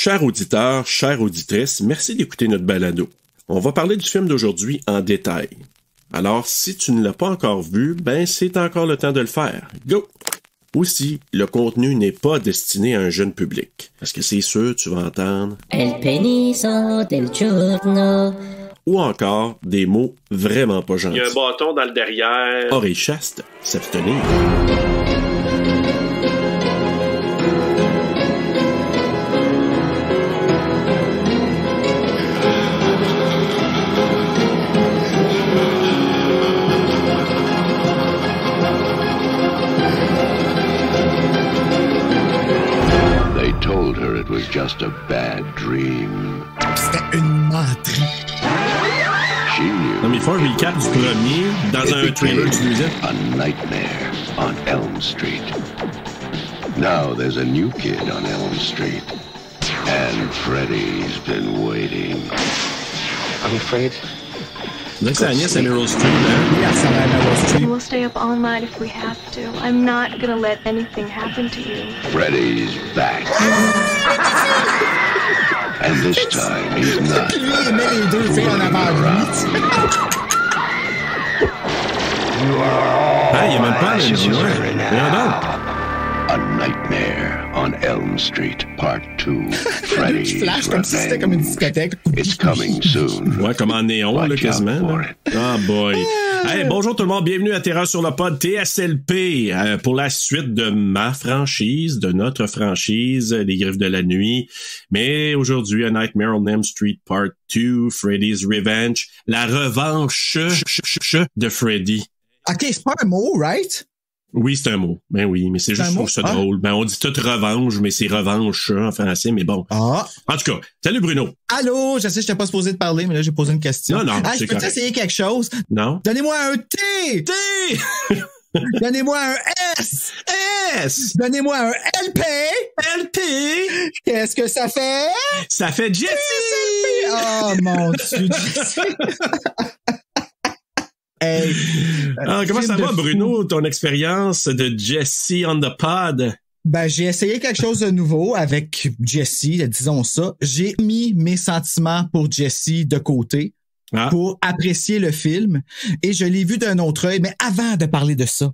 Chers auditeurs, chères auditrices, merci d'écouter notre balado. On va parler du film d'aujourd'hui en détail. Alors, si tu ne l'as pas encore vu, c'est encore le temps de le faire. Go! Aussi, le contenu n'est pas destiné à un jeune public. Parce que c'est sûr, tu vas entendre El peniso del giorno. Ou encore des mots vraiment pas gentils. Il y a un bâton dans le derrière. Oreille chaste, s'abstenir. They told her it was just a bad dream. C'était une menterie. She knew. Non, mais il faut un recap du premier dans un trailer du deuxième. A nightmare on Elm Street. Now there's a new kid on Elm Street. And Freddy's been waiting. I'm afraid. Vous savez que c'est Agnès à Meryl Streep, hein? Oui, ça va à Meryl Streep. We'll stay up all night if we have to. I'm not gonna let anything happen to you. Freddy's back. And this time he's not. Puis lui, il met les deux filles en avant de lui. Ah, il y a même pas le chinois. Voyons donc. A Nightmare on Elm Street Part 2. Freddy's Qui flash comme si c'était comme une discothèque. It's coming soon. Ouais, comme en néon, là, Watch quasiment. out for Là. it. Ah, boy. Hey, bonjour tout le monde, bienvenue à Terreur sur le pod TSLP pour la suite de ma franchise, de notre franchise, Les Griffes de la Nuit. Mais aujourd'hui, A Nightmare on Elm Street Part 2, Freddy's Revenge, la revanche de Freddy. OK, c'est pas un mot, right? Oui, c'est un mot. Ben oui, mais c'est juste, je trouve ça drôle. On dit toute revanche, mais c'est revanche en français, mais bon. Ah. En tout cas, salut Bruno. Allô, je sais, je t'ai pas supposé de parler, mais là, j'ai posé une question. Non, je c'est peux correct. essayer quelque chose? Non? Donnez-moi un T! T! Donnez-moi un S! S! Donnez-moi un LP! LP! Qu'est-ce que ça fait? Ça fait Jessie! Oh, mon Dieu, Jessie! Hey, Comment ça film va, de Bruno, ton expérience de Jessie on the pod? Ben, j'ai essayé quelque chose de nouveau avec Jessie, disons ça. J'ai mis mes sentiments pour Jessie de côté pour apprécier le film et je l'ai vu d'un autre œil. Mais avant de parler de ça,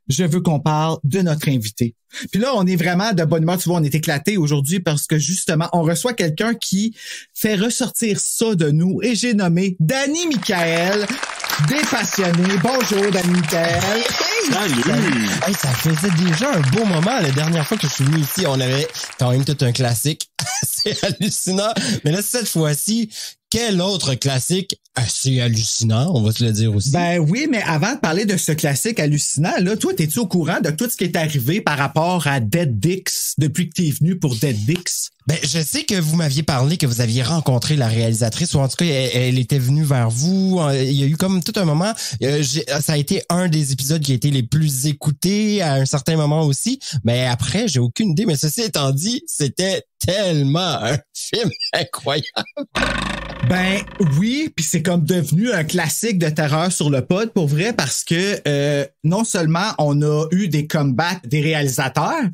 je veux qu'on parle de notre invité. Puis là, on est vraiment de bonne humeur. Tu vois, on est éclaté aujourd'hui parce que justement, on reçoit quelqu'un qui fait ressortir ça de nous et j'ai nommé Danny Michael, Dépassionné. Bonjour, Danny Michael. Salut! Hey, ça faisait déjà un beau moment. La dernière fois que je suis venu ici, on avait quand même tout un classique assez hallucinant. Mais là, cette fois-ci, quel autre classique assez hallucinant, on va te le dire aussi. Ben oui, mais avant de parler de ce classique hallucinant, là, toi, t'es-tu au courant de tout ce qui est arrivé par rapport à Dead Dix depuis que t'es venu pour Dead Dix? Ben, je sais que vous m'aviez parlé que vous aviez rencontré la réalisatrice, ou en tout cas, elle était venue vers vous. Il y a eu comme tout un moment. Ça a été un des épisodes qui a été les plus écoutés à un certain moment aussi. Mais après, j'ai aucune idée. Mais ceci étant dit, c'était tellement un film incroyable. Ben oui, puis c'est comme devenu un classique de terreur sur le pod pour vrai parce que non seulement on a eu des comebacks des réalisateurs,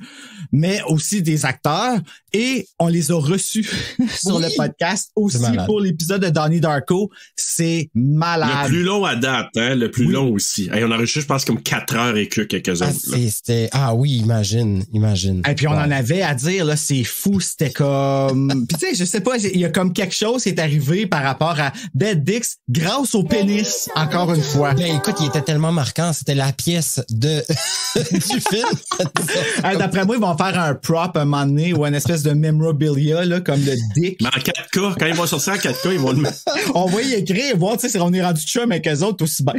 mais aussi des acteurs et on les a reçus sur le podcast aussi pour l'épisode de Donnie Darko. C'est malade. Le plus long à date, hein, le plus long aussi. Hey, on a reçu, je pense, comme 4 heures et quelques autres. Oui, imagine. Et puis on en avait à dire, là, c'est fou, c'était comme... Puis tu sais, je sais pas, il y a comme quelque chose qui est arrivé par rapport à Dead Dix grâce au pénis, encore une fois. Ben écoute, il était tellement marquant, c'était la pièce de du film. Hey, d'après moi, ils vont faire un prop un moment donné ou une espèce de memorabilia, là, comme le dick. Mais en 4K, quand ils vont sortir en 4K, ils vont le mettre. On va y écrire, voir, tu sais, si on est rendu chum avec eux autres aussi bien.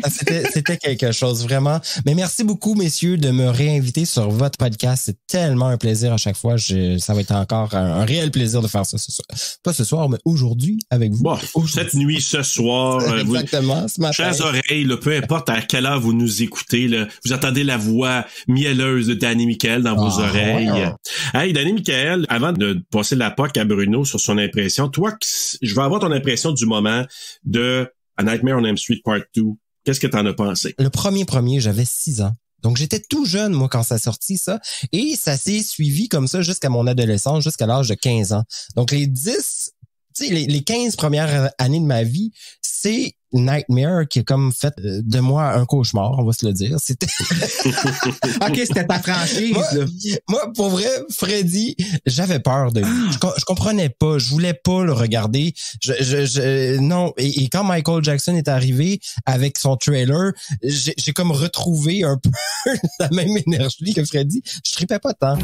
C'était quelque chose, vraiment. Mais merci beaucoup, messieurs, de me réinviter sur votre podcast. C'est tellement un plaisir à chaque fois. Ça va être encore un réel plaisir de faire ça ce soir. Pas ce soir, mais aujourd'hui avec vous. Bon, cette nuit, ce soir. Exactement, ce matin. Chères oreilles, là, peu importe à quelle heure vous nous écoutez, là, vous entendez la voix mielleuse de Danny Michael dans vos oreilles. Ouais. Hey, Danny Michael, avant de passer la POC à Bruno sur son impression, toi, je veux avoir ton impression du moment de A Nightmare on Elm Street Part 2. Qu'est-ce que t'en as pensé? Le premier, j'avais 6 ans. Donc, j'étais tout jeune, moi, quand ça sortit, ça. Et ça s'est suivi comme ça jusqu'à mon adolescence, jusqu'à l'âge de 15 ans. Donc, les 15 premières années de ma vie, c'est Nightmare qui a comme fait de moi un cauchemar, on va se le dire. C'était OK, c'était ta franchise. Moi, pour vrai, Freddy, j'avais peur de lui. Je comprenais pas, je voulais pas le regarder. Non. Et quand Michael Jackson est arrivé avec son trailer, j'ai comme retrouvé un peu la même énergie que Freddy. Je tripais pas tant.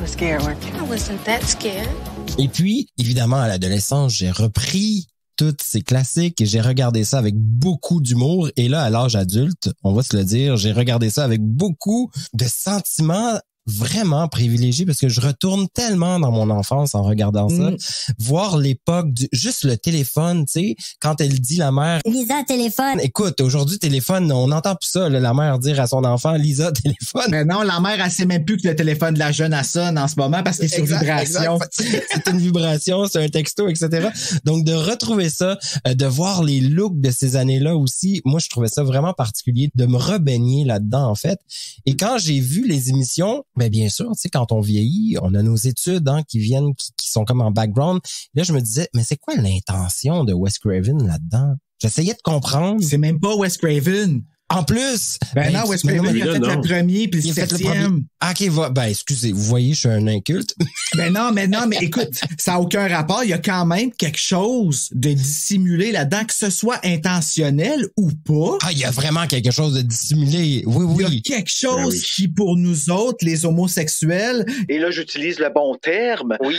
Et puis, évidemment, à l'adolescence, j'ai repris tous ces classiques et j'ai regardé ça avec beaucoup d'humour. Et là, à l'âge adulte, on va se le dire, j'ai regardé ça avec beaucoup de sentiments vraiment privilégié parce que je retourne tellement dans mon enfance en regardant ça. Voir l'époque juste le téléphone, tu sais, quand elle dit la mère Lisa, téléphone. Écoute, aujourd'hui, téléphone, on n'entend plus ça, là, la mère dire à son enfant, Lisa, téléphone. Mais non, la mère, elle sait même plus que le téléphone de la jeune a sonne en ce moment parce qu'il est sur vibration. C'est une vibration, c'est un texto, etc. Donc, de retrouver ça, de voir les looks de ces années-là aussi, moi, je trouvais ça vraiment particulier de me rebaigner là-dedans, en fait. Et quand j'ai vu les émissions, ben bien sûr, tu sais, quand on vieillit, on a nos études qui viennent, qui sont comme en background. Là, je me disais, mais c'est quoi l'intention de Wes Craven là-dedans? J'essayais de comprendre. C'est même pas Wes Craven. En plus! Ben non, Wes Craven, il a fait le premier puis le septième. OK, excusez, vous voyez, je suis un inculte. Ben non, mais écoute, ça n'a aucun rapport. Il y a quand même quelque chose de dissimulé là-dedans, que ce soit intentionnel ou pas. Ah, il y a vraiment quelque chose de dissimulé. Oui. Il y a quelque chose qui, pour nous autres, les homosexuels... Et là, j'utilise le bon terme. Oui.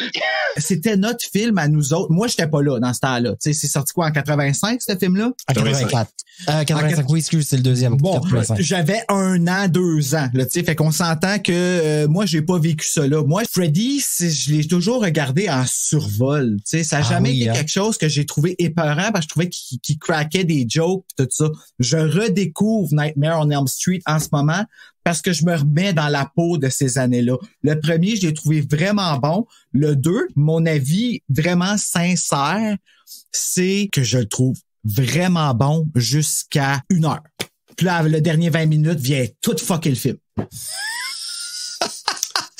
C'était notre film à nous autres. Moi, j'étais pas là dans ce temps-là. Tu sais, c'est sorti quoi, en 85, ce film-là? En 84. 85, oui, excuse, c'est le deuxième. Bon, j'avais 1 an, 2 ans, là, tu sais, fait qu'on s'entend que moi, j'ai pas vécu ça là. Moi, Freddy, je l'ai toujours regardé en survol, tu sais, ça a jamais été quelque chose que j'ai trouvé épeurant parce que je trouvais qu'il craquait des jokes pis tout ça. Je redécouvre Nightmare on Elm Street en ce moment parce que je me remets dans la peau de ces années-là. Le premier, je l'ai trouvé vraiment bon. Le 2, mon avis vraiment sincère, c'est que je le trouve vraiment bon jusqu'à 1 heure. Puis là, le dernier 20 minutes vient tout fucker le film.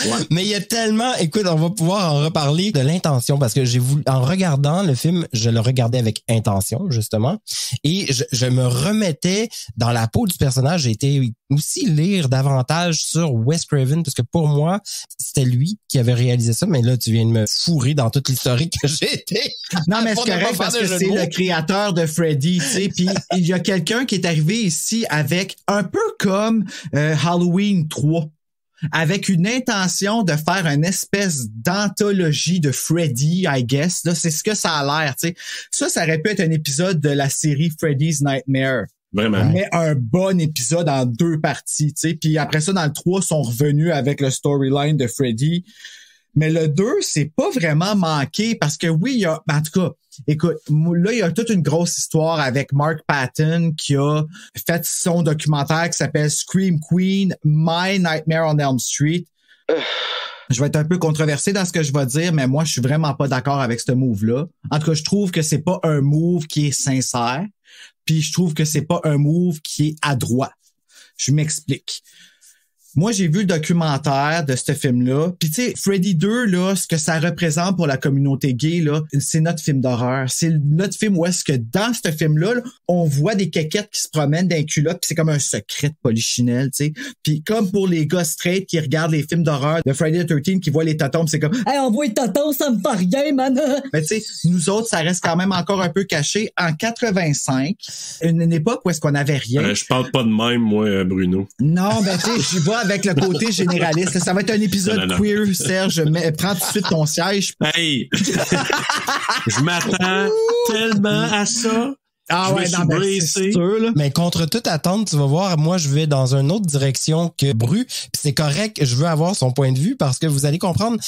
Ouais. Mais il y a tellement, écoute, on va pouvoir en reparler de l'intention parce que j'ai voulu, en regardant le film, je le regardais avec intention, justement. Et je me remettais dans la peau du personnage. J'ai été aussi lire davantage sur Wes Craven parce que pour moi, c'était lui qui avait réalisé ça. Mais là, tu viens de me fourrer dans toute l'historique que j'ai été. Non, mais c'est correct parce que c'est le créateur de Freddy, tu sais. Puis il y a quelqu'un qui est arrivé ici avec un peu comme Halloween 3. Avec une intention de faire une espèce d'anthologie de Freddy, I guess. Là, c'est ce que ça a l'air, tu sais. Ça aurait pu être un épisode de la série Freddy's Nightmare. Vraiment. Mais un bon épisode en 2 parties, tu sais. Puis après ça, dans le 3, ils sont revenus avec le storyline de Freddy. Mais le 2, c'est pas vraiment manqué parce que oui, il y a, en tout cas, écoute, là, il y a toute une grosse histoire avec Mark Patton qui a fait son documentaire qui s'appelle Scream Queen, My Nightmare on Elm Street. Je vais être un peu controversé dans ce que je vais dire, mais moi, je suis vraiment pas d'accord avec ce move-là. En tout cas, je trouve que c'est pas un move qui est sincère, puis je trouve que c'est pas un move qui est adroit. Je m'explique. Moi, j'ai vu le documentaire de ce film-là. Puis tu sais, Freddy 2, là, ce que ça représente pour la communauté gay, là, c'est notre film d'horreur. C'est notre film où est-ce que dans ce film-là, là, on voit des kékettes qui se promènent dans les culottes, puis c'est comme un secret de polichinelle, tu sais. Puis comme pour les gars straight qui regardent les films d'horreur de Friday the 13, qui voient les totons, c'est comme « Hey, on voit les totons, ça me fait rien, man! » Mais tu sais, nous autres, ça reste quand même encore un peu caché. En 85, une époque où est-ce qu'on avait rien. Je parle pas de même, moi, Bruno. Non, ben tu sais, je vois avec le côté généraliste. Ça va être un épisode queer, Serge. Prends tout de suite ton siège. Hey! Je m'attends tellement à ça. Ah ouais, non, ben, c'est sûr, là. Mais contre toute attente, tu vas voir, moi, je vais dans une autre direction que Bru. Puis c'est correct, je veux avoir son point de vue parce que vous allez comprendre,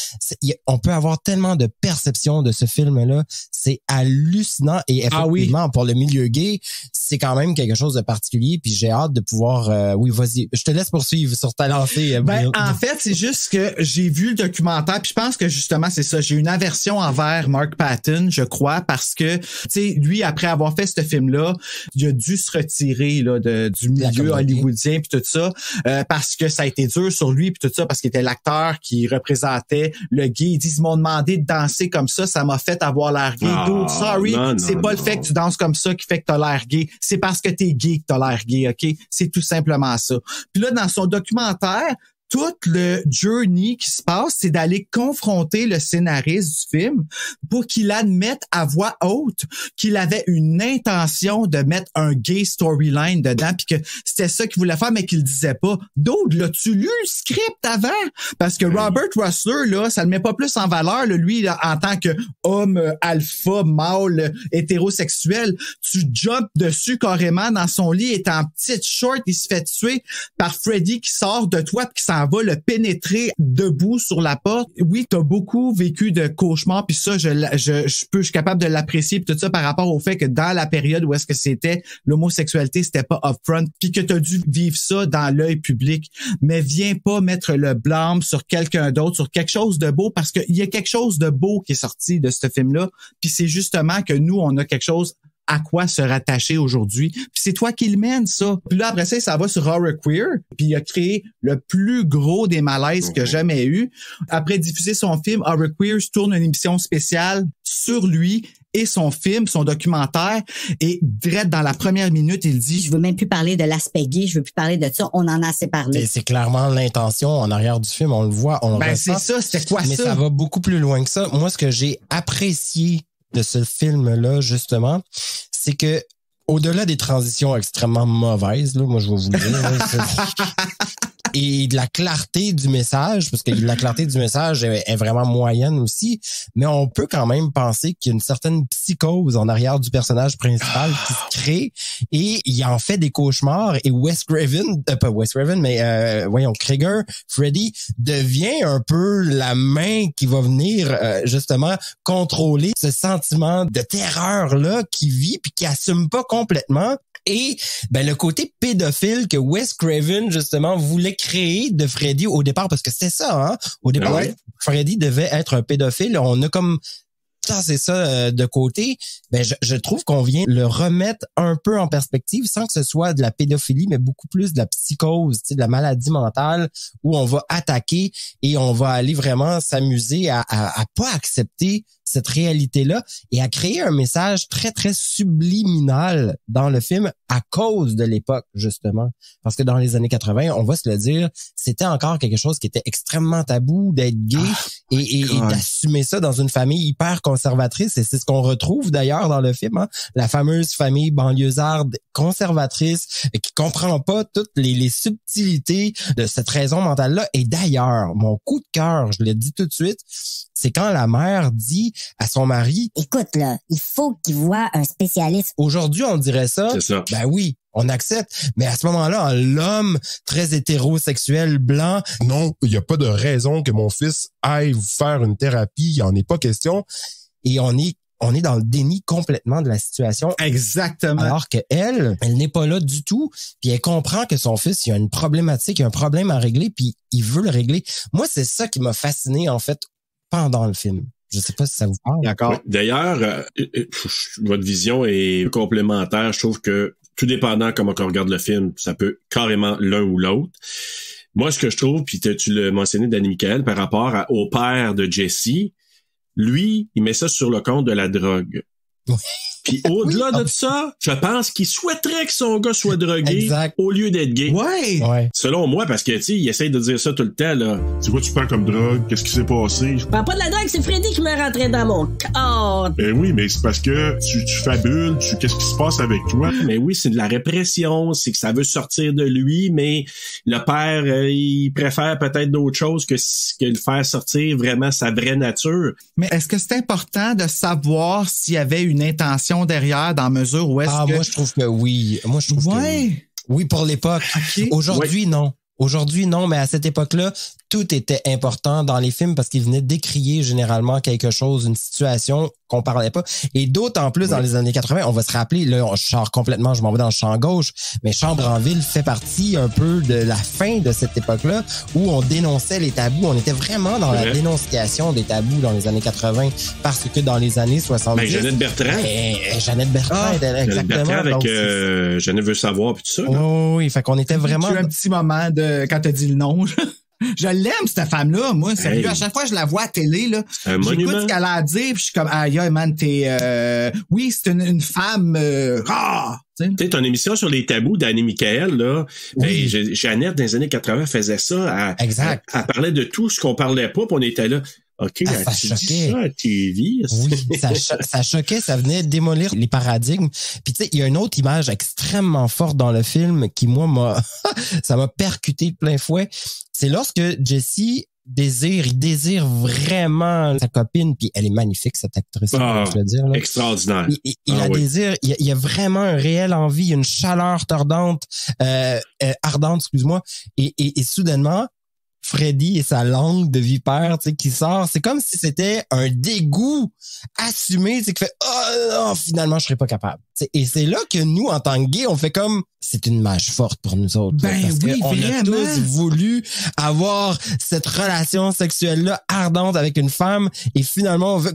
on peut avoir tellement de perceptions de ce film-là. C'est hallucinant et effectivement, pour le milieu gay, c'est quand même quelque chose de particulier. Puis j'ai hâte de pouvoir... oui, vas-y, je te laisse poursuivre sur ta lancée. Ben, en fait, c'est juste que j'ai vu le documentaire puis je pense que justement, c'est ça. J'ai une aversion envers Mark Patton, je crois, parce que, tu sais, lui, après avoir fait ce film film-là, il a dû se retirer là, du milieu hollywoodien puis tout ça, parce que ça a été dur sur lui puis tout ça, parce qu'il était l'acteur qui représentait le gay. Ils disent, ils m'ont demandé de danser comme ça m'a fait avoir l'air gay. Dude, sorry, c'est pas le fait que tu danses comme ça qui fait que t'as l'air gay. C'est parce que t'es gay que t'as l'air gay, OK? C'est tout simplement ça. Puis là, dans son documentaire, tout le journey qui se passe, c'est d'aller confronter le scénariste du film pour qu'il admette à voix haute qu'il avait une intention de mettre un gay storyline dedans, puis que c'était ça qu'il voulait faire, mais qu'il le disait pas. D'autres, l'as-tu lu le script avant? Parce que Robert Russler, là, ça le met pas plus en valeur, là, lui, là, en tant que homme alpha, mâle, hétérosexuel. Tu jumpes dessus carrément dans son lit, est en petite short, il se fait tuer par Freddy qui sort de toi puis qui s'en va le pénétrer debout sur la porte. Oui, t'as beaucoup vécu de cauchemars, puis ça, je suis capable de l'apprécier, puis tout ça par rapport au fait que dans la période où est-ce que c'était l'homosexualité, c'était pas upfront, puis que t'as dû vivre ça dans l'œil public. Mais viens pas mettre le blâme sur quelqu'un d'autre, sur quelque chose de beau, parce qu'il y a quelque chose de beau qui est sorti de ce film-là, puis c'est justement que nous, on a quelque chose à quoi se rattacher aujourd'hui. Puis c'est toi qui le mène, ça. Puis là, après ça va sur Horror Queer, puis il a créé le plus gros des malaises qu'il a jamais eu. Après diffuser son film, Horror Queer tourne une émission spéciale sur lui et son film, son documentaire, et direct dans la première minute, il dit... Je veux même plus parler de l'aspect gay, je veux plus parler de ça, on en a assez parlé. Et c'est clairement l'intention en arrière du film, on le voit, on le ressent. C'est ça, c'était quoi mais ça? Mais ça va beaucoup plus loin que ça. Moi, ce que j'ai apprécié de ce film-là, justement, c'est que au-delà des transitions extrêmement mauvaises, là, moi je vais vous le dire, et de la clarté du message, parce que la clarté du message est vraiment moyenne aussi, mais on peut quand même penser qu'il y a une certaine psychose en arrière du personnage principal qui se crée, et il en fait des cauchemars, et Krieger, Freddy, devient un peu la main qui va venir justement contrôler ce sentiment de terreur-là qu'il vit, puis qui assume pas complètement. Et ben le côté pédophile que Wes Craven justement voulait créer de Freddy au départ, parce que c'était ça, hein. Au départ, Freddy devait être un pédophile. On a comme c'est ça de côté. Ben je trouve qu'on vient le remettre un peu en perspective sans que ce soit de la pédophilie, mais beaucoup plus de la psychose, de la maladie mentale, où on va attaquer et on va aller vraiment s'amuser à pas accepter cette réalité-là et à créer un message très, très subliminal dans le film à cause de l'époque, justement. Parce que dans les années 80, on va se le dire, c'était encore quelque chose qui était extrêmement tabou d'être gay et d'assumer ça dans une famille hyper conservatrice. Et c'est ce qu'on retrouve d'ailleurs dans le film, hein? La fameuse famille banlieusarde conservatrice qui comprend pas toutes les subtilités de cette raison mentale-là. Et d'ailleurs, mon coup de cœur, je le dis tout de suite, c'est quand la mère dit à son mari... Écoute, là, il faut qu'il voie un spécialiste. Aujourd'hui, on dirait ça. C'est ça. Ben oui, on accepte. Mais à ce moment-là, l'homme très hétérosexuel, blanc... Non, il n'y a pas de raison que mon fils aille faire une thérapie. Il n'y en est pas question. Et on est dans le déni complètement de la situation. Exactement. Alors que elle n'est pas là du tout. Puis elle comprend que son fils, il y a une problématique, il y a un problème à régler, puis il veut le régler. Moi, c'est ça qui m'a fasciné, en fait, pendant le film. Je sais pas si ça vous parle. D'accord. Ouais, d'ailleurs, votre vision est complémentaire. Je trouve que tout dépendant comment on regarde le film, ça peut carrément l'un ou l'autre. Moi, ce que je trouve, puis tu l'as mentionné, Danny Michael, par rapport au père de Jesse, lui, il met ça sur le compte de la drogue. Puis au-delà de ça, je pense qu'il souhaiterait que son gars soit drogué au lieu d'être gay. Ouais. Selon moi, parce que, tu sais, il essaie de dire ça tout le temps, là. C'est quoi tu prends comme drogue? Qu'est-ce qui s'est passé? Je prends pas de la drogue, c'est Freddy qui me rentrait dans mon corps. Ben oui, mais c'est parce que tu fabules, qu'est-ce qui se passe avec toi? Mais oui, c'est de la répression, c'est que ça veut sortir de lui, mais le père, il préfère peut-être d'autres choses que le faire sortir vraiment sa vraie nature. Mais est-ce que c'est important de savoir s'il y avait une intention derrière dans mesure où est-ce que... Moi, je trouve que oui. Moi, je trouve que oui. Oui, pour l'époque. Okay. Aujourd'hui, non. Aujourd'hui, non, mais à cette époque-là, tout était important dans les films parce qu'ils venaient décrier généralement quelque chose, une situation qu'on parlait pas. Et d'autant plus dans les années 80, on va se rappeler, là, je m'en vais dans le champ gauche, mais Chambre en ville fait partie un peu de la fin de cette époque-là où on dénonçait les tabous. On était vraiment dans la dénonciation des tabous dans les années 80 parce que dans les années 70... Ben, Jeannette Bertrand. Jeannette Bertrand était exactement... Bertrand avec Jeannette veut savoir puis tout ça. Oui, fait qu'on était vraiment... J'ai eu un petit moment de quand t'as dit le nom. Je l'aime, cette femme-là, moi, sérieux. Hey. À chaque fois que je la vois à télé, là, j'écoute ce qu'elle a à dire, puis je suis comme, aïe, man, oui, c'est une femme rare. Tu sais, ton émission sur les tabous d'Annie Michael, là, oui. Jeannette, dans les années 80, faisait ça. Exact. Elle parlait de tout ce qu'on parlait pas, puis on était là. OK, ça tu choquait. dis ça à TV. Oui, ça choquait, ça venait démolir les paradigmes. Puis tu sais, il y a une autre image extrêmement forte dans le film qui, moi, ça m'a percuté de plein fouet. C'est lorsque Jesse il désire vraiment sa copine, puis elle est magnifique, cette actrice, je veux dire. Là. Extraordinaire. Il a désir, il y a vraiment un réel envie, une chaleur ardente, excuse-moi, et soudainement, Freddy et sa langue de vipère, tu sais, qui sort, c'est comme si c'était un dégoût assumé, c'est qui fait non, finalement je serais pas capable. T'sais, et c'est là que nous en tant que gays, on fait comme c'est une image forte pour nous autres. Ben parce oui, qu'on a tous voulu avoir cette relation sexuelle là ardente avec une femme et finalement on fait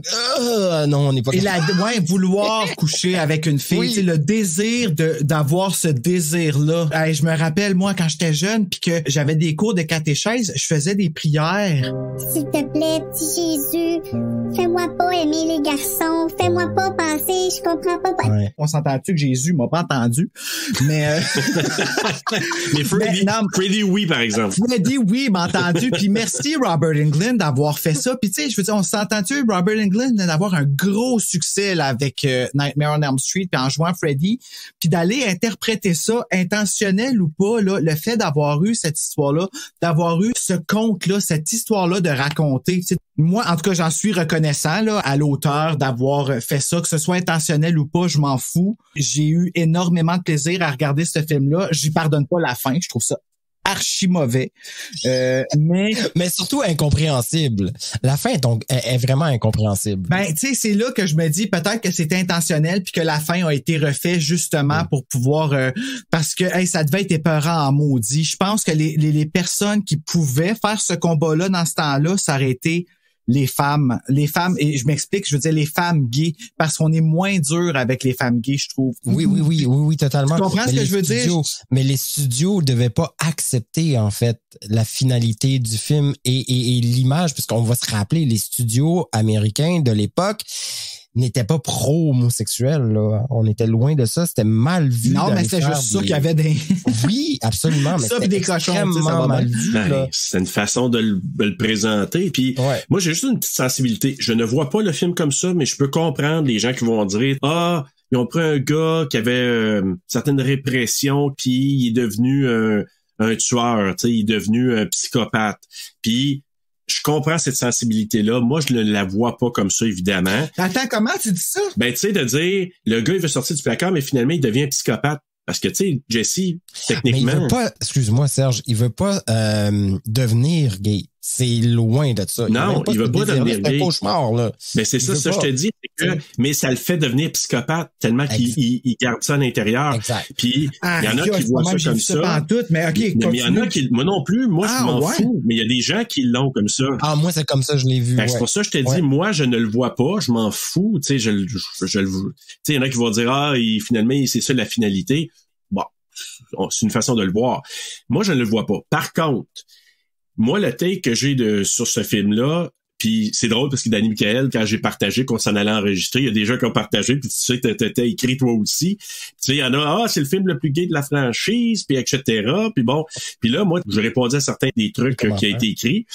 non, on n'est pas capable. Et vouloir coucher avec une fille, tu sais, le désir d'avoir ce désir-là. Hey, je me rappelle moi quand j'étais jeune puis que j'avais des cours de catéchèse, je faisais des prières. S'il te plaît, petit Jésus, fais-moi pas aimer les garçons, fais-moi pas penser, je comprends pas. Ouais. On s'entend-tu que Jésus m'a pas entendu, mais mais Freddy, oui, par exemple. Freddy, oui, m'a entendu. Puis merci Robert Englund d'avoir fait ça. Puis tu sais, je veux dire, on s'entend-tu Robert Englund d'avoir un gros succès là avec Nightmare on Elm Street puis en jouant Freddy, puis d'aller interpréter ça, intentionnel ou pas, là, le fait d'avoir eu cette histoire-là, d'avoir eu ce conte-là, cette histoire-là de raconter. T'sais, moi, en tout cas, j'en suis reconnaissant là à l'auteur d'avoir fait ça, que ce soit intentionnel ou pas, je m'en fous. J'ai eu énormément de plaisir à regarder ce film-là. J'y pardonne pas la fin, je trouve ça archi mauvais, mais surtout incompréhensible. La fin est vraiment incompréhensible. Ben, tu sais, c'est là que je me dis peut-être que c'était intentionnel puis que la fin a été refait justement pour pouvoir parce que ça devait être épeurant en maudit. Je pense que les personnes qui pouvaient faire ce combat-là dans ce temps-là, ça aurait été les femmes, et je m'explique, je veux dire les femmes gays, parce qu'on est moins dur avec les femmes gays, je trouve. Oui, totalement. Tu comprends ce que je veux dire? Mais les studios devaient pas accepter, en fait, la finalité du film et l'image, puisqu'on va se rappeler, les studios américains de l'époque n'étaient pas pro-homosexuels, là. On était loin de ça. C'était mal vu. Non, mais c'est juste ça qu'il y avait des... Oui, absolument. Mais ça, des cochons, extrêmement mal vu. C'est une façon de le présenter. Puis moi, j'ai juste une petite sensibilité. Je ne vois pas le film comme ça, mais je peux comprendre les gens qui vont dire « Ah, ils ont pris un gars qui avait certaines répressions, puis il est devenu un tueur, tu sais, il est devenu un psychopathe. » Puis je comprends cette sensibilité-là. Moi, je ne la vois pas comme ça, évidemment. Attends, comment tu dis ça? Ben, tu sais, de dire, le gars, il veut sortir du placard, mais finalement, il devient un psychopathe. Parce que, tu sais, Jesse, techniquement... Mais il veut pas, excuse-moi, Serge, il veut pas devenir gay. C'est loin de ça. Non, il veut pas devenir gay. C'est un cauchemar, là. Mais c'est ça, je te dis, c'est que, mais ça le fait devenir psychopathe tellement qu'il garde ça à l'intérieur. Exact. Puis, il y en a qui voient ça comme ça. Mais OK, mais il y en a qui, moi non plus, moi, je m'en fous. Mais il y a des gens qui l'ont comme ça. Ah, moi, c'est comme ça, je l'ai vu. C'est pour ça que je te dis, moi, je ne le vois pas, je m'en fous. Tu sais, je le, tu sais, il y en a qui vont dire, finalement, c'est ça la finalité. Bon, c'est une façon de le voir. Moi, je ne le vois pas. Par contre, moi, le take que j'ai sur ce film-là, puis c'est drôle parce que Danny Michael, quand j'ai partagé qu'on s'en allait enregistrer, il y a des gens qui ont partagé, puis tu sais, t'as écrit toi aussi. Tu sais, il y en a, c'est le film le plus gay de la franchise, puis etc. Puis bon, puis là, moi, je répondais à certains des trucs qui a été écrit.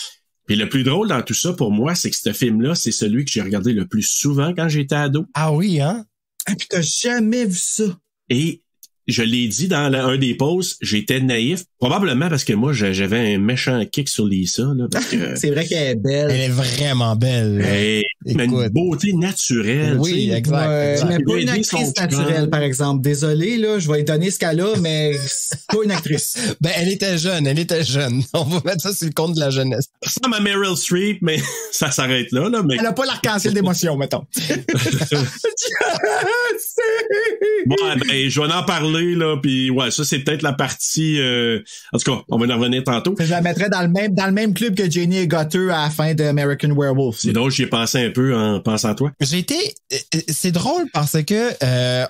Puis le plus drôle dans tout ça, pour moi, c'est que ce film-là, c'est celui que j'ai regardé le plus souvent quand j'étais ado. Ah oui, hein? Ah, puis t'as jamais vu ça. Et je l'ai dit dans un des posts, j'étais naïf. Probablement parce que moi, j'avais un méchant kick sur Lisa, là, parce que... C'est vrai qu'elle est belle. Elle est vraiment belle. Hey, mais une beauté naturelle. Oui, exact. Mais pas une actrice naturelle, par exemple. Désolé, là, je vais lui donner ce cas-là, mais c'est pas une actrice. Ben, elle était jeune. On va mettre ça sur le compte de la jeunesse. Ça ressemble à Meryl Streep, mais ça s'arrête là, mais... Elle a pas l'arc-en-ciel d'émotion, mettons. Bon, ben, je vais en parler, là, puis ouais, ça, c'est peut-être la partie, en tout cas, on va en revenir tantôt. Je la mettrais dans le même club que Jenny et Gutter à la fin de American Werewolf. C'est drôle, j'y ai pensé un peu en pensant à toi. C'est drôle parce que,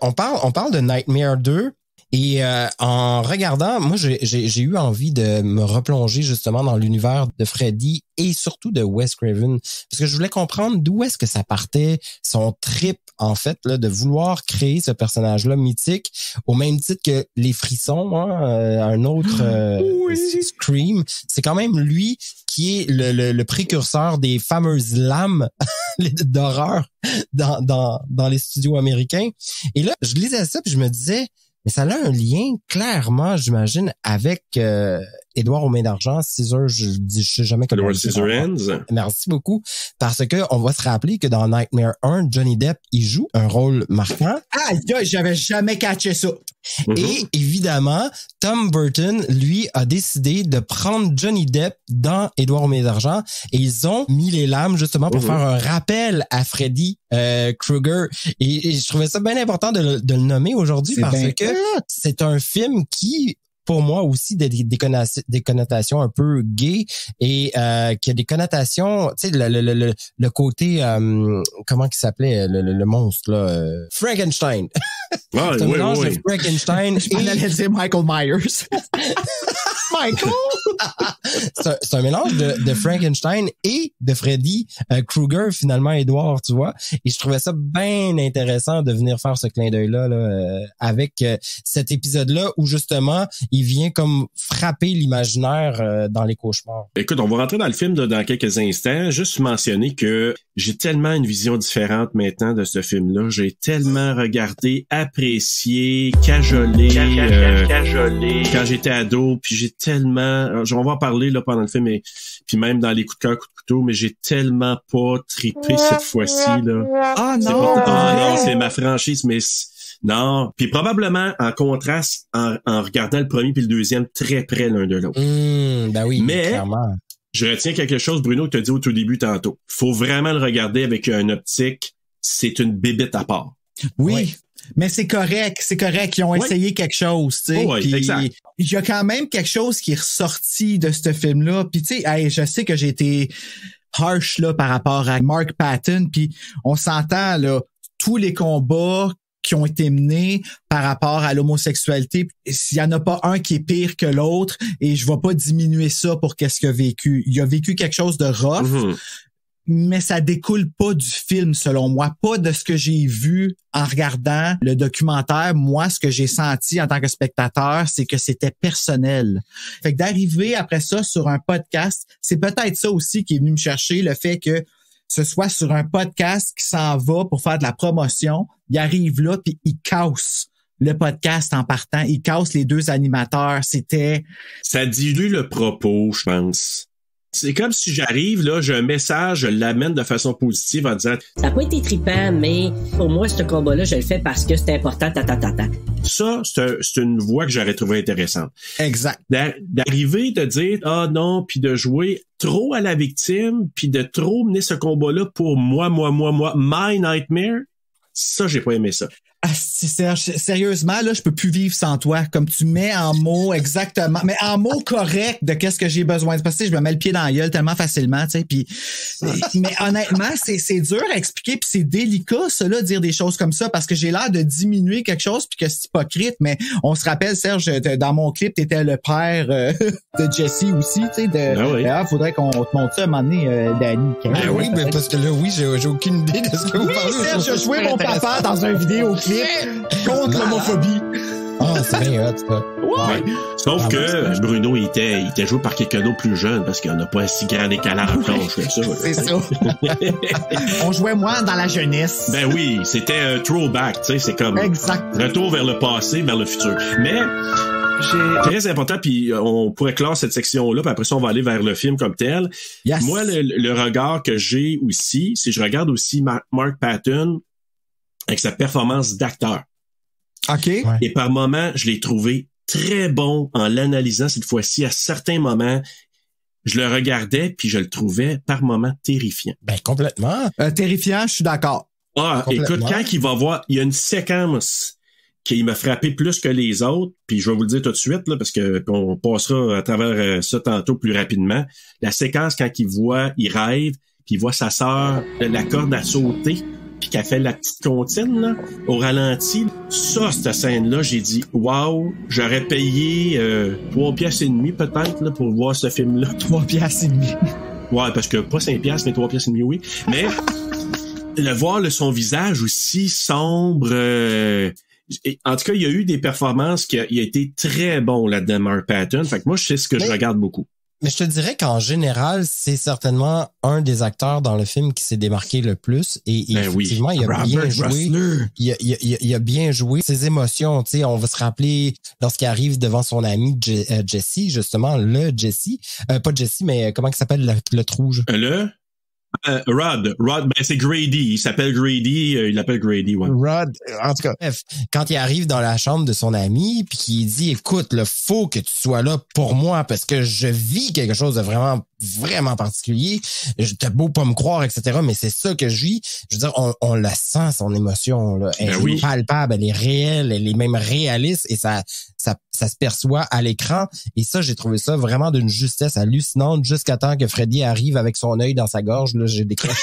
on parle de Nightmare 2. Et en regardant, moi, j'ai eu envie de me replonger justement dans l'univers de Freddy et surtout de Wes Craven, parce que je voulais comprendre d'où est-ce que ça partait, son trip, en fait, là, de vouloir créer ce personnage-là mythique, au même titre que Les Frissons, un autre Scream. C'est quand même lui qui est le précurseur des fameuses lames d'horreur dans les studios américains. Et là, je lisais ça puis je me disais, mais ça a un lien, clairement, j'imagine, avec Édouard aux mains d'argent, Scissor, je sais jamais comment Edward Scissorhands. Merci beaucoup. Parce que on va se rappeler que dans Nightmare 1, Johnny Depp, il joue un rôle marquant. J'avais jamais catché ça. Et évidemment, Tim Burton, lui, a décidé de prendre Johnny Depp dans Édouard aux mains d'argent et ils ont mis les lames justement pour faire un rappel à Freddy Krueger. Et je trouvais ça bien important de le nommer aujourd'hui parce que c'est un film qui, pour moi aussi, des connotations un peu gays et qui a des connotations, tu sais, le côté comment qu'il s'appelait le monstre là, Frankenstein. C'est un mélange de Frankenstein et on allait dire Michael Myers. Michael. C'est un mélange de Frankenstein et de Freddy Krueger, finalement, Edouard, tu vois. Et je trouvais ça bien intéressant de venir faire ce clin d'œil-là avec cet épisode-là où, justement, il vient comme frapper l'imaginaire dans les cauchemars. Écoute, on va rentrer dans le film dans quelques instants. Juste mentionner que j'ai tellement une vision différente maintenant de ce film-là. J'ai tellement regardé, apprécié, cajolé quand j'étais ado, puis j'ai tellement... On va en parler là pendant le film, puis même dans les coups de cœur, coups de couteau, mais j'ai tellement pas trippé cette fois-ci, là. Ah non! Non, c'est ma franchise, mais... Non, puis probablement en contraste en regardant le premier puis le deuxième très près l'un de l'autre. Ben oui, mais clairement. Je retiens quelque chose, Bruno, que tu as dit au tout début tantôt. Faut vraiment le regarder avec une optique. C'est une bébête à part. Oui. Mais c'est correct. Ils ont essayé quelque chose, tu sais. Oui, exact. Il y a quand même quelque chose qui est ressorti de ce film-là. Puis tu sais, je sais que j'ai été harsh là par rapport à Mark Patton. Puis on s'entend là, tous les combats qui ont été menés par rapport à l'homosexualité, s'il y en a pas un qui est pire que l'autre, et je vais pas diminuer ça pour qu'est-ce qu'il a vécu. Il a vécu quelque chose de rough, mais ça découle pas du film, selon moi. Pas de ce que j'ai vu en regardant le documentaire. Moi, ce que j'ai senti en tant que spectateur, c'est que c'était personnel. Fait que d'arriver après ça sur un podcast, c'est peut-être ça aussi qui est venu me chercher, le fait que ce soit sur un podcast qui s'en va pour faire de la promotion, il arrive là puis il casse le podcast en partant, il casse les deux animateurs, ça dilue le propos, je pense. C'est comme si j'arrive, là, j'ai un message, je l'amène de façon positive en disant... Ça n'a pas été trippant, mais pour moi, ce combat-là, je le fais parce que c'est important, Ça, c'est une voie que j'aurais trouvé intéressante. Exact. D'arriver, de dire, ah non, puis de jouer trop à la victime, puis de trop mener ce combat-là pour moi, my nightmare, ça, j'ai pas aimé ça. Ah, Serge, sérieusement, là, je peux plus vivre sans toi. Comme tu mets en mots exactement, mais en mots corrects de qu'est-ce que j'ai besoin. Parce que je me mets le pied dans la gueule tellement facilement, tu sais. Puis, mais honnêtement, c'est dur à expliquer, puis c'est délicat, cela, dire des choses comme ça, parce que j'ai l'air de diminuer quelque chose, puis que c'est hypocrite. Mais on se rappelle, Serge, dans mon clip, t'étais le père de Jessie aussi, tu sais. Faudrait qu'on te montre ça à un moment donné, Danny. Oui, mais parce que là, j'ai aucune idée de ce que vous parlez. Serge, je jouais mon papa dans une vidéo clip contre l'homophobie. Ah, c'est bien hot, ça. Ouais. Sauf que Bruno, il était joué par quelqu'un d'autre plus jeune parce qu'on n'a pas un si grand décalage que ça. C'est ça. On jouait moins dans la jeunesse. Ben oui, c'était un throwback, tu sais, c'est comme retour vers le passé, vers le futur. Mais très important, puis on pourrait clore cette section-là, puis après ça, on va aller vers le film comme tel. Yes. Moi, le regard que j'ai aussi, c'est je regarde aussi Mark Patton avec sa performance d'acteur. OK. Ouais. Et par moments, je l'ai trouvé très bon en l'analysant cette fois-ci. À certains moments, je le regardais, puis je le trouvais par moments terrifiant. Ben, complètement. Terrifiant, je suis d'accord. Ah, écoute, quand il va voir, il y a une séquence qui m'a frappé plus que les autres, puis je vais vous le dire tout de suite, là, parce que on passera à travers ça tantôt plus rapidement. La séquence quand il rêve, puis il voit sa sœur, la corde à sauter, puis qu'elle fait la petite comptine, là, au ralenti. Ça, cette scène-là, j'ai dit, wow, j'aurais payé 3 piastres et demi peut-être là, pour voir ce film-là. 3 piastres et demi. Ouais, parce que pas 5 piastres, mais 3 piastres et demi, oui. Mais le voir son visage aussi sombre... en tout cas, il y a eu des performances qui a été très bon là-dedans, Mark Patton. Fait que moi, je sais ce que je regarde beaucoup. Mais je te dirais qu'en général, c'est certainement un des acteurs dans le film qui s'est démarqué le plus. Et effectivement, il a bien joué. Il a bien joué ses émotions. Tu sais, on va se rappeler lorsqu'il arrive devant son ami Jesse, justement, pas Jesse, mais comment il s'appelle le rouge? Rod, ben c'est Grady. Il s'appelle Grady. Il l'appelle Grady, ouais. Rod, en tout cas, bref, quand il arrive dans la chambre de son ami, puis qu'il dit, écoute, il faut que tu sois là pour moi parce que je vis quelque chose de vraiment, vraiment particulier. T'as beau pas me croire, etc., mais c'est ça que je vis. Je veux dire, on la sent, son émotion, là. Elle est palpable, elle est réelle, elle est même réaliste et ça se perçoit à l'écran. Et ça, j'ai trouvé ça vraiment d'une justesse hallucinante jusqu'à temps que Freddy arrive avec son œil dans sa gorge. Là, j'ai décroché.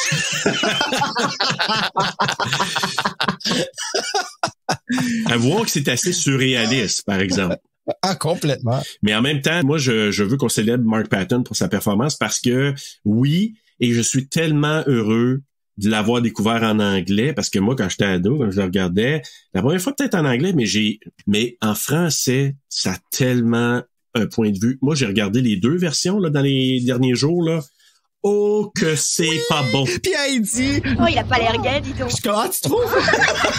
À voir que c'est assez surréaliste, par exemple. Ah, complètement. Mais en même temps, moi, je veux qu'on célèbre Mark Patton pour sa performance parce que, oui, et je suis tellement heureux de l'avoir découvert en anglais, parce que moi, quand j'étais ado, quand je le regardais, la première fois peut-être en anglais, mais en français, ça a tellement un point de vue. Moi, j'ai regardé les 2 versions là dans les derniers jours, là. Oh, que c'est pas bon. Puis elle dit... Oh, il a pas l'air gai, dis donc. Comment tu trouves?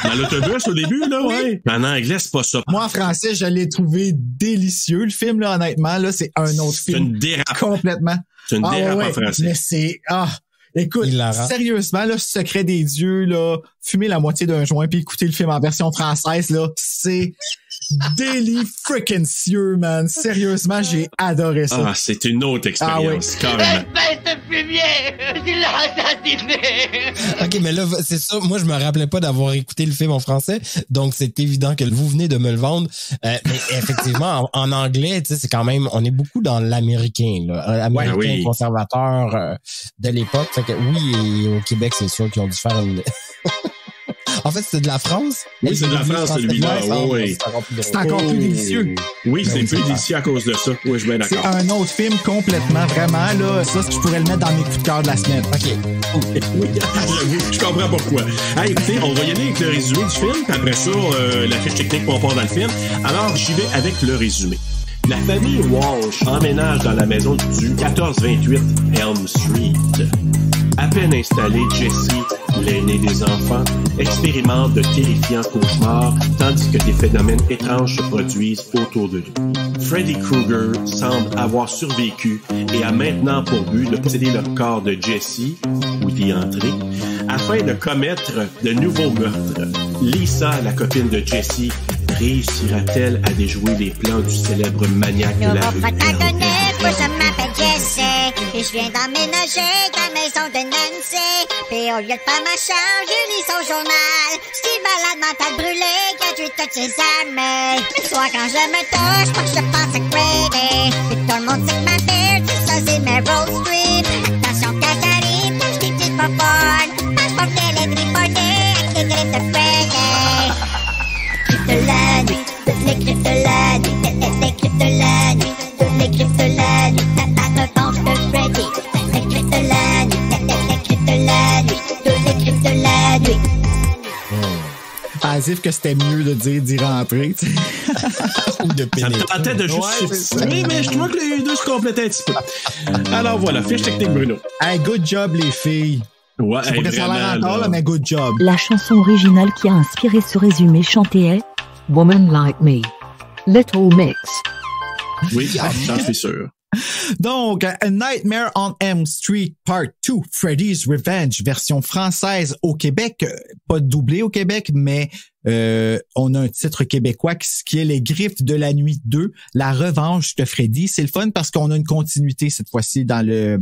Dans l'autobus au début, là, ouais. En anglais, c'est pas ça. Moi, en français, je l'ai trouvé délicieux. Le film, là, honnêtement, là, c'est un autre film. C'est une dérape. Complètement. C'est une dérape en français. Mais c'est... Écoute, sérieusement, là, Secret des dieux, là, fumer la moitié d'un joint puis écouter le film en version française, là, c'est délicieux, man. Sérieusement, j'ai adoré ça. Ah, c'est une autre expérience, carrément. Espèce de fumier! Tu l'as assassiné! OK, mais là, c'est ça. Moi, je me rappelais pas d'avoir écouté le film en français, donc c'est évident que vous venez de me le vendre. Mais effectivement, en anglais, tu sais, c'est quand même, on est beaucoup dans l'américain, là. Américain conservateur de l'époque. Fait que oui, et au Québec, c'est sûr qu'ils ont dû faire une... En fait, c'est de la France. Oui, c'est de la France, celui-là. Oui. C'est encore plus délicieux. Oui, c'est plus délicieux à cause de ça. Oui, je suis bien d'accord. C'est un autre film complètement, vraiment, là. Ça, je pourrais le mettre dans mes coups de cœur de la semaine. OK. Oui, je comprends pourquoi. Hey, écoutez, on va y aller avec le résumé du film, puis après ça, la fiche technique pour part dans le film. Alors, j'y vais avec le résumé. La famille Walsh emménage dans la maison du 1428 Elm Street. À peine installé, Jesse, l'aîné des enfants, expérimente de terrifiants cauchemars tandis que des phénomènes étranges se produisent autour de lui. Freddy Krueger semble avoir survécu et a maintenant pour but de posséder le corps de Jesse, ou d'y entrer, afin de commettre de nouveaux meurtres. Lisa, la copine de Jesse, réussira-t-elle à déjouer les plans du célèbre maniaque de la rue Elm? Je m'appelle Jesse et je viens d'emménager dans la maison de Nancy. Puis au lieu de faire ma chambre, je lis son journal. Steve malade mental brûlé qui a tué toutes ses amis. Mais toi quand je me touche, moi je pense à Grady. Puis tout le monde sait que ma beard, c'est ça, c'est Meryl Streep. Attention quand j'arrive, quand je dis petite popone, quand je portais les tripotés avec les griffes de Freddy. Griffes de la nuit, toutes les griffes de la nuit, les griffes de la nuit. Les griffes de la nuit, la revanche de Freddy. Les griffes de la nuit, les griffes de la nuit, les griffes de la nuit. as if que c'était mieux de dire d'y rentrer, tu sais. Ou de pénétrer. Ça me tentait de juste mais je trouve que les deux se complétaient un petit peu. Alors voilà, fiche technique, Bruno. Hey, good job, les filles. Ouais, c'est pas que ça a l'air encore, là, mais good job. La chanson originale qui a inspiré ce résumé chanté est Woman Like Me, Little Mix. Oui, j'en suis sûr. Donc, A Nightmare on Elm Street Part 2, Freddy's Revenge, version française au Québec, pas doublé au Québec, mais on a un titre québécois qui est Les Griffes de la Nuit 2, La Revanche de Freddy. C'est le fun parce qu'on a une continuité cette fois-ci dans le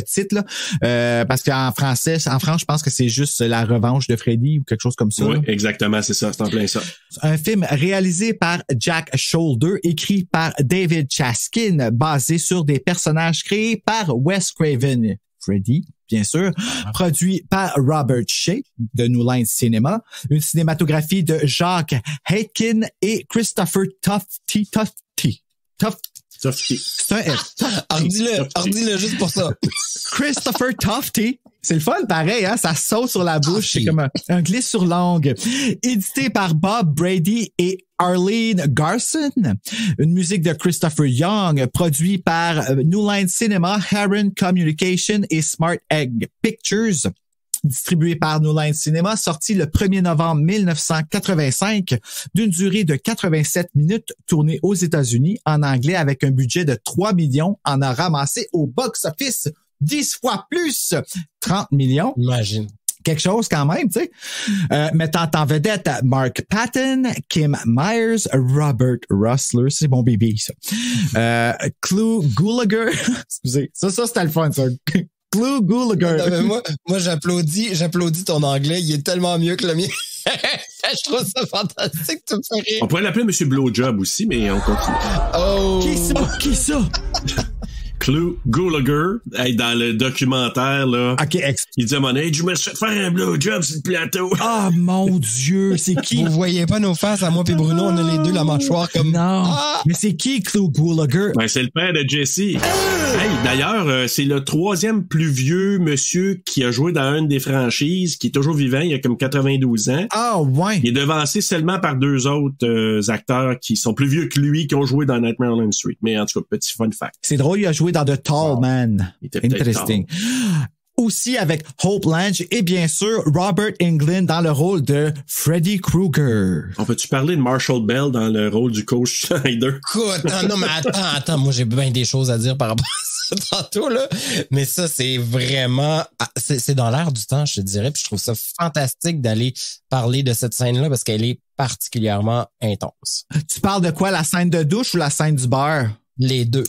titre, là, parce qu'en français, en France, je pense que c'est juste La Revanche de Freddy ou quelque chose comme ça. Oui, là. exactement, c'est ça, c'est en plein ça. Un film réalisé par Jack Shoulder, écrit par David Chaskin, basé sur des personnages créés par Wes Craven. Freddy, bien sûr, produit par Robert Shea de New Line Cinema, une cinématographie de Jacques Aitken et Christopher Tofty. C'est un F. Redis-le juste pour ça. Christopher Tofty. C'est le fun, pareil, hein? Ça saute sur la bouche. C'est comme un glisse sur langue. Édité par Bob Brady et Arlene Garson. Une musique de Christopher Young, produit par New Line Cinema, Heron Communication et Smart Egg Pictures. Distribué par New Line Cinema, sorti le 1er novembre 1985, d'une durée de 87 minutes, tourné aux États-Unis en anglais avec un budget de 3 millions, en a ramassé au box-office 10 fois plus, 30 millions. Imagine. Quelque chose quand même, tu sais. Mettant en vedette Mark Patton, Kim Myers, Robert Russler, c'est mon bébé, ça. Clu Gulager, excusez, ça c'était le fun, ça. Clu Gulager. Moi, j'applaudis ton anglais. Il est tellement mieux que le mien. Je trouve ça fantastique. Tu me fais rire. On pourrait l'appeler Monsieur Blowjob aussi, mais on continue. Oh! Qui ça? Clu Gulager, dans le documentaire, là. OK, il dit à mon âge, je me suis fait faire un blowjob sur le plateau. Oh mon Dieu, c'est qui? Vous voyez pas nos faces, à moi et Bruno, on a les deux la mâchoire comme... Non, mais c'est qui, Clu Gulager? Ben, c'est le père de Jesse. Hey, d'ailleurs, c'est le 3e plus vieux monsieur qui a joué dans une des franchises, qui est toujours vivant, il a comme 92 ans. Ah, ouais. Il est devancé seulement par 2 autres acteurs qui sont plus vieux que lui, qui ont joué dans Nightmare on Elm Street. Mais en tout cas, petit fun fact. C'est drôle, il a joué dans The Tall Man. Interesting. Aussi avec Hope Lange et bien sûr Robert Englund dans le rôle de Freddy Krueger. On peut-tu parler de Marshall Bell dans le rôle du coach Schneider? Écoute, non mais attends, moi j'ai bien des choses à dire par rapport à ça tantôt, là. Mais ça, c'est vraiment... C'est dans l'air du temps, je te dirais. Puis je trouve ça fantastique d'aller parler de cette scène-là parce qu'elle est particulièrement intense. Tu parles de quoi, la scène de douche ou la scène du bar? Les deux.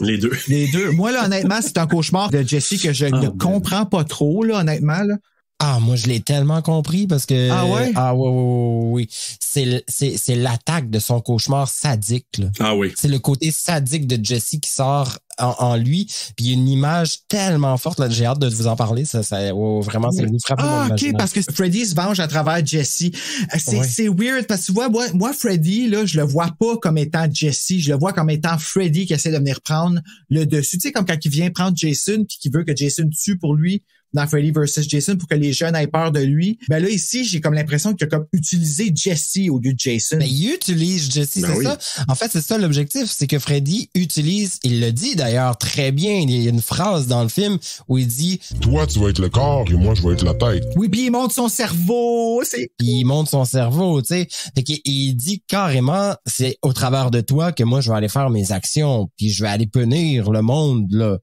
Moi, là, honnêtement, c'est un cauchemar de Jesse que je ne comprends pas trop, là, honnêtement, là. Ah, moi, je l'ai tellement compris parce que... Ah ouais? Ah oui. C'est l'attaque de son cauchemar sadique, là. Ah oui. C'est le côté sadique de Jesse qui sort en lui. Puis il y a une image tellement forte, là. J'ai hâte de vous en parler. Vraiment, ça nous frappe. Ah, OK, parce que Freddy se venge à travers Jesse. C'est weird parce que tu vois, moi, Freddy, là, je le vois pas comme étant Jesse. Je le vois comme étant Freddy qui essaie de venir prendre le dessus. Tu sais, comme quand il vient prendre Jason puis qui veut que Jason tue pour lui dans Freddy vs. Jason pour que les jeunes aient peur de lui. Ben là, ici, j'ai comme l'impression qu'il a comme utilisé Jesse au lieu de Jason. Ben, il utilise Jesse, c'est ça. En fait, c'est ça l'objectif, c'est que Freddy utilise, il le dit d'ailleurs très bien, il y a une phrase dans le film où il dit « Toi, tu vas être le corps et moi, je vais être la tête. » Oui, puis il monte son cerveau. Puis il monte son cerveau, tu sais. Fait qu'il dit carrément, c'est au travers de toi que moi, je vais aller faire mes actions, puis je vais aller punir le monde, là.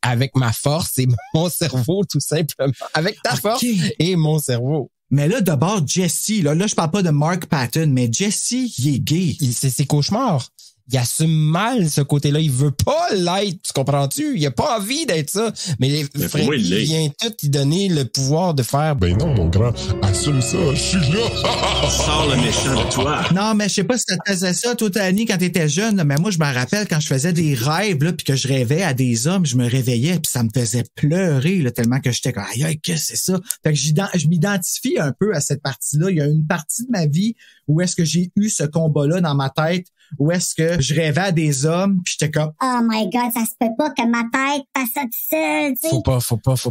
Avec ma force et mon cerveau, tout simplement. Avec ta force et mon cerveau. Mais là, d'abord, Jesse, là, je parle pas de Mark Patton, mais Jesse, il est gay. C'est ses cauchemars. Il assume mal ce côté-là. Il veut pas l'être. Tu comprends-tu? Il a pas envie d'être ça. Mais Freddy vient tout lui donner le pouvoir de faire... Ben non, mon grand. Assume ça. Je suis là. Sors le méchant de toi. Non, mais je sais pas si tu faisais ça, toi, Annie, quand t'étais jeune. Là, mais moi, je me rappelle quand je faisais des rêves, là, puis que je rêvais à des hommes, je me réveillais, puis ça me faisait pleurer, là, tellement que j'étais comme, aïe, qu'est-ce que c'est ça? Fait que je m'identifie un peu à cette partie-là. Il y a une partie de ma vie où est-ce que j'ai eu ce combat-là dans ma tête où est-ce que je rêvais à des hommes, puis j'étais comme oh my God, ça se peut pas que ma tête passe ça tout seul, tu sais. Faut pas.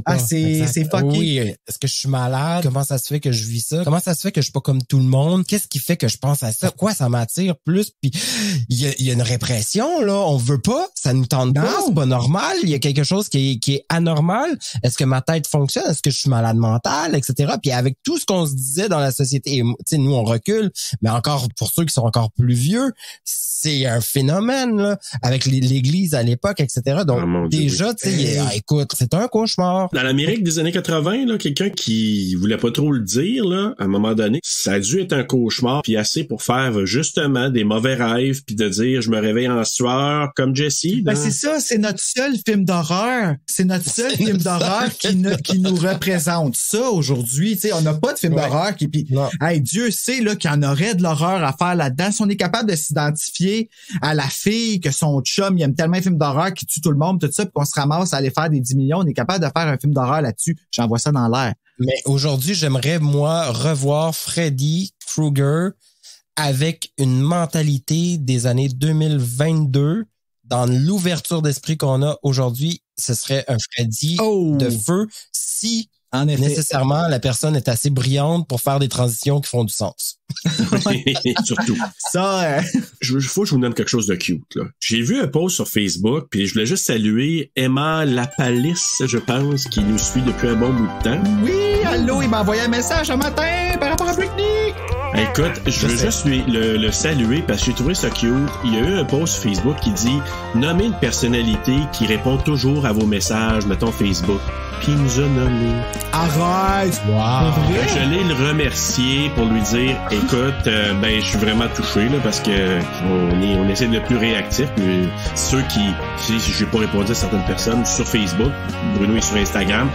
Ah, c'est fucké. Oui, est-ce que je suis malade? Comment ça se fait que je vis ça? Comment ça se fait que je suis pas comme tout le monde? Qu'est-ce qui fait que je pense à ça? Quoi ça m'attire plus? Puis il y a une répression, là. On veut pas. Ça nous tente pas. C'est pas normal. Il y a quelque chose qui est anormal. Est-ce que ma tête fonctionne? Est-ce que je suis malade mental? Etc. Puis avec tout ce qu'on se disait dans la société, tu sais, nous, on recule, mais encore, pour ceux qui sont encore plus vieux, c'est un phénomène, là, avec l'église à l'époque, etc. Donc, déjà, tu sais, écoute, c'est un cauchemar. Dans l'Amérique des années 80, là, quelqu'un qui voulait pas trop le dire, là, à un moment donné, ça a dû être un cauchemar, puis assez pour faire, justement, des mauvais rêves, puis de dire, je me réveille en sueur, comme Jessie. Ben, c'est ça, c'est notre seul film d'horreur. C'est notre seul film d'horreur qui nous représente ça aujourd'hui. Tu sais, on n'a pas de film d'horreur qui, puis, hey, Dieu sait, là, qu'il y en aurait de l'horreur à faire là-dedans. Si on est capable de s'identifier à la fille que son chum, il aime tellement un film d'horreur qui tue tout le monde, tout ça, puis qu'on se ramasse à aller faire des 10 millions, on est capable de faire un film d'horreur là-dessus. J'envoie ça dans l'air. Mais aujourd'hui, j'aimerais, moi, revoir Freddy Krueger avec une mentalité des années 2022. Dans l'ouverture d'esprit qu'on a aujourd'hui, ce serait un Freddy de feu si nécessairement la personne est assez brillante pour faire des transitions qui font du sens. Surtout. Ça, faut que je vous donne quelque chose de cute, là. J'ai vu un post sur Facebook, puis je voulais juste saluer Emma Lapalisse, je pense, qui nous suit depuis un bon bout de temps. Oui, allô, il m'a envoyé un message un matin par rapport à Britney. Écoute, je veux juste le saluer parce que j'ai trouvé ça cute. Il y a eu un post Facebook qui dit « Nommez une personnalité qui répond toujours à vos messages, mettons Facebook. » Puis il nous a nommé. Arrête! Wow! Je l'ai le remercier pour lui dire « Écoute, je suis vraiment touché là, parce que on essaie d'être plus réactif. Mais ceux qui... Si j'ai pas répondu à certaines personnes sur Facebook, Bruno est sur Instagram,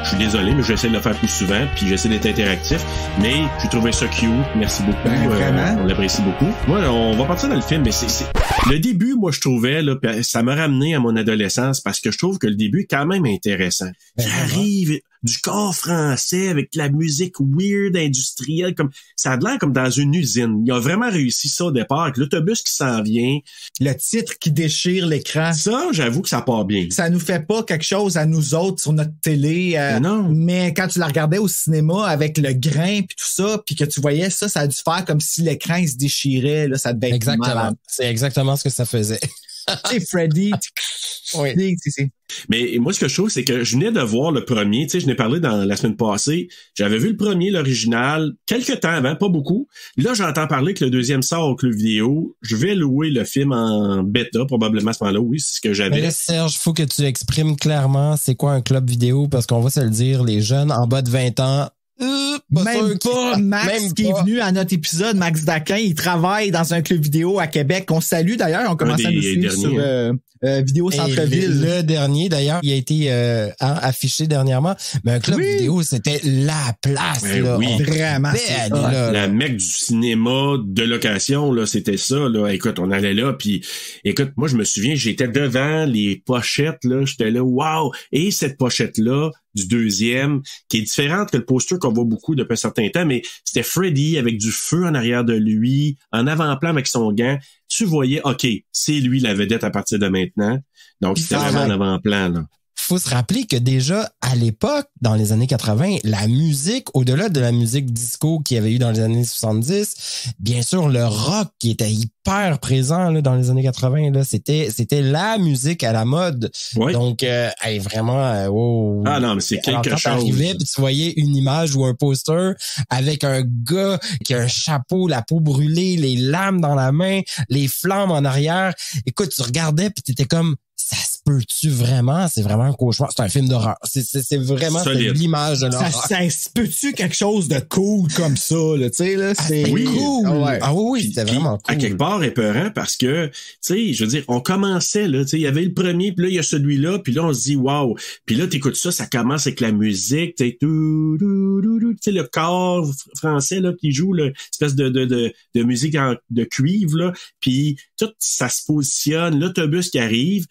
je suis désolé, mais j'essaie de le faire plus souvent, puis j'essaie d'être interactif. Mais j'ai trouvé ça cute. Merci beaucoup. On l'apprécie beaucoup. Moi, on va partir dans le film, mais c'est... Le début, moi, je trouvais, là, ça m'a ramené à mon adolescence parce que je trouve que le début est quand même intéressant. J'arrive du corps français avec la musique weird, industrielle, comme ça a l'air comme dans une usine. Il a vraiment réussi ça au départ, avec l'autobus qui s'en vient. Le titre qui déchire l'écran. Ça, j'avoue que ça part bien. Ça nous fait pas quelque chose à nous autres sur notre télé. Non. Mais quand tu la regardais au cinéma avec le grain puis tout ça, puis que tu voyais ça, ça a dû faire comme si l'écran il se déchirait. Là, ça devait être malade. C'est exactement ce que ça faisait. Tu sais, Freddy. Oui. Mais moi, ce que je trouve, c'est que je venais de voir le premier. Tu sais, je n'ai parlé dans la semaine passée. J'avais vu le premier, l'original, quelques temps avant, pas beaucoup. Là, j'entends parler que le deuxième sort au club vidéo. Je vais louer le film en bêta, probablement à ce moment-là. Oui, c'est ce que j'avais. Mais là, Serge, faut que tu exprimes clairement c'est quoi un club vidéo, parce qu'on va se le dire, les jeunes en bas de 20 ans, même pas Max qui est venu à notre épisode, Max Daquin, il travaille dans un club vidéo à Québec. On salue d'ailleurs, on commence à nous suivre sur Vidéo Centre-Ville. Le dernier d'ailleurs, il a été affiché dernièrement, mais un club vidéo, c'était la place. Là. Oui, vraiment. La mecque du cinéma de location, là, c'était ça. Là. Écoute, on allait là, puis écoute, moi je me souviens, j'étais devant les pochettes, là, j'étais là, wow! Et cette pochette-là, du deuxième, qui est différente que le poster qu'on voit beaucoup depuis un certain temps, mais c'était Freddy avec du feu en arrière de lui, en avant-plan avec son gant. Tu voyais, OK, c'est lui la vedette à partir de maintenant. Donc, c'était vraiment en avant-plan, là. Faut se rappeler que déjà, à l'époque, dans les années 80, la musique, au-delà de la musique disco qu'il y avait eu dans les années 70, bien sûr, le rock qui était hyper présent là, dans les années 80, là, c'était la musique à la mode. Oui. Donc, vraiment, wow. Ah non, mais c'est quelque chose. Quand t'arrivais, puis tu voyais une image ou un poster avec un gars qui a un chapeau, la peau brûlée, les lames dans la main, les flammes en arrière. Écoute, tu regardais, puis t'étais comme... Ça se peut-tu vraiment? C'est vraiment un cauchemar. C'est un film d'horreur. C'est vraiment l'image de l'horreur. Ça se peut-tu quelque chose de cool comme ça, là, tu sais, là? C'est cool. Ah oui, c'était vraiment cool. À quelque part épeurant parce que, tu sais, je veux dire, on commençait, là, tu sais, il y avait le premier, puis là, il y a celui-là, puis là, on se dit, wow. Puis là, t'écoutes ça commence avec la musique, tu sais, le corps français, là, qui joue, l'espèce de musique de cuivre, là, puis tout, ça se positionne, l'autobus qui arrive.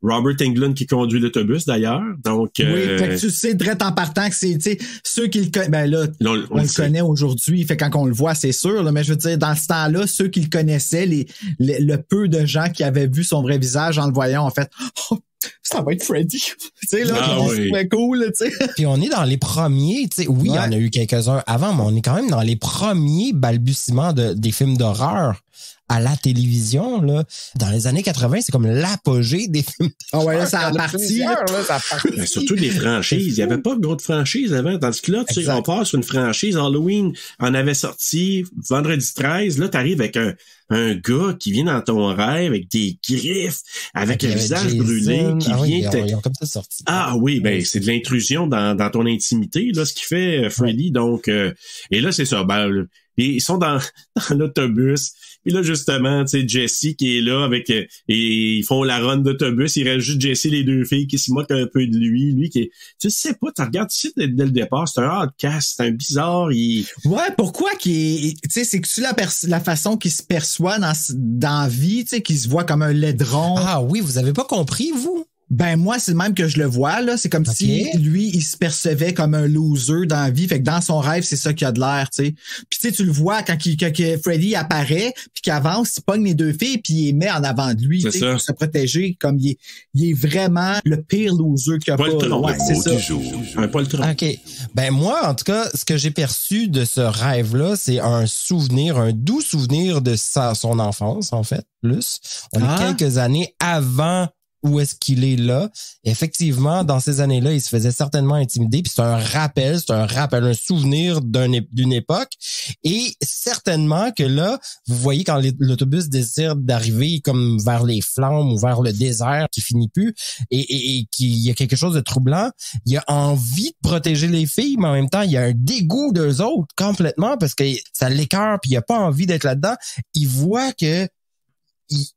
Robert Englund qui conduit l'autobus d'ailleurs. Donc oui, fait que tu sais direct en partant que c'est, tu sais, ceux qui le connaissent, ben là, on le connaît aujourd'hui, fait quand on le voit, c'est sûr, là, mais je veux dire, dans ce temps-là, ceux qui le connaissaient, le peu de gens qui avaient vu son vrai visage en le voyant, en fait, oh, ça va être Freddy. Tu sais, là, c'est très cool, tu sais. Puis on est dans les premiers, tu sais, oui, il y en a eu quelques-uns avant, mais on est quand même dans les premiers balbutiements des films d'horreur à la télévision, là. Dans les années 80, c'est comme l'apogée des films. Ah ouais, là, ça a parti. Mais surtout des franchises. Il n'y avait pas de grosses franchises avant. Dans ce cas-là, tu sais, on part sur une franchise. Halloween en avait sorti vendredi 13. Là, t'arrives avec un gars qui vient dans ton rêve avec des griffes, avec un visage Jason, brûlé, qui vient... Ils ont comme ça sorti. Ah oui, ben c'est de l'intrusion dans ton intimité, là, ce qui fait Freddy. Donc, et là, c'est ça. Ben, ils sont dans l'autobus. Puis là, justement, tu sais, Jessie qui est là avec... et ils font la run d'autobus. Il reste juste Jessie, les deux filles qui se moquent un peu de lui. Lui qui est... Tu sais pas, tu regardes ici dès le départ, c'est un outcast, c'est un bizarre. Ouais, pourquoi tu sais, c'est-tu la façon qu'il se perçoit dans la vie, tu sais, qu'il se voit comme un laidron. Ah oui, vous avez pas compris, vous? Ben moi, c'est le même que je le vois, là. C'est comme si lui, il se percevait comme un loser dans la vie. Fait que dans son rêve, c'est ça qu'il a de l'air, tu sais. Puis tu sais, tu le vois quand Freddy apparaît, puis qu'il avance, il pogne les deux filles, puis il les met en avant de lui, tu sais, pour se protéger. Comme il est vraiment le pire loser qu'il a pas. Ouais, c'est ça. Un poltron. OK. Ben moi, en tout cas, ce que j'ai perçu de ce rêve-là, c'est un doux souvenir de son enfance, en fait, plus. On est quelques années avant où est-ce qu'il est là. Effectivement, dans ces années-là, il se faisait certainement intimider, puis c'est un rappel, un souvenir d'une époque. Et certainement que là, vous voyez quand l'autobus décide d'arriver comme vers les flammes ou vers le désert qui finit plus, et qu'il y a quelque chose de troublant, il a envie de protéger les filles, mais en même temps, il y a un dégoût d'eux autres complètement parce que ça l'écœure, puis il a pas envie d'être là-dedans. Il voit que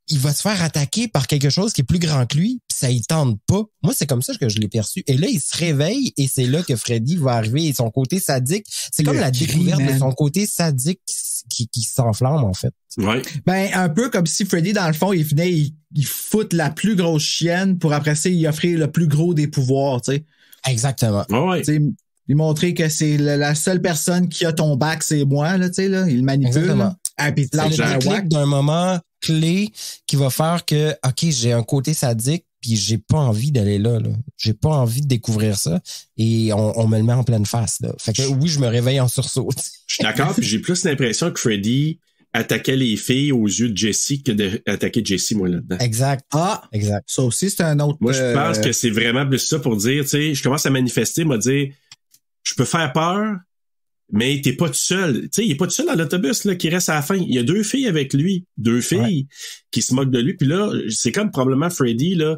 il va se faire attaquer par quelque chose qui est plus grand que lui, puis ça il tente pas. Moi, c'est comme ça que je l'ai perçu. Et là, il se réveille et c'est là que Freddy va arriver et son côté sadique. C'est comme la découverte de son côté sadique qui s'enflamme, en fait. Ouais. Ben, un peu comme si Freddy, dans le fond, il venait, il fout la plus grosse chienne pour après ça, il offrir le plus gros des pouvoirs, tu sais. Exactement. Ouais. Tu sais, il montrer que c'est la seule personne qui a ton bac, c'est moi, là, tu sais, là. Il manipule. Exactement. Ah, puis c'est le clic d'un moment clé qui va faire que, OK, j'ai un côté sadique, puis j'ai pas envie d'aller là. J'ai pas envie de découvrir ça. Et on me le met en pleine face, là. Fait que oui, je me réveille en sursaut. Je suis d'accord, puis j'ai plus l'impression que Freddy attaquait les filles aux yeux de Jessie que d'attaquer Jessie, moi, là-dedans. Exact. Exact. Ça aussi, c'est un autre... Moi, je pense que c'est vraiment plus ça pour dire, tu sais, je commence à manifester, me dire, je peux faire peur, mais t'es pas tout seul. Tu sais, il est pas tout seul dans l'autobus, là, qui reste à la fin. Il y a deux filles avec lui. Deux filles qui se moquent de lui. Puis là, c'est comme probablement Freddy, là,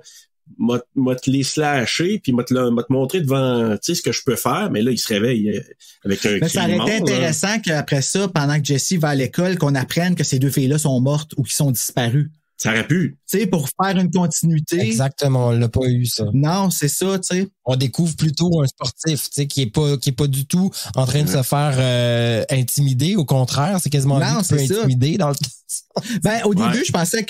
m'a te les slashé, puis m'a te montré devant, tu sais, ce que je peux faire. Mais là, il se réveille avec un cri ça aurait été intéressant qu'après ça, pendant que Jessie va à l'école, qu'on apprenne que ces deux filles-là sont mortes ou qu'ils sont disparues. Ça aurait pu. Tu sais, pour faire une continuité. Exactement, on l'a pas eu, ça. Non, c'est ça, tu sais. On découvre plutôt un sportif, tu sais, qui est pas du tout en train de se faire intimider. Au contraire, c'est quasiment lui qui peut intimider dans le... Ben, au début, je pensais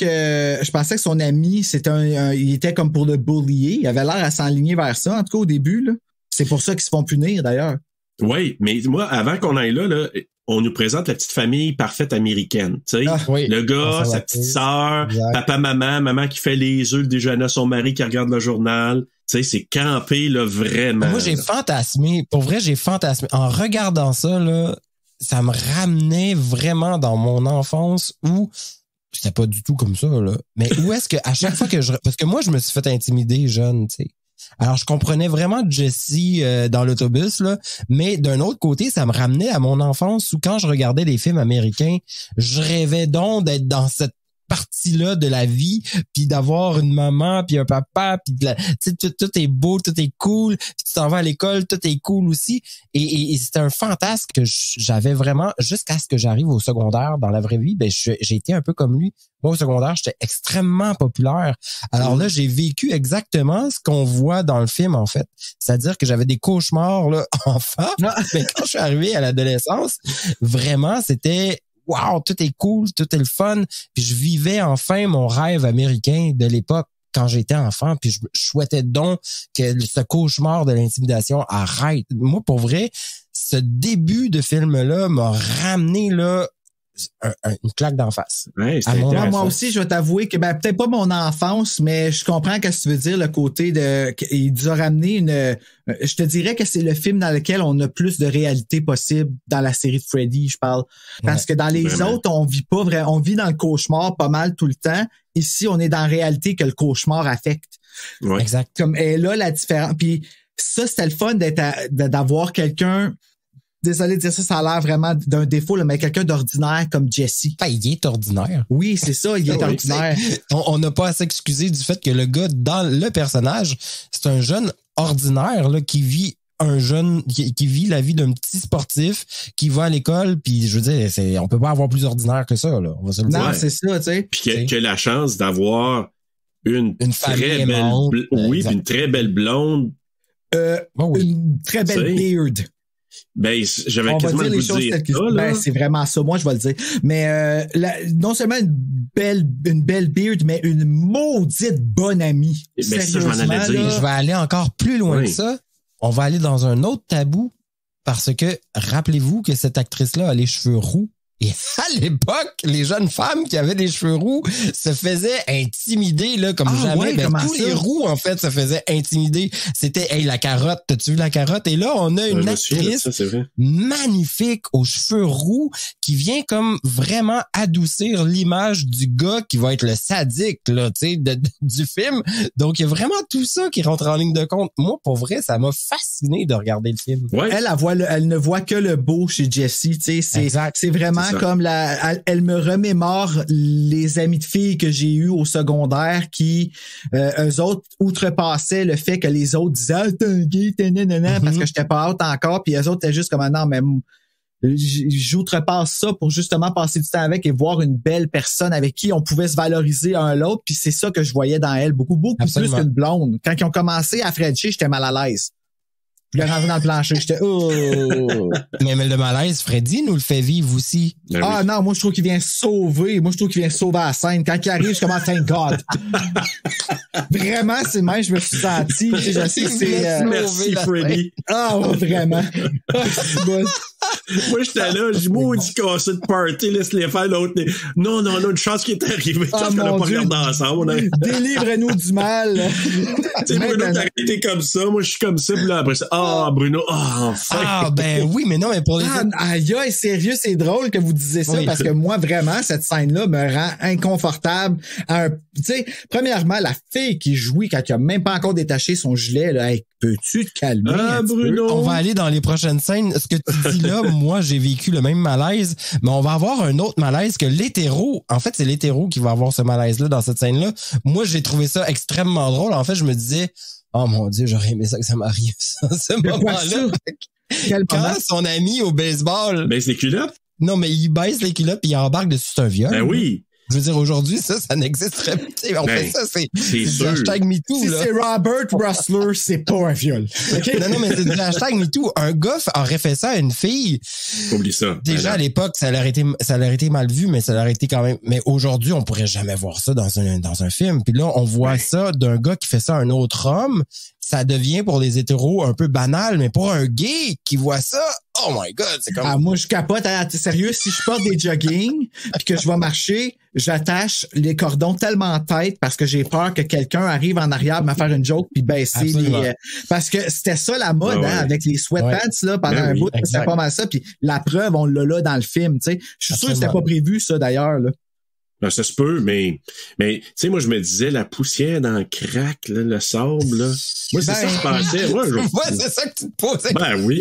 que son ami, c'était il était comme pour le bullier. Il avait l'air à s'enligner vers ça, en tout cas, au début, là. C'est pour ça qu'ils se font punir, d'ailleurs. Oui, mais moi, avant qu'on aille là, on nous présente la petite famille parfaite américaine, tu sais. Le gars, sa petite sœur, papa, maman qui fait les œufs, le déjeuner à son mari qui regarde le journal. Tu sais, c'est campé, là, vraiment. Moi, j'ai fantasmé. Pour vrai, j'ai fantasmé. En regardant ça, là, ça me ramenait vraiment dans mon enfance où c'était pas du tout comme ça, là. Mais où est-ce que, à chaque fois que parce que moi, je me suis fait intimider jeune, tu sais. Alors, je comprenais vraiment Jessie dans l'autobus, là, mais d'un autre côté, ça me ramenait à mon enfance où quand je regardais des films américains, je rêvais donc d'être dans cette partie-là de la vie, puis d'avoir une maman, puis un papa, puis tout est beau, tout est cool, puis tu t'en vas à l'école, tout est cool aussi. Et c'était un fantasme que j'avais vraiment jusqu'à ce que j'arrive au secondaire dans la vraie vie. Ben j'ai été un peu comme lui. Moi, au secondaire, j'étais extrêmement populaire. Alors là, j'ai vécu exactement ce qu'on voit dans le film, en fait. C'est-à-dire que j'avais des cauchemars là enfant, mais quand je suis arrivé à l'adolescence, vraiment, c'était wow, tout est cool, tout est le fun. Puis je vivais enfin mon rêve américain de l'époque quand j'étais enfant, puis je souhaitais donc que ce cauchemar de l'intimidation arrête. Moi, pour vrai, ce début de film-là m'a ramené là une claque d'en face. Ouais, moi aussi, je vais t'avouer que peut-être pas mon enfance, mais je comprends ce que tu veux dire, le côté de il nous a ramené je te dirais que c'est le film dans lequel on a plus de réalité possible dans la série de Freddy, je parle. Parce que dans les autres, on vit pas vraiment, on vit dans le cauchemar pas mal tout le temps. Ici, on est dans la réalité que le cauchemar affecte. Ouais. Exact. Comme et là la différence. Puis ça, c'était le fun d'avoir quelqu'un. Désolé de dire ça, ça a l'air vraiment d'un défaut, là, mais quelqu'un d'ordinaire comme Jesse. Il est ordinaire. Oui, c'est ça, il est ordinaire. On n'a pas à s'excuser du fait que le gars, dans le personnage, c'est un jeune ordinaire là, qui vit qui vit la vie d'un petit sportif, qui va à l'école, puis je veux dire, on peut pas avoir plus ordinaire que ça, là. On va se le dire. Non, c'est ça, tu sais. Puis qui a la chance d'avoir une très belle, une très belle blonde. Une très belle beard. Ben, j'avais quasiment le goût de dire ça, là. Ben, c'est vraiment ça, moi, je vais le dire. Mais non seulement une belle beard, mais une maudite bonne amie. Ben, ça, je m'en allais dire. Je vais aller encore plus loin que ça. On va aller dans un autre tabou, parce que, rappelez-vous que cette actrice-là a les cheveux roux. Et à l'époque, les jeunes femmes qui avaient des cheveux roux se faisaient intimider là comme jamais. Tous les roux, en fait, se faisaient intimider. C'était la carotte. T'as-tu vu la carotte? Et là, on a une actrice magnifique aux cheveux roux qui vient comme vraiment adoucir l'image du gars qui va être le sadique là, tu sais, du film. Donc, il y a vraiment tout ça qui rentre en ligne de compte. Moi, pour vrai, ça m'a fasciné de regarder le film. Ouais. Elle ne voit que le beau chez Jessie. Tu sais, c'est vraiment comme elle me remémore les amis de filles que j'ai eus au secondaire qui, eux autres, outrepassaient le fait que les autres disaient « Ah, t'es un gay, t'es nanana » parce que j'étais pas out encore, puis eux autres étaient juste comme « Non, mais j'outrepasse ça pour justement passer du temps avec et voir une belle personne avec qui on pouvait se valoriser un l'autre », puis c'est ça que je voyais dans elle, beaucoup Absolument. plus qu'une blonde. Quand ils ont commencé à frencher, j'étais mal à l'aise. Je l'ai rentré dans le plancher, j'étais Mais le malaise, Freddy nous le fait vivre aussi. Non, moi je trouve qu'il vient sauver. Moi je trouve qu'il vient sauver la scène. Quand il arrive, je commence thank God. Vraiment, c'est même, je me suis senti. Je sais que c'est. Merci Freddy. Vraiment. Moi, j'étais là, j'ai maudit cassé de party, laisse-les faire l'autre. Non, une chance qui est arrivée. Chance qu'on n'a pas regardé ensemble. Délivre-nous du mal. Tu sais, Bruno, t'as été comme ça, moi, je suis comme ça, puis là, après ça, Bruno, enfin. Oui, mais non, mais pour les aïe, sérieux, c'est drôle que vous disiez ça, parce que moi, vraiment, cette scène-là me rend inconfortable. Tu sais, premièrement, la fille qui jouit quand il a même pas encore détaché son gilet, là, hey, peux-tu te calmer? Bruno. On va aller dans les prochaines scènes. Ce que tu dis là, moi, j'ai vécu le même malaise, mais on va avoir un autre malaise que l'hétéro. En fait, c'est l'hétéro qui va avoir ce malaise-là dans cette scène-là. Moi, j'ai trouvé ça extrêmement drôle. En fait, je me disais, oh mon Dieu, j'aurais aimé ça que ça m'arrive, ça, ce moment-là. Quand son ami au baseball baisse les culottes? Non, mais il baisse les culottes puis il embarque dessus un viol. Ben oui. Je veux dire, aujourd'hui, ça n'existerait pas. On fait ça, c'est du hashtag MeToo. Si c'est Robert Russler, c'est pas un viol. Okay? Non, mais c'est du hashtag MeToo. Un gars aurait fait ça à une fille. Oublie ça. Déjà, à l'époque, ça aurait été mal vu, mais ça aurait été quand même... Mais aujourd'hui, on pourrait jamais voir ça dans un film. Puis là, on voit ça d'un gars qui fait ça à un autre homme. Ça devient pour les hétéros un peu banal, mais pour un gay qui voit ça, oh my God, c'est comme... moi, je capote. T'es sérieux? Si je porte des jogging puis que je vais marcher, j'attache les cordons tellement en tête parce que j'ai peur que quelqu'un arrive en arrière me faire une joke puis baisser les... Parce que c'était ça la mode, avec les sweatpants, là, pendant un bout. C'était pas mal ça. Puis la preuve, on l'a là dans le film, tu sais. Je suis sûr que c'était pas prévu, ça, d'ailleurs, là. Ben, ça se peut, mais tu sais, moi, je me disais, la poussière dans le crack, là, le sable, là. Moi, c'est ça que je pensais. Moi, c'est ça que tu te poses. Ben oui.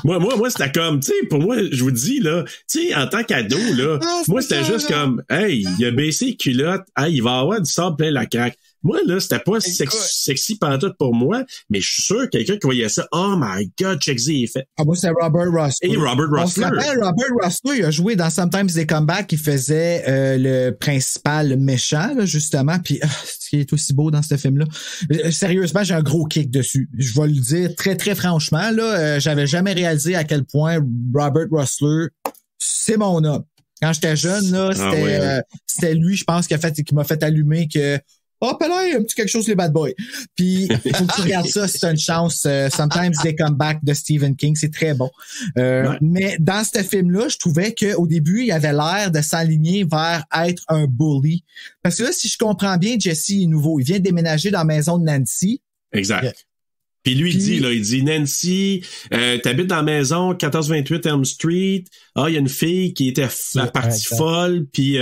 Moi, c'était comme, tu sais, pour moi, je vous dis, là, tu sais, en tant qu'ado, là, moi, c'était juste comme, hey, il a baissé les culottes, hey, il va avoir du sable plein la craque. Moi, là, c'était pas sexy pantoute pour moi, mais je suis sûr que quelqu'un qui voyait ça, oh my God, check il est fait. Moi, c'est Robert Russler. Et Robert Russler. On se rappelle, Robert Russler, il a joué dans Sometimes They Come Back, il faisait le principal méchant, là, justement, puis ce qui est aussi beau dans ce film-là. Sérieusement, j'ai un gros kick dessus. Je vais le dire très, très franchement, là, j'avais jamais réalisé à quel point Robert Russler, c'est mon homme. Quand j'étais jeune, là, c'était lui, je pense, qui m'a fait allumer que oh, là, un petit quelque chose, les bad boys. Puis, faut que tu regardes ça, c'est une chance. Sometimes They Come Back de Stephen King, c'est très bon. Mais dans ce film-là, je trouvais qu'au début, il avait l'air de s'aligner vers être un bully. Parce que là, si je comprends bien, Jesse est nouveau. Il vient de déménager dans la maison de Nancy. Exact. Puis lui, il dit, Nancy, t'habites dans la maison 1428 Elm Street. Ah, il y a une fille qui était la partie folle. Puis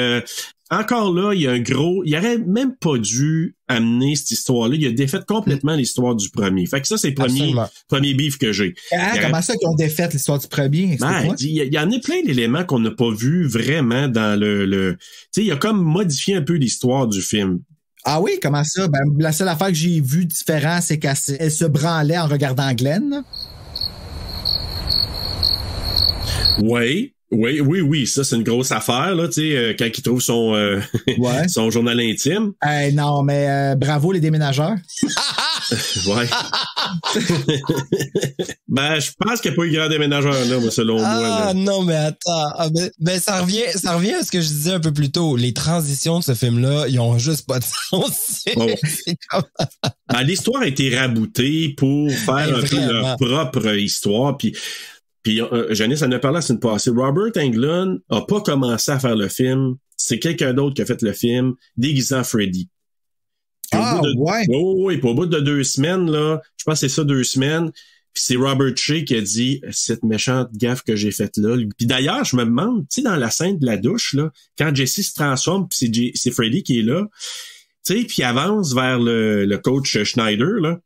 encore là, il y a il aurait même pas dû amener cette histoire-là. Il a défait complètement l'histoire du premier. Fait que ça, c'est le premier beef que j'ai. Comment ça qu'ils ont défait l'histoire du premier? Il y en a plein d'éléments qu'on n'a pas vus vraiment dans le... Tu sais, il a comme modifié un peu l'histoire du film. Ah oui, comment ça? Ben, la seule affaire que j'ai vue différente, c'est qu'elle se branlait en regardant Glenn. Oui, ça, c'est une grosse affaire, là, tu sais, quand il trouve son, son journal intime. Non, mais bravo les déménageurs. Ouais. Ben, je pense qu'il n'y a pas eu grand déménageur, là, selon moi. Ah, non, mais attends. Ben, ça revient à ce que je disais un peu plus tôt. Les transitions de ce film-là, ils ont juste pas de sens. Ben, l'histoire a été raboutée pour faire un peu leur propre histoire, puis Janice en a parlé la semaine passée. Robert Englund a pas commencé à faire le film. C'est quelqu'un d'autre qui a fait le film, déguisant Freddy. Oui, puis au bout de 2 semaines, là, je pense que c'est ça, 2 semaines, puis c'est Robert Shea qui a dit cette méchante gaffe que j'ai faite là. Puis d'ailleurs, je me demande, tu sais, dans la scène de la douche, là, quand Jesse se transforme, puis c'est Freddy qui est là, tu sais, puis il avance vers le coach Schneider, là.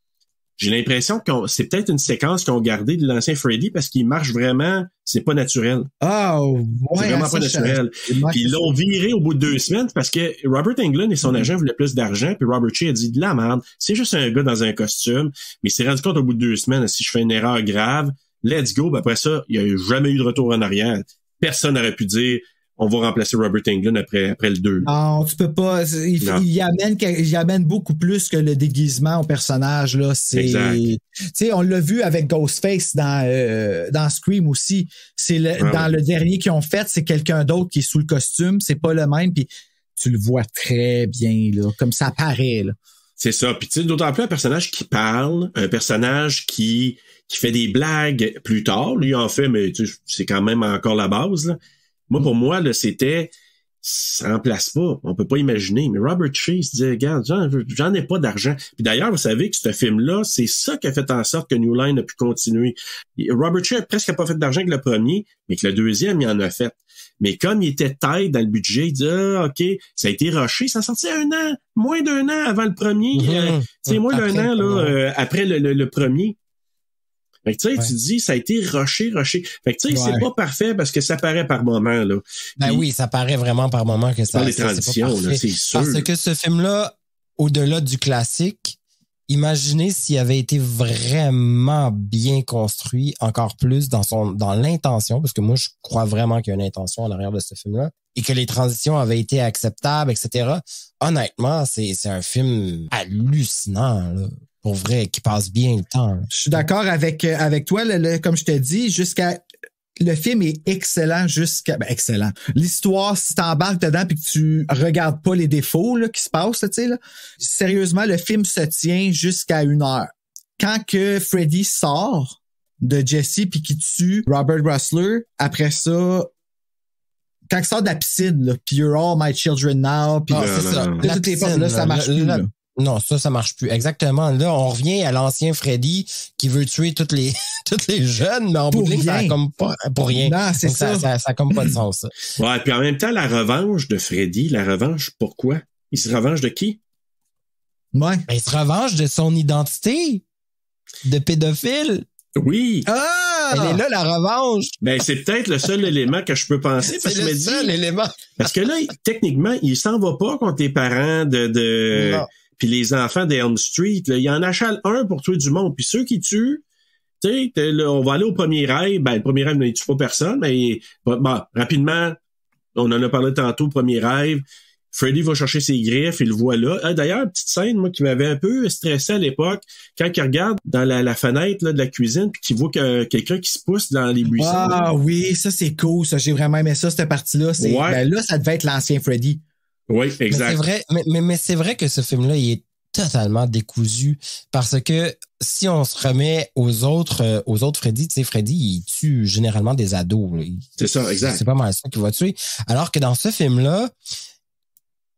J'ai l'impression que c'est peut-être une séquence qu'ils ont gardée de l'ancien Freddy parce qu'il marche vraiment, c'est pas naturel. C'est vraiment pas naturel. Puis ils l'ont viré au bout de 2 semaines parce que Robert Englund et son agent voulaient plus d'argent, puis Robert Shea a dit de la merde, c'est juste un gars dans un costume, mais il s'est rendu compte au bout de 2 semaines, si je fais une erreur grave, let's go, ben après ça, il n'y a jamais eu de retour en arrière. Personne n'aurait pu dire on va remplacer Robert Englund après le 2. Non, tu peux pas. Il amène beaucoup plus que le déguisement au personnage, là. Exact. Tu sais, on l'a vu avec Ghostface dans Scream aussi. Dans le dernier qu'ils ont fait, c'est quelqu'un d'autre qui est sous le costume. C'est pas le même, puis tu le vois très bien, là. Comme ça paraît, là. C'est ça. Puis tu sais, d'autant plus un personnage qui parle, un personnage qui fait des blagues plus tard. Lui, en fait, mais c'est quand même encore la base, là. Moi, pour moi, là, ça remplace pas. On peut pas imaginer. Mais Robert Shea se dit, regarde, j'en ai pas d'argent. Puis d'ailleurs, vous savez que ce film-là, c'est ça qui a fait en sorte que New Line a pu continuer. Robert Shea a presque pas fait d'argent que le premier, mais que le deuxième, il en a fait. Mais comme il était tight dans le budget, il dit, OK, ça a été rushé. Ça a sorti moins d'1 an avant le premier. C'est moins d'1 an, là, après le premier. Fait que tu sais, tu dis, ça a été rushé. Fait que tu sais, c'est pas parfait parce que ça paraît par moment, là. Ben oui, ça paraît vraiment par moment que ça. Les transitions, là, c'est sûr. Parce que ce film-là, au-delà du classique, imaginez s'il avait été vraiment bien construit, encore plus dans l'intention, parce que moi, je crois vraiment qu'il y a une intention en arrière de ce film-là, et que les transitions avaient été acceptables, etc. Honnêtement, c'est un film hallucinant, là. Pour vrai, qui passe bien le temps. Je suis d'accord avec toi. Comme je te dis, le film est excellent excellent. L'histoire, si t'embarques dedans puis que tu regardes pas les défauts là, qui se passent, tu sais, là, sérieusement, le film se tient jusqu'à 1 heure. Quand que Freddy sort de Jesse puis qu'il tue Robert Russler, après ça, quand il sort de la piscine, là, puis You're All My Children Now, puis c'est ça. De toutes les formes, là, ça marche plus. Là. Non, ça marche plus. Exactement. Là, on revient à l'ancien Freddy qui veut tuer toutes les jeunes, mais en bout de ligne, ça a comme pas, pour rien. Non, c'est donc ça a comme pas de sens, ça. Ouais, puis en même temps, la revanche de Freddy, pourquoi? Il se revenge de qui? Ouais. Ben, il se revenge de son identité de pédophile. Oui. Ah! Elle est là, la revanche. Ben, c'est peut-être le seul élément que je peux penser. C'est le seul élément. Parce que là, techniquement, il s'en va pas contre les parents puis les enfants d'Elm Street. Là, il en achale un pour tuer du monde. Puis ceux qui tuent, tu sais, on va aller au premier rêve. Ben, le premier rêve ne tue pas personne, mais bon, rapidement, on en a parlé tantôt, premier rêve. Freddy va chercher ses griffes, il le voit là. D'ailleurs, petite scène, moi, qui m'avait un peu stressé à l'époque, quand il regarde dans la fenêtre là, de la cuisine, puis qu'il voit quelqu'un qui se pousse dans les buissons. Ah oui, ça c'est cool, ça. J'ai vraiment aimé ça, cette partie-là. Ben là, ça devait être l'ancien Freddy. Oui, exact. Mais c'est vrai que ce film-là, il est totalement décousu parce que si on se remet aux autres Freddy, tu sais, Freddy, il tue généralement des ados. Là. C'est ça, exact. C'est pas mal ça qu'il va tuer. Alors que dans ce film-là,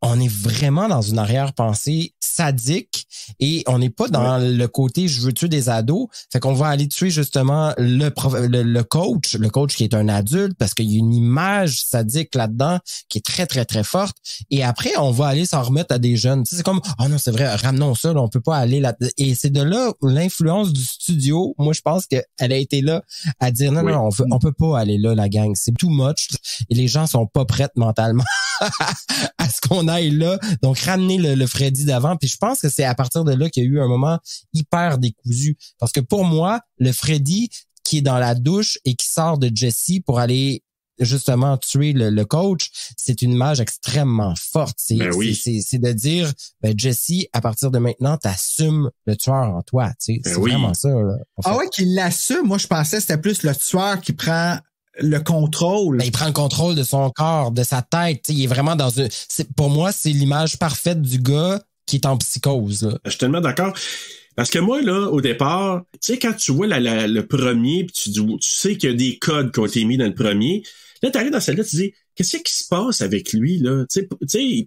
on est vraiment dans une arrière-pensée sadique et on n'est pas dans le côté je veux tuer des ados. Fait qu'on va aller tuer justement le coach qui est un adulte parce qu'il y a une image sadique là-dedans qui est très, très, très forte. Et après, on va aller s'en remettre à des jeunes. Tu sais, c'est comme, oh non, c'est vrai, ramenons ça, là, on peut pas aller là. Et c'est de là l'influence du studio. Moi, je pense qu'elle a été là à dire non, on peut pas aller là, la gang. C'est too much. Et les gens sont pas prêts mentalement à ce qu'on aille là. Donc, ramener le Freddy d'avant. Puis je pense que c'est à partir de là qu'il y a eu un moment hyper décousu. Parce que pour moi, le Freddy qui est dans la douche et qui sort de Jesse pour aller justement tuer le coach, c'est une image extrêmement forte. C'est de dire, Jesse, à partir de maintenant, t'assumes le tueur en toi. C'est vraiment ça. Là, Ah ouais, qu'il l'assume. Moi, je pensais que c'était plus le tueur qui prend le contrôle. Il prend le contrôle de son corps, de sa tête. Il est vraiment dans une... Pour moi, c'est l'image parfaite du gars qui est en psychose. Là. Je suis tellement d'accord. Parce que moi, là, au départ, tu sais, quand tu vois le premier, puis tu sais qu'il y a des codes qui ont été mis dans le premier, là, t'arrives dans celle-là, tu dis, qu'est-ce qui se passe avec lui, là? Tu sais,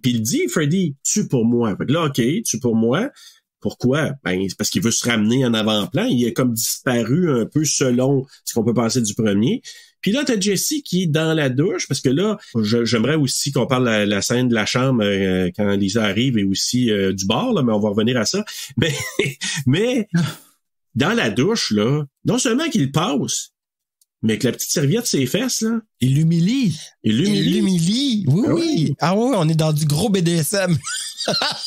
puis il dit, Freddy, tue pour moi. Fait que là, OK, tue pour moi. Pourquoi? Ben, c'est parce qu'il veut se ramener en avant-plan. Il est comme disparu un peu selon ce qu'on peut penser du premier. Puis là, t'as Jesse qui est dans la douche, parce que là, j'aimerais aussi qu'on parle de la scène de la chambre quand Lisa arrive et aussi du bar, là, mais on va revenir à ça. Mais dans la douche, là, non seulement qu'il passe, mais avec la petite serviette ses fesses, là. Il l'humilie. Oui. Ah oui, on est dans du gros BDSM.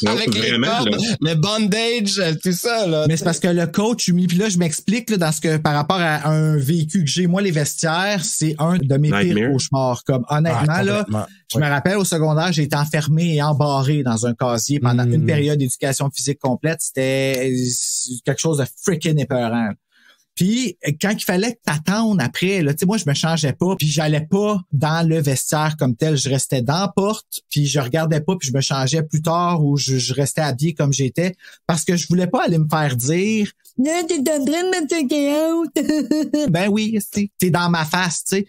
Avec vraiment, les cordes, le bondage, tout ça, là. Mais c'est parce que le coach humilie. Puis là, je m'explique, là, dans ce que, par rapport à un vécu que j'ai, moi, les vestiaires, c'est un de mes pires cauchemars. Comme, honnêtement, là, je me rappelle au secondaire, j'ai été enfermé et embarré dans un casier pendant une période d'éducation physique complète. C'était quelque chose de freaking épeurant. Puis quand il fallait t'attendre après, là, tu sais, moi je me changeais pas, puis j'allais pas dans le vestiaire comme tel, je restais dans la porte, puis je regardais pas, puis je me changeais plus tard ou je restais habillé comme j'étais parce que je voulais pas aller me faire dire non, t'es en train de me checker out. Ben oui, t'es dans ma face, tu sais.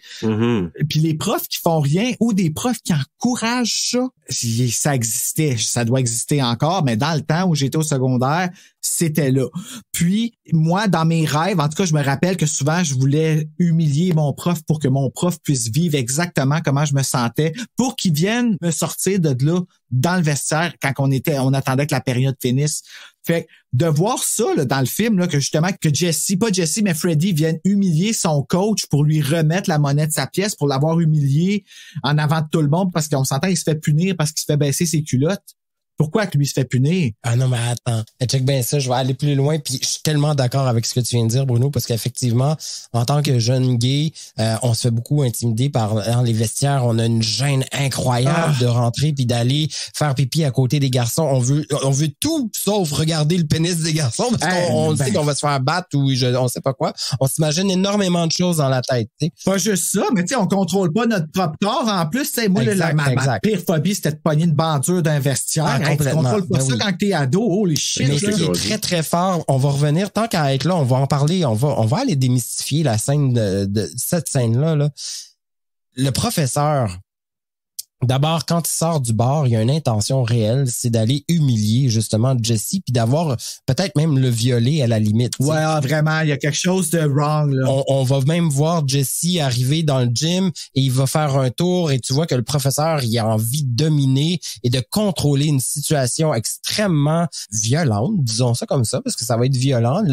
Puis les profs qui font rien ou des profs qui encouragent ça, ça existait, ça doit exister encore, mais dans le temps où j'étais au secondaire, c'était là. Puis moi, dans mes rêves, en tout cas, je me rappelle que souvent, je voulais humilier mon prof pour que mon prof puisse vivre exactement comment je me sentais, pour qu'il vienne me sortir de là dans le vestiaire quand on attendait que la période finisse. Fait de voir ça là, dans le film, là, que justement que pas Jesse, mais Freddy vienne humilier son coach pour lui remettre la monnaie de sa pièce, pour l'avoir humilié en avant de tout le monde, parce qu'on s'entend, il se fait punir parce qu'il se fait baisser ses culottes. Pourquoi que lui se fait punir? Ah non, mais attends. Check bien ça, je vais aller plus loin. Puis je suis tellement d'accord avec ce que tu viens de dire, Bruno, parce qu'effectivement, en tant que jeune gay, on se fait beaucoup intimider dans les vestiaires. On a une gêne incroyable de rentrer puis d'aller faire pipi à côté des garçons. On veut tout sauf regarder le pénis des garçons parce qu'on sait qu'on va se faire battre ou on sait pas quoi. On s'imagine énormément de choses dans la tête. T'sais. Pas juste ça, mais tu sais, on contrôle pas notre propre corps. En plus, moi, ma pire phobie, c'était de pogner une bandure d'un vestiaire. Tu contrôles pas ça quand t'es ado, holy shit. Mais ce qui est très, très fort, on va revenir, tant qu'à être là, on va en parler, on va aller démystifier la scène de cette scène-là. Là. Le professeur, d'abord, quand il sort du bar, il y a une intention réelle, c'est d'aller humilier justement Jesse, puis d'avoir peut-être même le violer à la limite. Ouais, vraiment, il y a quelque chose de wrong. Là. On va même voir Jesse arriver dans le gym et il va faire un tour et tu vois que le professeur, il a envie de dominer et de contrôler une situation extrêmement violente, disons ça comme ça, parce que ça va être violent.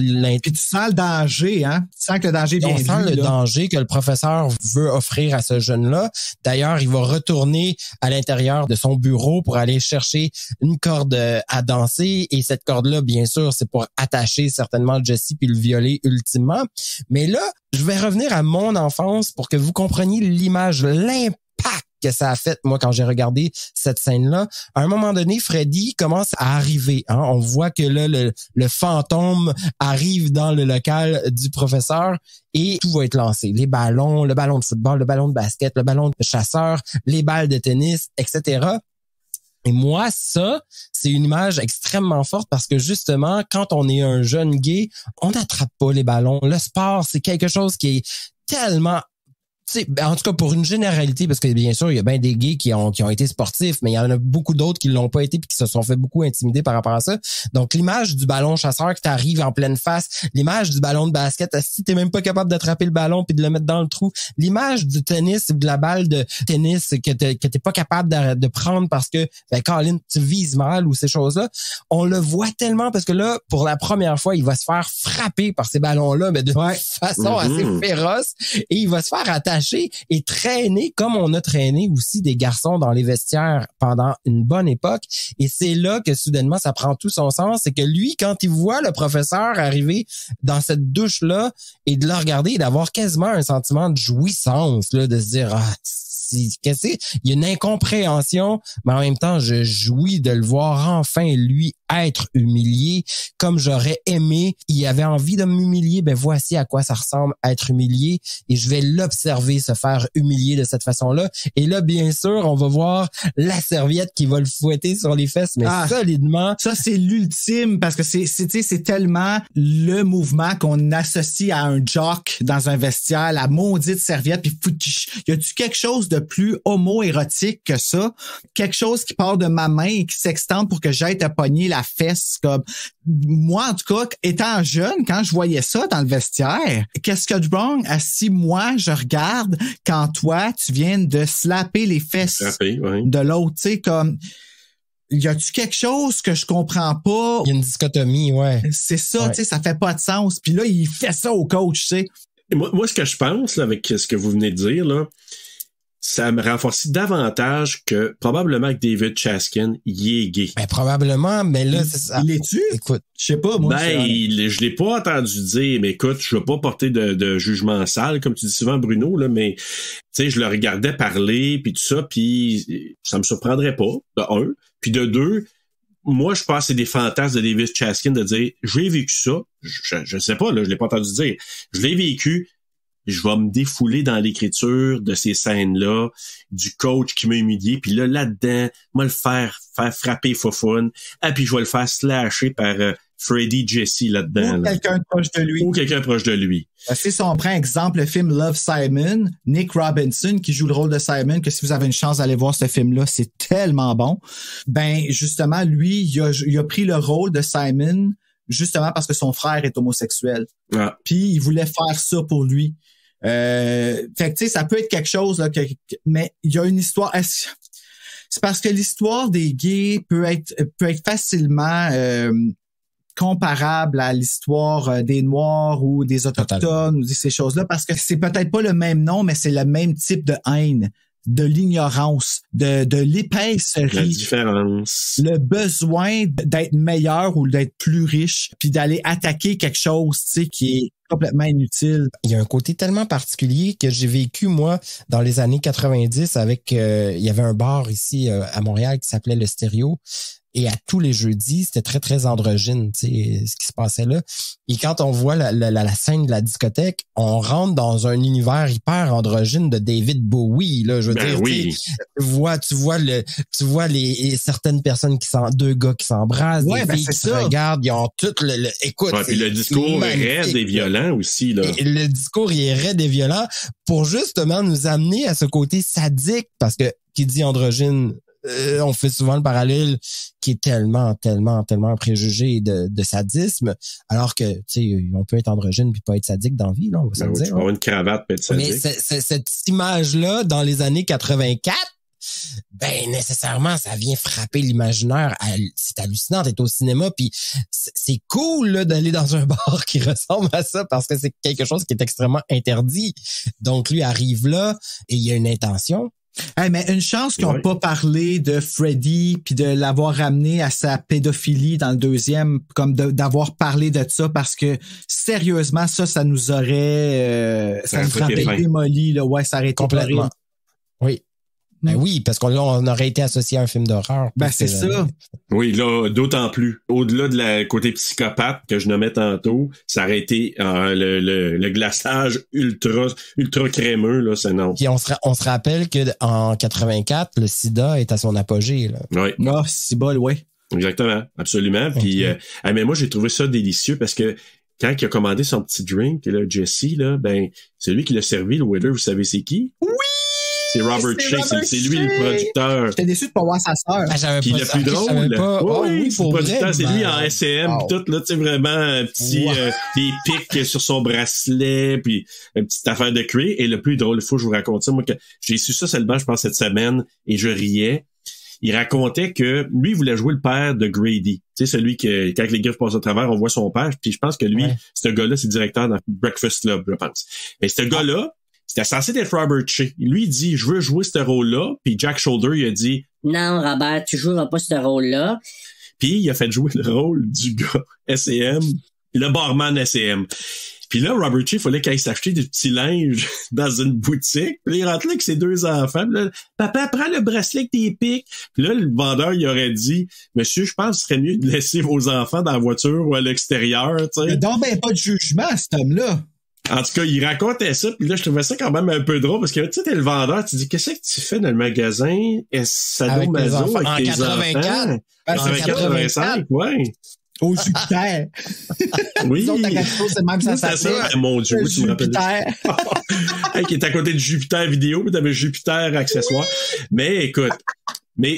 Puis tu sens le danger, hein? Tu sens que le danger vient. On sent le danger que le professeur veut offrir à ce jeune-là. D'ailleurs, il va retourner à l'intérieur de son bureau pour aller chercher une corde à danser et cette corde-là, bien sûr, c'est pour attacher certainement Jesse puis le violer ultimement. Mais là, je vais revenir à mon enfance pour que vous compreniez l'image, l'impact que ça a fait, moi, quand j'ai regardé cette scène-là. À un moment donné, Freddy commence à arriver. Hein? On voit que là, le fantôme arrive dans le local du professeur et tout va être lancé. Les ballons, le ballon de football, le ballon de basket, le ballon de chasseur, les balles de tennis, etc. Et moi, ça, c'est une image extrêmement forte parce que justement, quand on est un jeune gay, on n'attrape pas les ballons. Le sport, c'est quelque chose qui est tellement... en tout cas, pour une généralité, parce que bien sûr, il y a bien des gays qui ont été sportifs, mais il y en a beaucoup d'autres qui l'ont pas été puis qui se sont fait beaucoup intimider par rapport à ça. Donc, l'image du ballon chasseur qui t'arrive en pleine face, l'image du ballon de basket, si t'es même pas capable d'attraper le ballon puis de le mettre dans le trou, l'image du tennis ou de la balle de tennis que t'es pas capable de prendre parce que, Colin, tu vises mal ou ces choses-là, on le voit tellement parce que là, pour la première fois, il va se faire frapper par ces ballons-là, mais de façon assez féroce et il va se faire attacher et traîner comme on a traîné aussi des garçons dans les vestiaires pendant une bonne époque. Et c'est là que soudainement, ça prend tout son sens. C'est que lui, quand il voit le professeur arriver dans cette douche-là et de le regarder et d'avoir quasiment un sentiment de jouissance, là, de se dire, qu'est-ce que c'est? Il y a une incompréhension, mais en même temps, je jouis de le voir enfin, lui, être humilié comme j'aurais aimé. Il avait envie de m'humilier. Ben, voici à quoi ça ressemble être humilié et je vais l'observer se faire humilier de cette façon-là. Et là, bien sûr, on va voir la serviette qui va le fouetter sur les fesses, mais solidement. Ça, c'est l'ultime parce que c'est tellement le mouvement qu'on associe à un jock dans un vestiaire, la maudite serviette. Puis, y a-tu quelque chose de plus homo-érotique que ça? Quelque chose qui part de ma main et qui s'extend pour que j'aille te pogner la fesse. Comme moi, en tout cas, étant jeune, quand je voyais ça dans le vestiaire, qu'est-ce que de wrong à si moi je regarde quand toi tu viens de slapper les fesses de l'autre, tu sais, comme y a-tu quelque chose que je comprends pas? Il y a une dichotomie, ouais. C'est ça, tu sais, ça fait pas de sens. Puis là, il fait ça au coach, tu sais. Moi, ce que je pense là, avec ce que vous venez de dire là, ça me renforce davantage que probablement que David Chaskin, il est gay. Ben, probablement, mais là, c'est ça. Il est-tu? Écoute. Je sais pas, moi. Je l'ai pas entendu dire, mais écoute, je veux pas porter de jugement sale, comme tu dis souvent, Bruno, là, mais, tu sais, je le regardais parler, puis tout ça, puis ça me surprendrait pas, de un. Puis de deux, moi, je pense que c'est des fantasmes de David Chaskin de dire, j'ai vécu ça, je sais pas, là, je l'ai pas entendu dire, je l'ai vécu, je vais me défouler dans l'écriture de ces scènes-là, du coach qui m'a humilié, puis là-dedans, moi le faire frapper Fofun, et puis je vais le faire slasher par Freddy Jesse là-dedans. Ou quelqu'un proche de lui. Ou quelqu'un proche de lui. Si on prend exemple le film Love, Simon, Nick Robinson qui joue le rôle de Simon, que si vous avez une chance d'aller voir ce film-là, c'est tellement bon. Ben justement, lui, il a pris le rôle de Simon justement parce que son frère est homosexuel. Ah. Puis il voulait faire ça pour lui. Fait que tu sais, ça peut être quelque chose là, mais il y a une histoire. C'est parce que l'histoire des gays peut être facilement comparable à l'histoire des Noirs ou des Autochtones ou ces choses-là, parce que c'est peut-être pas le même nom, mais c'est le même type de haine, de l'ignorance, de l'épaisserie. La différence. Le besoin d'être meilleur ou d'être plus riche, puis d'aller attaquer quelque chose, tu sais, qui est complètement inutile. Il y a un côté tellement particulier que j'ai vécu, moi, dans les années 90 avec... il y avait un bar ici à Montréal qui s'appelait Le Stéréo. Et à tous les jeudis, c'était très, très androgyne, tu sais, ce qui se passait là. Et quand on voit la scène de la discothèque, on rentre dans un univers hyper androgyne de David Bowie, là, je veux dire. Oui. Tu vois certaines personnes deux gars qui s'embrassent, des filles qui se regardent, ils ont tout écoute. Ouais, puis le discours est raide et violent aussi, là. Et le discours, il est raide et violent pour justement nous amener à ce côté sadique, parce que, qui dit androgyne, on fait souvent le parallèle qui est tellement préjugé de sadisme, alors que, tu sais, on peut être androgyne puis pas être sadique dans la vie, là, on va se le dire. Tu peux avoir une cravate puis être sadique. Mais cette image-là, dans les années 84, ben, nécessairement, ça vient frapper l'imaginaire. C'est hallucinant d'être au cinéma, puis c'est cool, là, d'aller dans un bar qui ressemble à ça, parce que c'est quelque chose qui est extrêmement interdit. Donc, lui arrive là, et il y a une intention. Hey, mais une chance qu'ils n'ont pas parlé de Freddy puis de l'avoir ramené à sa pédophilie dans le deuxième, comme d'avoir parlé de ça, parce que sérieusement, ça nous aurait ça nous aurait démoli, là. Ouais, ça aurait été complètement. horrible. Oui. Ben oui, parce qu'on aurait été associé à un film d'horreur. Ben c'est ça. Oui, là, d'autant plus. Au-delà de la côté psychopathe que je nommais tantôt, ça aurait été le glaçage ultra crémeux, là, c'est non. Puis on se rappelle que en 84, le sida est à son apogée, là. Oui. Ah, c'est bol, ouais. Exactement, absolument. Puis, mais moi, j'ai trouvé ça délicieux parce que quand il a commandé son petit drink, là, Jesse, là, ben, c'est lui qui l'a servi, le waiter, vous savez c'est qui? Oui! C'est Robert Shea, c'est lui le producteur. J'étais déçu de pas voir sa sœur. Puis le plus drôle, oui, le producteur, c'est lui en SM, tout, là, tu sais, vraiment, un petit, des pics sur son bracelet, puis une petite affaire de cuir. Et le plus drôle, il faut que je vous raconte ça. Moi, j'ai su ça seulement, je pense, cette semaine, et je riais. Il racontait que lui, il voulait jouer le père de Grady. Tu sais, celui que, quand les griffes passent au travers, on voit son père. Puis je pense que lui, ce gars-là, c'est le directeur dans Breakfast Club, je pense. Mais ce gars-là, c'était censé être Robert Shea. Lui, il dit, je veux jouer ce rôle-là. Puis Jack Shoulder, il a dit, non, Robert, tu joueras pas ce rôle-là. Puis il a fait jouer le rôle du gars S&M, le barman S&M. Puis là, Robert Shea, il fallait qu'il aille s'acheter du petit linge dans une boutique. Puis il rentre là avec ses 2 enfants. Puis là, papa, prends le bracelet avec tes pics. Puis là, le vendeur, il aurait dit, monsieur, je pense que ce serait mieux de laisser vos enfants dans la voiture ou à l'extérieur, tu sais. Mais donc, ben, pas de jugement, cet homme-là. En tout cas, il racontait ça, puis là, je trouvais ça quand même un peu drôle, parce que, tu sais, t'es le vendeur, tu dis, qu'est-ce que tu fais dans le magasin Sadomaso avec tes enfants? En 85, ouais. Au Jupiter. Oui. C'est même ça s'appelle. Mon Dieu, oui, tu me rappelles. Hey, qui est à côté de Jupiter vidéo, puis t'avais Jupiter accessoire. Mais écoute,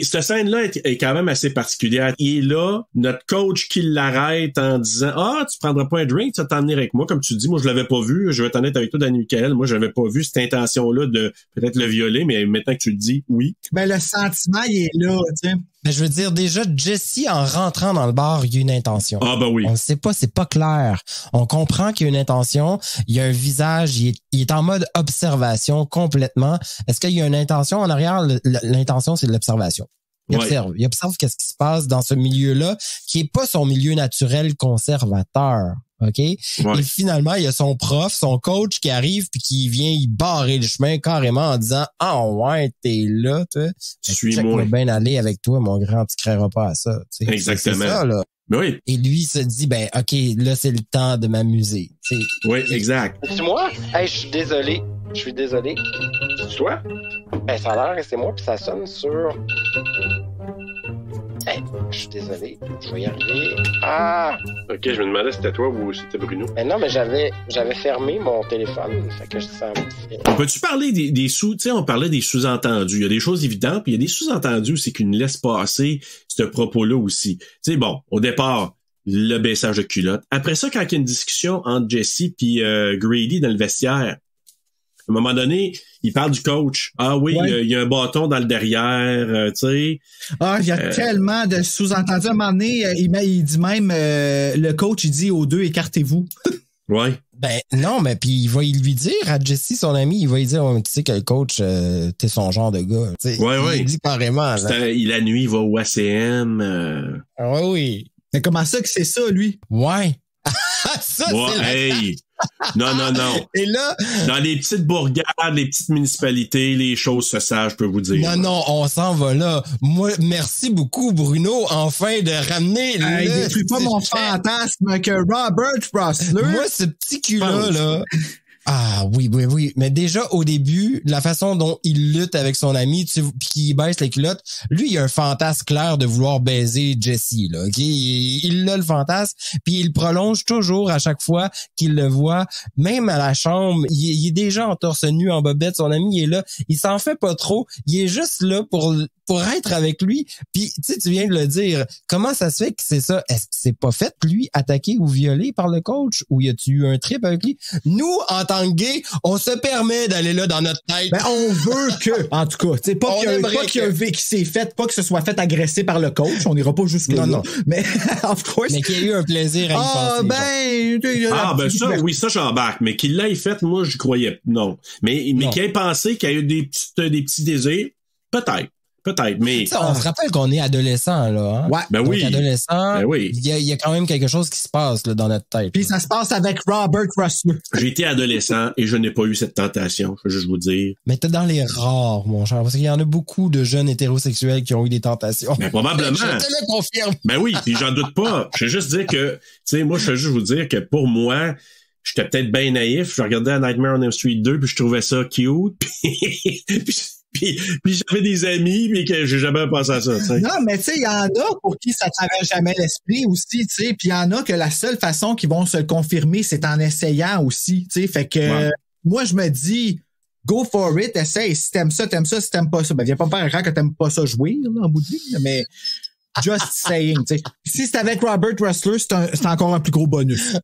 cette scène-là est quand même assez particulière. Il est là, notre coach qui l'arrête en disant, tu prendras pas un drink, tu vas t'en venir avec moi, comme tu dis. Moi, je l'avais pas vu. Je vais être honnête avec toi, Danny Michael. Moi, j'avais pas vu cette intention-là de peut-être le violer, mais maintenant que tu le dis, oui. Ben, le sentiment, il est là, tu sais. Ben, je veux dire, déjà, Jesse, en rentrant dans le bar, il y a une intention. Ah, ben oui. On ne sait pas, c'est pas clair. On comprend qu'il y a une intention. Il y a un visage, il est en mode observation complètement. Est-ce qu'il y a une intention en arrière? L'intention, c'est de l'observation. Il observe qu'est-ce qui se passe dans ce milieu-là, qui est pas son milieu naturel conservateur. OK? Ouais. Et finalement, il y a son prof, son coach qui arrive puis qui vient y barrer le chemin carrément en disant, ouais, t'es là, toi. Suis-moi. Bien aller avec toi, mon grand, tu créeras pas à ça. T'sais. Exactement. C'est ça, là. Oui. Et lui se dit, ben, OK, là, c'est le temps de m'amuser. T'sais. Oui, exact. C'est moi? Hey, je suis désolé. C'est toi? Ben, ça a l'air que c'est moi, puis ça sonne sur... Hey, je suis désolé, je vais y arriver. Ah! Ok, je me demandais si c'était toi ou si c'était Bruno. Ben non, mais j'avais fermé mon téléphone, fait que je sens... On peut-tu parler des sous... Tu sais, on parlait des sous-entendus. Il y a des choses évidentes, puis il y a des sous-entendus aussi qui nous laissent passer ce propos-là aussi. Tu sais, bon, au départ, le baissage de culotte. Après ça, quand il y a une discussion entre Jesse puis Grady dans le vestiaire, à un moment donné, il parle du coach. Ah oui, il y a un bâton dans le derrière, tu sais. Ah, il y a tellement de sous-entendus. À un moment donné, il dit même, le coach, il dit aux deux, écartez-vous. Ouais. Ben non, mais puis il va lui dire à Jesse, son ami, il va lui dire, tu sais que le coach, t'es son genre de gars. Il dit carrément. La nuit, il va au ACM. Oui. Mais comment ça que c'est ça, lui? Ouais. Ça, hey! Non. Et là, dans les petites bourgades, les petites municipalités, les choses se savent, je peux vous dire. Non, on s'en va là. Moi, merci beaucoup, Bruno, enfin de ramener le... détruis pas mon fantasme que Robert Rossler. Moi, ce petit cul-là, là... Ah oui. Mais déjà, au début, la façon dont il lutte avec son ami, puis qu'il baisse les culottes, lui, il a un fantasme clair de vouloir baiser Jesse, là, OK? Il a le fantasme, puis il prolonge toujours à chaque fois qu'il le voit, même à la chambre. Il est déjà en torse nu, en bobette, son ami, il est là. Il s'en fait pas trop. Il est juste là pour être avec lui. Puis, tu sais, tu viens de le dire. Comment ça se fait que c'est ça? Est-ce que c'est pas fait, lui, attaqué ou violé par le coach? Ou y a-tu eu un trip avec lui? Nous, en tant que gay, on se permet d'aller là dans notre tête. Ben, on veut que, en tout cas, tu sais, pas qu'il s'est fait, pas que ce soit fait agresser par le coach. On n'ira pas jusque-là. Non. Mais, of course. Mais qu'il y a eu un plaisir à y penser. Ça, oui, ça, j'embarque. Mais qu'il l'ait fait, moi, j'y croyais. Non. Mais qu'il ait pensé qu'il y a eu des petits désirs, peut-être. Peut-être, mais... Ça, on se rappelle qu'on est adolescent, là. Hein? Ouais. Ben oui. Donc, adolescent, ben oui. Il y a quand même quelque chose qui se passe là, dans notre tête. Puis ça se passe avec Robert Russell. J'ai été adolescent et je n'ai pas eu cette tentation, je veux juste vous dire. Mais t'es dans les rares, mon cher, parce qu'il y en a beaucoup de jeunes hétérosexuels qui ont eu des tentations. Mais probablement. Je te le confirme. Ben oui, puis j'en doute pas. Je veux juste dire que, tu sais, moi, je veux juste vous dire que pour moi, j'étais peut-être bien naïf. Je regardais A Nightmare on Elm Street 2 puis je trouvais ça cute. Puis j'avais des amis mais que j'ai jamais pensé à ça. T'sais. Non, mais tu sais, il y en a pour qui ça traverse jamais l'esprit aussi, tu sais. Puis il y en a que la seule façon qu'ils vont se le confirmer, c'est en essayant aussi, tu sais. Fait que moi, je me dis, go for it, essaye. Si t'aimes ça, t'aimes ça. Si t'aimes pas ça, ben viens pas me faire rare que t'aimes pas ça jouer, là, en bout de ligne. Mais just saying, tu sais. Si c'est avec Robert Russell, c'est encore un plus gros bonus.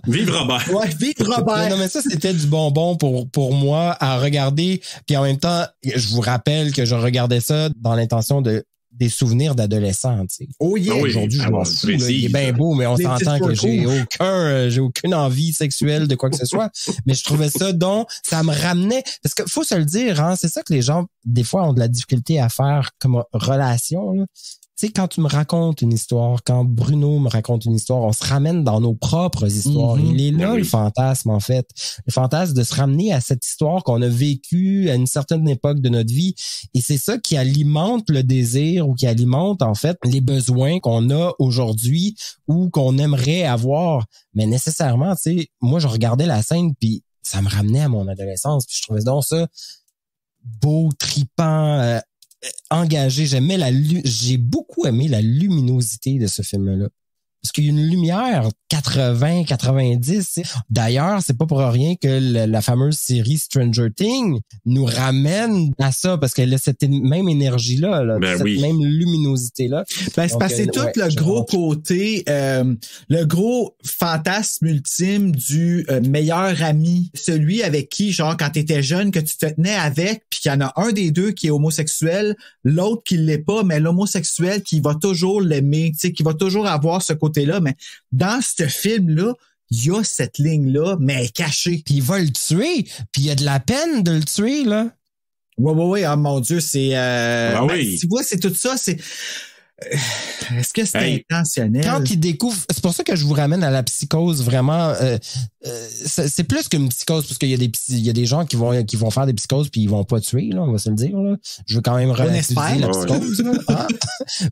Vive Robert! Ouais, vive Robert! Non, mais ça, c'était du bonbon pour moi à regarder. Puis en même temps, je vous rappelle que je regardais ça dans l'intention des souvenirs d'adolescents, tu sais. Oh yeah! Aujourd'hui, je m'en fous, là. Il est bien beau, mais on s'entend que j'ai aucune envie sexuelle de quoi que ce soit. Mais je trouvais ça donc, ça me ramenait, parce que faut se le dire, hein, c'est ça que les gens, des fois, ont de la difficulté à faire comme relation, là. Tu sais, quand tu me racontes une histoire, quand Bruno me raconte une histoire, on se ramène dans nos propres histoires. Il est là, le fantasme, en fait. Le fantasme de se ramener à cette histoire qu'on a vécue à une certaine époque de notre vie. Et c'est ça qui alimente le désir ou qui alimente, en fait, les besoins qu'on a aujourd'hui ou qu'on aimerait avoir. Mais nécessairement, tu sais, moi, je regardais la scène puis ça me ramenait à mon adolescence. Puis je trouvais donc ça beau, tripant, engagé. J'ai beaucoup aimé la luminosité de ce film-là. Parce qu'il y a une lumière 80, 90. D'ailleurs, c'est pas pour rien que la fameuse série Stranger Things nous ramène à ça, parce qu'elle a cette même énergie-là, là, cette même luminosité-là. Ben, c'est parce que c'est tout le gros côté, le gros fantasme ultime du meilleur ami. Celui avec qui, genre, quand t'étais jeune, que tu te tenais avec, puis qu'il y en a un des deux qui est homosexuel, l'autre qui l'est pas, mais l'homosexuel qui va toujours l'aimer, tu sais, qui va toujours avoir ce côté-là. Mais dans ce film-là, il y a cette ligne-là, mais elle est cachée. Puis il va le tuer, puis il y a de la peine de le tuer, là. Ouais, oh mon Dieu, c'est... oui. Tu vois, c'est tout ça, c'est... Est-ce que c'est intentionnel? Quand il découvre, c'est pour ça que je vous ramène à la psychose vraiment. C'est plus qu'une psychose, parce qu'il y a des gens qui vont faire des psychoses puis ils vont pas tuer, là, on va se le dire. Là. Je veux quand même relativiser la psychose. Là, hein?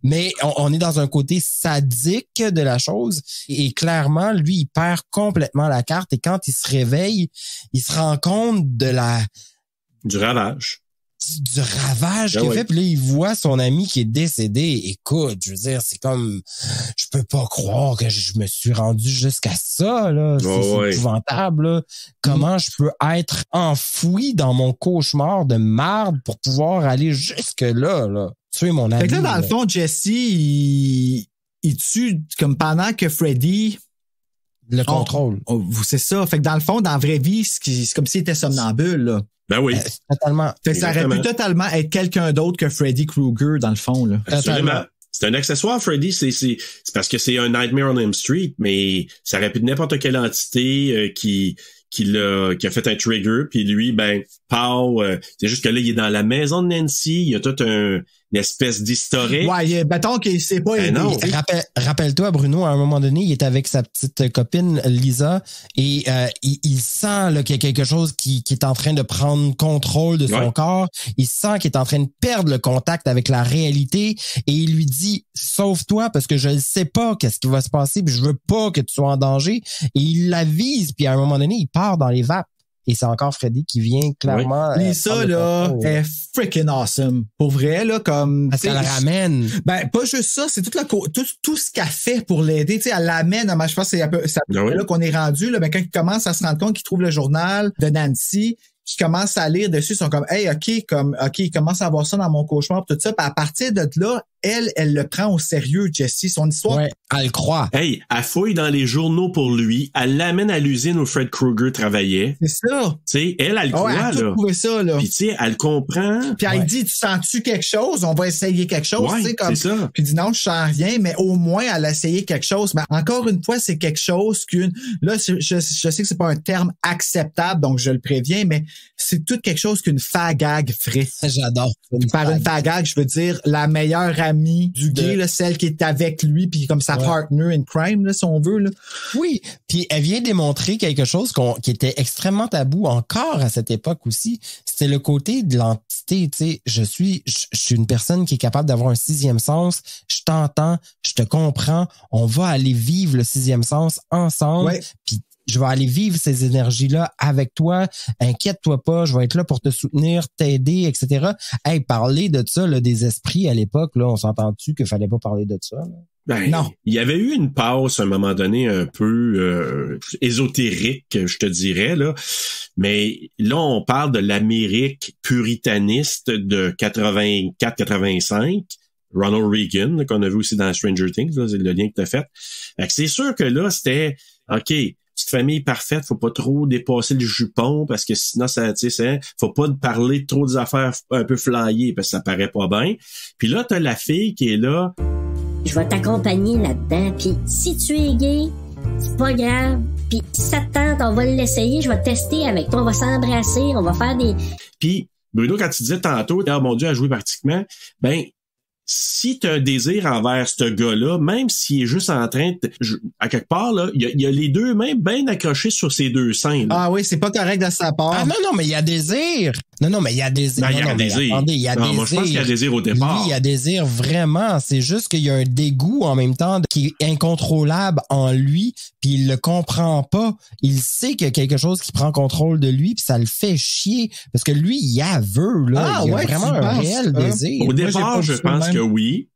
Mais on est dans un côté sadique de la chose et clairement, lui, il perd complètement la carte et quand il se réveille, il se rend compte du ravage. Du ravage qu'il fait, puis là, il voit son ami qui est décédé. Écoute, je veux dire, c'est comme, je peux pas croire que je me suis rendu jusqu'à ça, là. C'est épouvantable, là. Comment je peux être enfoui dans mon cauchemar de marde pour pouvoir aller jusque-là, là. Tuer mon ami. Fait que là, dans le fond, Jesse, il tue, comme pendant que Freddy le contrôle. C'est ça. Fait que dans le fond, dans la vraie vie, c'est comme s'il était somnambule, là. Ben oui. Totalement. Fait que ça aurait pu totalement être quelqu'un d'autre que Freddy Krueger, dans le fond, là. Absolument. C'est un accessoire, Freddy. C'est parce que c'est un Nightmare on Elm Street, mais ça aurait pu être n'importe quelle entité qui a fait un trigger, puis lui, ben, pow, c'est juste que là, il est dans la maison de Nancy, il y a toute une espèce d'historique. Ouais, mettons qu'il sait pas aider. Non. Rappelle-toi, Bruno, à un moment donné, il est avec sa petite copine, Lisa, et il sent là, qu'il y a quelque chose qui est en train de prendre contrôle de son corps. Il sent qu'il est en train de perdre le contact avec la réalité, et il lui dit, sauve-toi, parce que je ne sais pas qu'est-ce qui va se passer, puis je veux pas que tu sois en danger. Et il l'avise, puis à un moment donné, il part dans les vapes. Et c'est encore Freddy qui vient clairement. Lisa, là, est freaking awesome. Pour vrai, là, comme. Parce qu'elle la ramène. Ben, pas juste ça, c'est tout ce qu'elle fait pour l'aider. Tu sais, elle l'amène. Je pense que c'est là qu'on est rendu, là. Ben, quand il commence à se rendre compte qu'il trouve le journal de Nancy, qui commence à lire dessus, ils sont comme, hey, OK, il commence à avoir ça dans mon cauchemar, tout ça. Puis à partir de là, elle le prend au sérieux, Jessie. Son histoire. Ouais, elle croit. Hey, elle fouille dans les journaux pour lui. Elle l'amène à l'usine où Fred Krueger travaillait. C'est ça. Tu sais, elle le croit, elle a là. trouvé ça, là. Puis, tu sais, elle comprend. Puis elle dit, tu sens-tu quelque chose? On va essayer quelque chose, ouais, tu sais, comme. C'est ça. Puis dit, non, je sens rien, mais au moins, elle a essayé quelque chose. Mais encore une fois, c'est quelque chose là, je sais que c'est pas un terme acceptable, donc je le préviens, mais c'est tout quelque chose qu'une fagag ferait. J'adore. Par une fagag, je veux dire, la meilleure amie du gay, là, celle qui est avec lui, puis comme sa partner in crime, là, si on veut, là. Oui, puis elle vient démontrer quelque chose qui était extrêmement tabou encore à cette époque aussi. C'était le côté de l'entité, tu sais, je suis une personne qui est capable d'avoir un sixième sens, je t'entends, je te comprends, on va aller vivre le sixième sens ensemble, puis je vais aller vivre ces énergies-là avec toi. Inquiète-toi pas, je vais être là pour te soutenir, t'aider, etc. Hey, parler de ça, là, des esprits à l'époque, là, on s'entend-tu qu'il fallait pas parler de ça? Là? Ben, non. Il y avait eu une passe à un moment donné un peu ésotérique, je te dirais, là. Mais là, on parle de l'Amérique puritaniste de 84-85. Ronald Reagan, qu'on a vu aussi dans Stranger Things, là, c'est le lien que tu as fait. Fait que c'est sûr que là, c'était OK. Petite famille parfaite, faut pas trop dépasser le jupon parce que sinon ça, tu sais, faut pas parler trop des affaires un peu flyées parce que ça paraît pas bien. Puis là, t'as la fille qui est là. Je vais t'accompagner là-dedans. Puis si tu es gay, c'est pas grave. Puis si ça te tente, on va l'essayer. Je vais tester avec toi. On va s'embrasser. On va faire des. Puis Bruno, quand tu disais tantôt, oh mon Dieu, à jouer pratiquement, ben. Si tu as un désir envers ce gars-là, même s'il est juste en train de... À quelque part, là, il y a les deux mains bien accrochées sur ses deux seins. Là. Ah oui, c'est pas correct de sa part. Ah non, mais il y a désir. Non, mais il y a désir. Il y a désir. Attendez, il y a désir. Moi, je pense qu'il y a désir au départ. Oui, il y a désir vraiment. C'est juste qu'il y a un dégoût en même temps qui est incontrôlable en lui, puis il le comprend pas. Il sait qu'il y a quelque chose qui prend contrôle de lui, puis ça le fait chier. Parce que lui, il veut, là. Il y a vraiment un réel désir. Au départ, je pense que oui.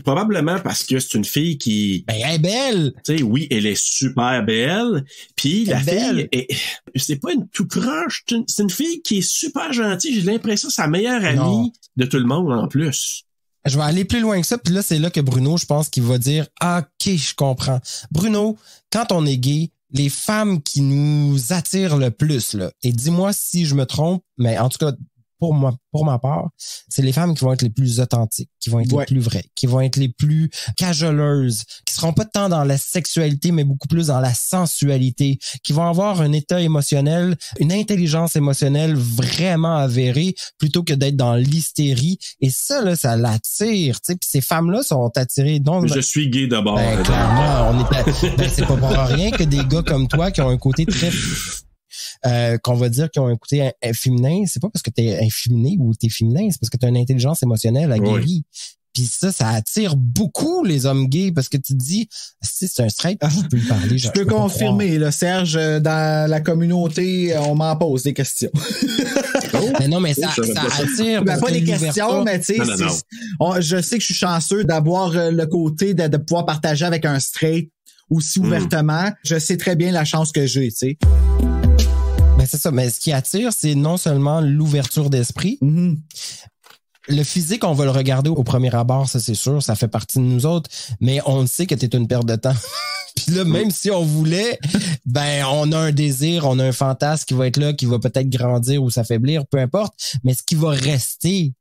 Probablement parce que c'est une fille qui... Ben, elle est belle! Tu sais, oui, elle est super belle. Puis la fille, c'est pas une tout croche, c'est une fille qui est super gentille. J'ai l'impression que c'est sa meilleure amie de tout le monde en plus. Je vais aller plus loin que ça, puis là, c'est là que Bruno, je pense qu'il va dire « OK, je comprends. » Bruno, quand on est gay, les femmes qui nous attirent le plus, là, et dis-moi si je me trompe, mais en tout cas... Pour ma part, c'est les femmes qui vont être les plus authentiques, qui vont être les plus vraies, qui vont être les plus cajoleuses, qui seront pas tant dans la sexualité, mais beaucoup plus dans la sensualité, qui vont avoir un état émotionnel, une intelligence émotionnelle vraiment avérée, plutôt que d'être dans l'hystérie. Et ça, là, ça l'attire, tu sais. Puis ces femmes-là sont attirées. Donc, je suis gay d'abord. Ben, clairement, c'est pas pour rien que des gars comme toi qui ont un côté très qu'on va dire qui ont un côté féminin, c'est pas parce que t'es inféminé ou t'es féminin, c'est parce que t'as une intelligence émotionnelle aguerrie. Puis ça attire beaucoup les hommes gays parce que tu te dis, si c'est un straight, je peux lui parler. Je peux confirmer, là, Serge, dans la communauté, on m'en pose des questions. Mais non, mais ça attire. Ben, pas des questions, mais tu sais, je sais que je suis chanceux d'avoir le côté de pouvoir partager avec un straight aussi ouvertement. Je sais très bien la chance que j'ai, tu sais. Ben c'est ça, mais ce qui attire, c'est non seulement l'ouverture d'esprit. Le physique, on va le regarder au premier abord, ça c'est sûr, ça fait partie de nous autres, mais on sait que t'es une perte de temps. Puis là, même si on voulait, ben on a un désir, on a un fantasme qui va être là, qui va peut-être grandir ou s'affaiblir, peu importe, mais ce qui va rester,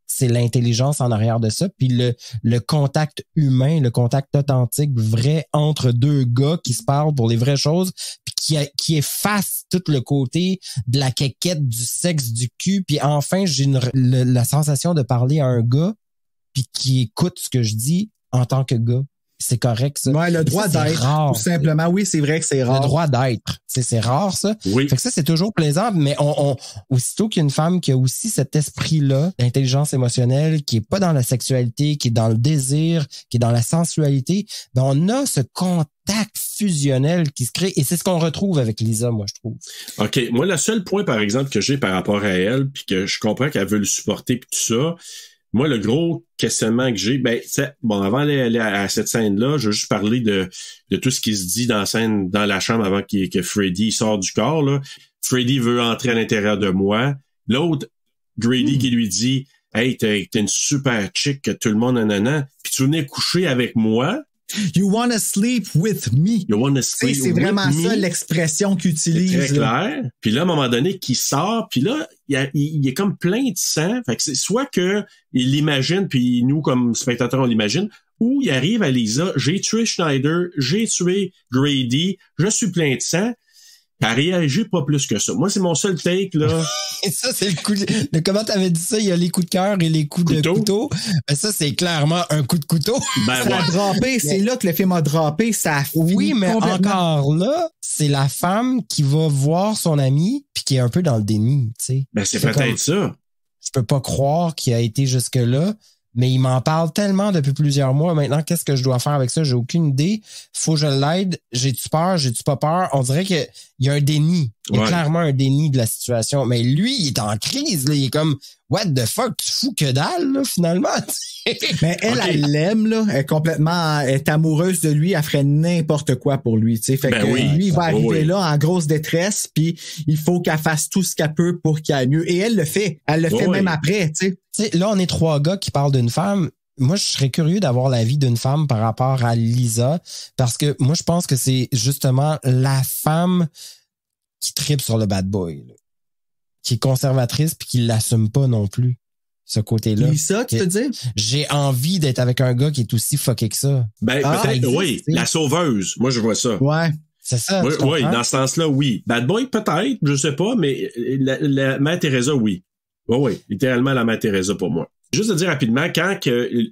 c'est l'intelligence en arrière de ça, puis le contact humain, le contact authentique, vrai entre deux gars qui se parlent pour les vraies choses, puis qui efface tout le côté de la quéquette, du sexe, du cul, puis enfin j'ai la sensation de parler à un gars, puis qui écoute ce que je dis en tant que gars. C'est correct, ça. Ouais, le droit d'être, rare. Tout simplement. Oui, c'est vrai que c'est rare. Le droit d'être. C'est rare, ça. Oui. Fait que ça, c'est toujours plaisant, mais aussitôt qu'il y a une femme qui a aussi cet esprit-là, d'intelligence émotionnelle, qui est pas dans la sexualité, qui est dans le désir, qui est dans la sensualité, ben, on a ce contact fusionnel qui se crée, et c'est ce qu'on retrouve avec Lisa, moi, je trouve. OK. Moi, le seul point, par exemple, que j'ai par rapport à elle, puis que je comprends qu'elle veut le supporter, puis tout ça, moi, le gros questionnement que j'ai, avant d'aller à cette scène-là, je veux juste parler de tout ce qui se dit dans la chambre avant que Freddy sort du corps, là. Freddy veut entrer à l'intérieur de moi. L'autre, Grady, qui lui dit, hey, t'es une super chick que tout le monde en puis tu venais coucher avec moi. You wanna sleep with me. You wanna sleep with me. C'est vraiment ça l'expression qu'il utilise. C'est très clair. Puis là, à un moment donné, qu'il sort, puis là, il est comme plein de sang. Fait que c'est soit que il l'imagine, puis nous, comme spectateurs, on l'imagine, ou il arrive à Lisa, j'ai tué Schneider, j'ai tué Grady, je suis plein de sang. Elle réagit pas plus que ça. Moi, c'est mon seul take, là. Et ça, c'est le coup de comment t'avais dit ça? Il y a les coups de cœur et les coups de couteau. Ben, ça, c'est clairement un coup de couteau. Ben, ça a droppé. C'est là que le film a droppé. Ça a fini. Oui, mais encore là, c'est la femme qui va voir son ami puis qui est un peu dans le déni, tu sais. Ben, c'est peut-être comme, ça. Je peux pas croire qu'il a été jusque-là. Mais il m'en parle tellement depuis plusieurs mois. Maintenant, qu'est-ce que je dois faire avec ça? J'ai aucune idée. Faut que je l'aide. J'ai-tu peur? J'ai-tu pas peur? On dirait qu'il y a un déni. Il y a clairement un déni de la situation. Mais lui, il est en crise. Là. Il est comme, what the fuck? Tu fous que dalle, là, finalement? Mais elle, elle l'aime, là. Elle est amoureuse de lui. Elle ferait n'importe quoi pour lui, tu sais. Fait que lui, il va arriver là en grosse détresse, puis il faut qu'elle fasse tout ce qu'elle peut pour qu'il aille mieux. Et elle le fait. Elle le fait même après, tu sais. T'sais, là, on est 3 gars qui parlent d'une femme. Moi, je serais curieux d'avoir l'avis d'une femme par rapport à Lisa, parce que moi, je pense que c'est justement la femme qui tripe sur le bad boy, là, qui est conservatrice puis qui l'assume pas non plus, ce côté-là. Lisa, tu veux dire? J'ai envie d'être avec un gars qui est aussi fucké que ça. Ben, peut-être, oui. La sauveuse. Moi, je vois ça. Ouais. C'est ça. Oui, dans ce sens-là, oui. Bad boy, peut-être, je sais pas, mais la Mère Teresa, oui. Oui, littéralement la Mère Teresa pour moi. Juste de dire rapidement, quand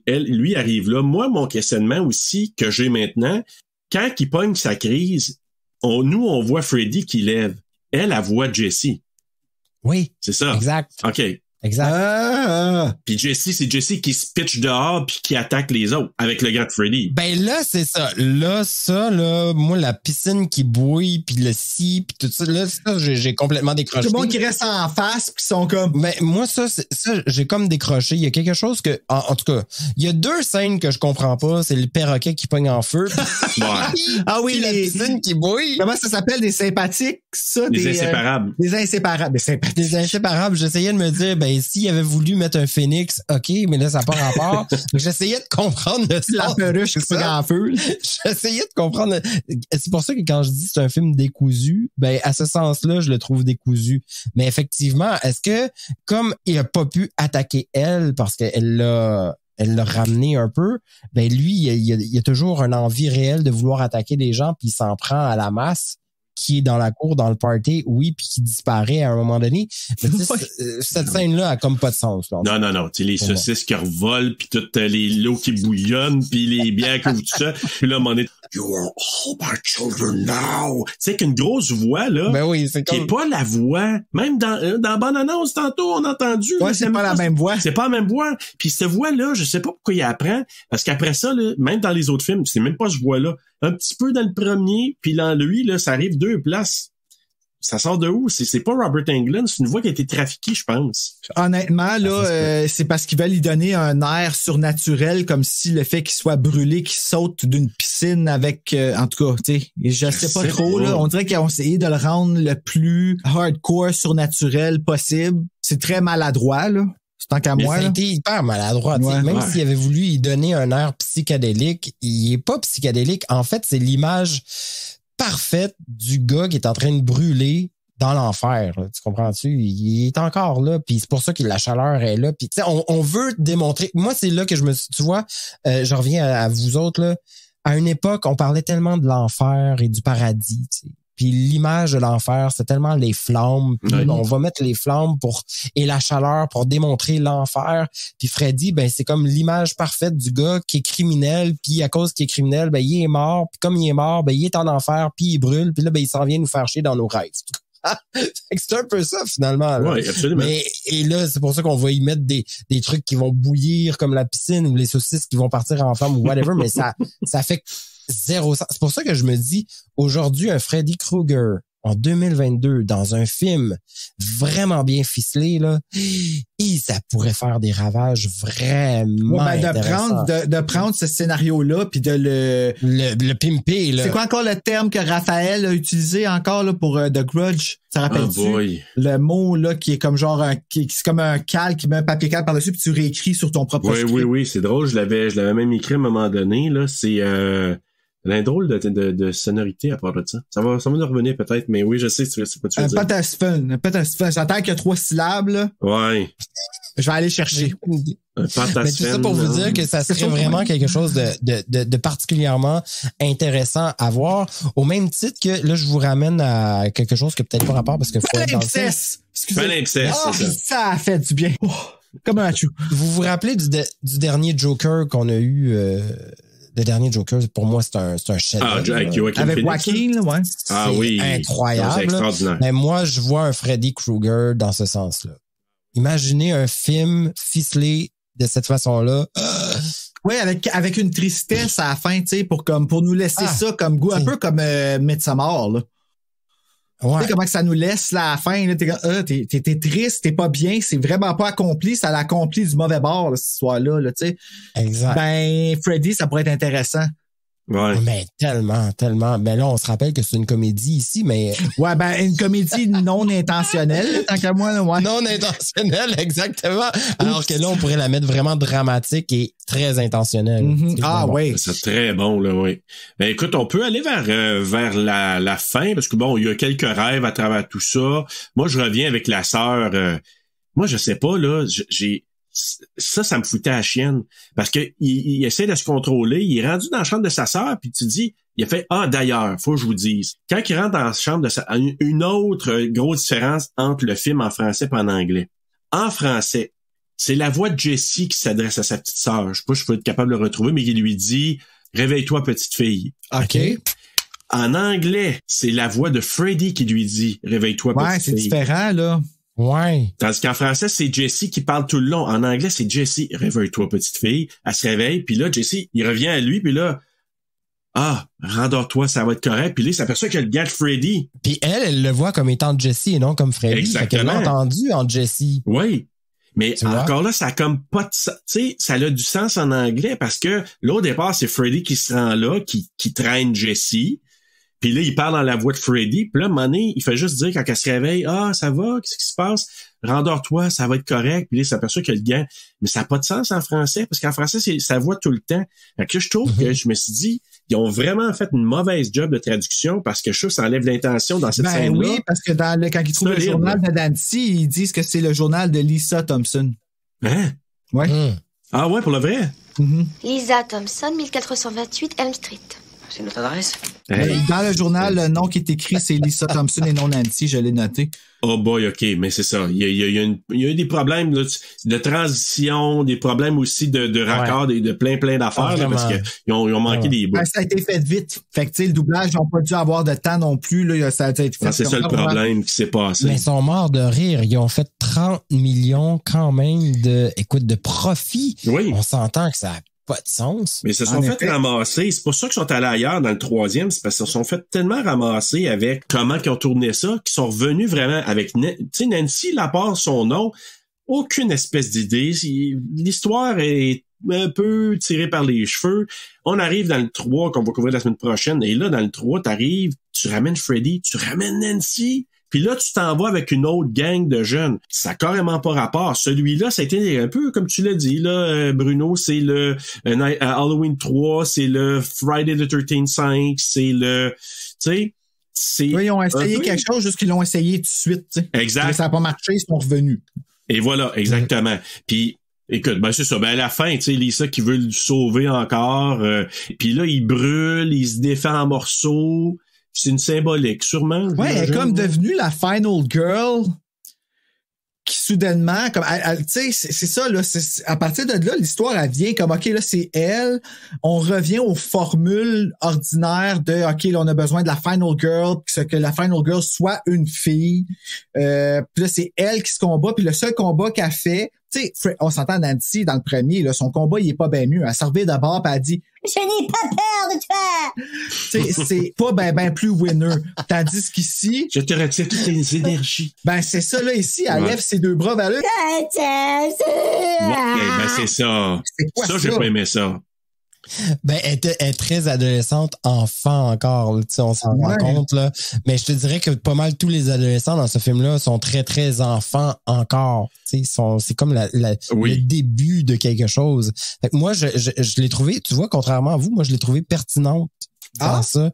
lui arrive là, moi, mon questionnement aussi que j'ai maintenant, quand il pogne sa crise, on voit Freddy qui lève. Elle voit Jessie. Oui. C'est ça. Exact. OK. Exact. Puis c'est Jessie qui se pitch dehors puis qui attaque les autres avec le grand Freddy. Ben là, c'est ça. Là, moi, la piscine qui bouille puis le scie puis tout ça, là, ça, j'ai complètement décroché. Tout le monde qui reste en face puis qui sont comme... Ben, moi, ça, j'ai comme décroché. Il y a quelque chose que, en tout cas, il y a 2 scènes que je comprends pas. C'est le perroquet qui pogne en feu. Ah oui, la piscine qui bouille. Comment ça s'appelle? Des sympathiques, ça? Des inséparables. Des inséparables. Des sympathiques. Des inséparables. J'essayais de me dire, ben, s'il avait voulu mettre un phénix, OK, mais là, ça n'a pas rapport. Donc, j'essayais de comprendre le sens. La perruche qui pogne en feu. J'essayais de comprendre. C'est pour ça que quand je dis c'est un film décousu, ben, à ce sens-là, je le trouve décousu. Mais effectivement, est-ce que, comme il a pas pu attaquer elle parce qu'elle l'a ramené un peu, ben, lui, il y a toujours une envie réelle de vouloir attaquer des gens puis il s'en prend à la masse, qui est dans la cour, dans le party, oui, puis qui disparaît à un moment donné. Mais cette scène-là a comme pas de sens. Là, non. Tu sais, les saucisses qui revolent, puis toutes les lots qui bouillonnent, puis les bières qui ouvrent tout ça. Puis là, à un moment donné, you are all my children now. Tu sais, qu'une grosse voix, là, ben oui, c'est qui est pas la voix. Même dans la bande-annonce, tantôt, on a entendu. Ouais, c'est pas la même voix. C'est pas la même voix. Puis cette voix-là, je sais pas pourquoi il apprend, parce qu'après ça, là, même dans les autres films, c'est même pas cette voix-là. Un petit peu dans le premier, puis dans lui, là, ça arrive 2 places. Ça sort de où? C'est pas Robert Englund, c'est une voix qui a été trafiquée, je pense. Honnêtement, là, c'est parce qu'ils veulent lui donner un air surnaturel, comme si le fait qu'il soit brûlé, qu'il saute d'une piscine avec... en tout cas, tu sais, je sais pas trop, là. On dirait qu'ils ont essayé de le rendre le plus hardcore, surnaturel possible. C'est très maladroit, là. Tant qu'à moi. Ça a été hyper maladroit. Même s'il avait voulu y donner un air psychédélique, il est pas psychédélique. En fait, c'est l'image parfaite du gars qui est en train de brûler dans l'enfer. Là. Tu comprends-tu? Il est encore là, puis c'est pour ça que la chaleur est là. Puis on veut démontrer. Moi, c'est là que je me suis... Tu vois, je reviens à vous autres, là. À une époque, on parlait tellement de l'enfer et du paradis, tu sais. Puis l'image de l'enfer, c'est tellement les flammes. Puis on va mettre les flammes et la chaleur pour démontrer l'enfer. Puis Freddy, ben c'est comme l'image parfaite du gars qui est criminel. Puis à cause qu'il est criminel, ben il est mort. Puis comme il est mort, ben il est en enfer. Puis il brûle. Puis là, ben il s'en vient nous faire chier dans nos rêves. C'est un peu ça finalement. Oui, absolument. Et là, c'est pour ça qu'on va y mettre des trucs qui vont bouillir comme la piscine ou les saucisses qui vont partir en flammes ou whatever. Mais ça fait 0 sens. C'est pour ça que je me dis, aujourd'hui, un Freddy Krueger, en 2022 dans un film vraiment bien ficelé, là, et ça pourrait faire des ravages vraiment intéressants. De prendre ce scénario-là puis de le pimper, là. C'est quoi encore le terme que Raphaël a utilisé encore là pour The Grudge? Ça rappelle-tu? Le mot là qui est comme genre c'est comme un calque qui met un papier calque par-dessus puis tu réécris sur ton propre script. Oui, c'est drôle. Je l'avais même écrit à un moment donné, là. C'est un drôle de sonorité à part de ça. Ça va nous revenir peut-être, mais oui, je sais c'est pas tu veux dire. Un patasphène. J'entends qu'il y a 3 syllabes, là. Ouais. Je vais aller chercher. Mais tout ça pour vous dire que ça serait vraiment quelque chose de particulièrement intéressant à voir. Au même titre que, là, je vous ramène à quelque chose qui n'a peut-être pas rapport parce que faut être dans le Palimpseste, c'est ça. Ça a fait du bien. Comme un achou. Vous vous rappelez du dernier Joker qu'on a eu, le dernier Joker, pour moi, c'est un chef-d'œuvre. Avec Joaquin, ouais. Ah oui. Incroyable. C'est extraordinaire. Mais moi, je vois un Freddy Krueger dans ce sens-là. Imaginez un film ficelé de cette façon-là. Oui, avec une tristesse à la fin, tu sais, pour nous laisser ça comme goût, un peu comme Midsommar, là. Ouais. Tu sais comment que ça nous laisse là, à la fin, là, t'es triste, t'es pas bien, c'est vraiment pas accompli, ça l'accomplit du mauvais bord, là, cette histoire-là, là, tu sais. Exact. Ben, Freddy, ça pourrait être intéressant. Ouais. Mais tellement. Ben là, on se rappelle que c'est une comédie ici, mais... Ouais, ben, une comédie non intentionnelle, tant qu'à moi, là, ouais. Non intentionnelle, exactement. Alors que là, on pourrait la mettre vraiment dramatique et très intentionnelle. Mm-hmm. Ah, oui. C'est très bon, là, oui. Ben, écoute, on peut aller vers la fin, parce que bon, il y a quelques rêves à travers tout ça. Moi, je reviens avec la sœur. Moi, je sais pas, là, ça me foutait à la chienne. Parce que il essaie de se contrôler. Il est rendu dans la chambre de sa sœur, puis tu dis, il a fait, d'ailleurs, faut que je vous dise. Quand il rentre dans la chambre de une autre grosse différence entre le film en français et en anglais. En français, c'est la voix de Jessie qui s'adresse à sa petite sœur. Je sais pas si je peux être capable de le retrouver, mais il lui dit, réveille-toi, petite fille. OK. En anglais, c'est la voix de Freddy qui lui dit, réveille-toi, petite fille. Ouais, c'est différent, là. Ouais. Tandis qu'en français, c'est Jessie qui parle tout le long. En anglais, c'est Jessie. Réveille-toi, petite fille. Elle se réveille, puis là, Jessie, il revient à lui, puis là, rendors-toi, ça va être correct. Puis là, il s'aperçoit qu'il y a le gars de Freddy. Puis elle le voit comme étant Jessie et non comme Freddy. Exactement. Elle l'a entendu en Jessie. Oui. Mais encore là, ça a comme pas de sens. Tu sais, ça a du sens en anglais parce que là, au départ, c'est Freddy qui se rend là, qui traîne Jessie. Puis là, il parle dans la voix de Freddy. Puis là, à un moment donné, il fait juste dire quand elle se réveille, ça va, qu'est-ce qui se passe? Rendors-toi, ça va être correct. Puis là, il s'aperçoit que le gars, mais ça n'a pas de sens en français, parce qu'en français, c'est sa voix tout le temps. Fait que je trouve que je me suis dit, ils ont vraiment fait une mauvaise job de traduction, parce que je trouve que ça enlève l'intention dans cette scène-là. Oui, parce que quand ils trouvent le journal de Nancy, ils disent que c'est le journal de Lisa Thompson. Hein? Ouais. Ah ouais, pour le vrai? Lisa Thompson, 1428 Elm Street. C'est notre adresse? Dans le journal, le nom qui est écrit, c'est Lisa Thompson et non Nancy, je l'ai noté. Oh boy, OK, mais c'est ça. Il y a eu des problèmes là, de transition, des problèmes aussi de raccord, de plein d'affaires, là, parce qu'ils ont manqué des bouts. Ça a été fait vite. Fait que, tu sais, le doublage, ils n'ont pas dû avoir de temps non plus. Là, ça a été fait. C'est ça le problème qui s'est passé. Mais ils sont morts de rire. Ils ont fait 30 millions quand même de profit. Oui. On s'entend que ça a pas de sens. Mais ils se sont fait ramasser. C'est pour ça qu'ils sont allés ailleurs dans le 3e. C'est parce qu'ils se sont fait tellement ramasser avec comment ils ont tourné ça, qu'ils sont revenus vraiment avec... Tu sais, Nancy, à part son nom, aucune espèce d'idée. L'histoire est un peu tirée par les cheveux. On arrive dans le 3, qu'on va couvrir la semaine prochaine. Et là, dans le 3, t'arrives, tu ramènes Freddy, tu ramènes Nancy... Puis là, tu t'en vas avec une autre gang de jeunes. Ça n'a carrément pas rapport. Celui-là, ça a été un peu, comme tu l'as dit, là, Bruno, c'est le Halloween 3, c'est le Friday the 13th 5, c'est le... Tu sais, c'est... Oui, ils ont essayé quelque chose, juste qu'ils l'ont essayé tout de suite. T'sais. Exact. Ça n'a pas marché, ils sont revenus. Et voilà, exactement. Puis... Écoute, c'est ça. À la fin, tu sais, Lisa qui veut le sauver encore. Puis là, il brûle, il se défait en morceaux. C'est une symbolique, sûrement. Ouais, elle est comme devenue la final girl qui soudainement, comme, tu sais, c'est ça, là, à partir de là, l'histoire, elle vient comme, OK, là, c'est elle. On revient aux formules ordinaires de, OK, là, on a besoin de la final girl, que la final girl soit une fille. Puis là, c'est elle qui se combat, puis le seul combat qu'elle fait, Tu sais, on s'entend Nancy dans le premier, là, son combat, il est pas bien mieux. Elle servait d'abord pis elle dit « Je n'ai pas peur de toi! » Tu sais, c'est pas ben plus winner. Tandis qu'ici... Je te retire toutes tes énergies. Ben, c'est ça, là, ici, elle lève ses deux bras vers le... Ben, c'est ça. C'est quoi ça? J'ai pas aimé ça. Ben, elle est très adolescente, enfant encore, tu sais, on s'en rend compte, là. Mais je te dirais que pas mal tous les adolescents dans ce film-là sont très, très enfants encore. Tu sais, c'est comme le début de quelque chose. Fait que moi, je l'ai trouvé, tu vois, contrairement à vous, moi, je l'ai trouvé pertinente dans ça.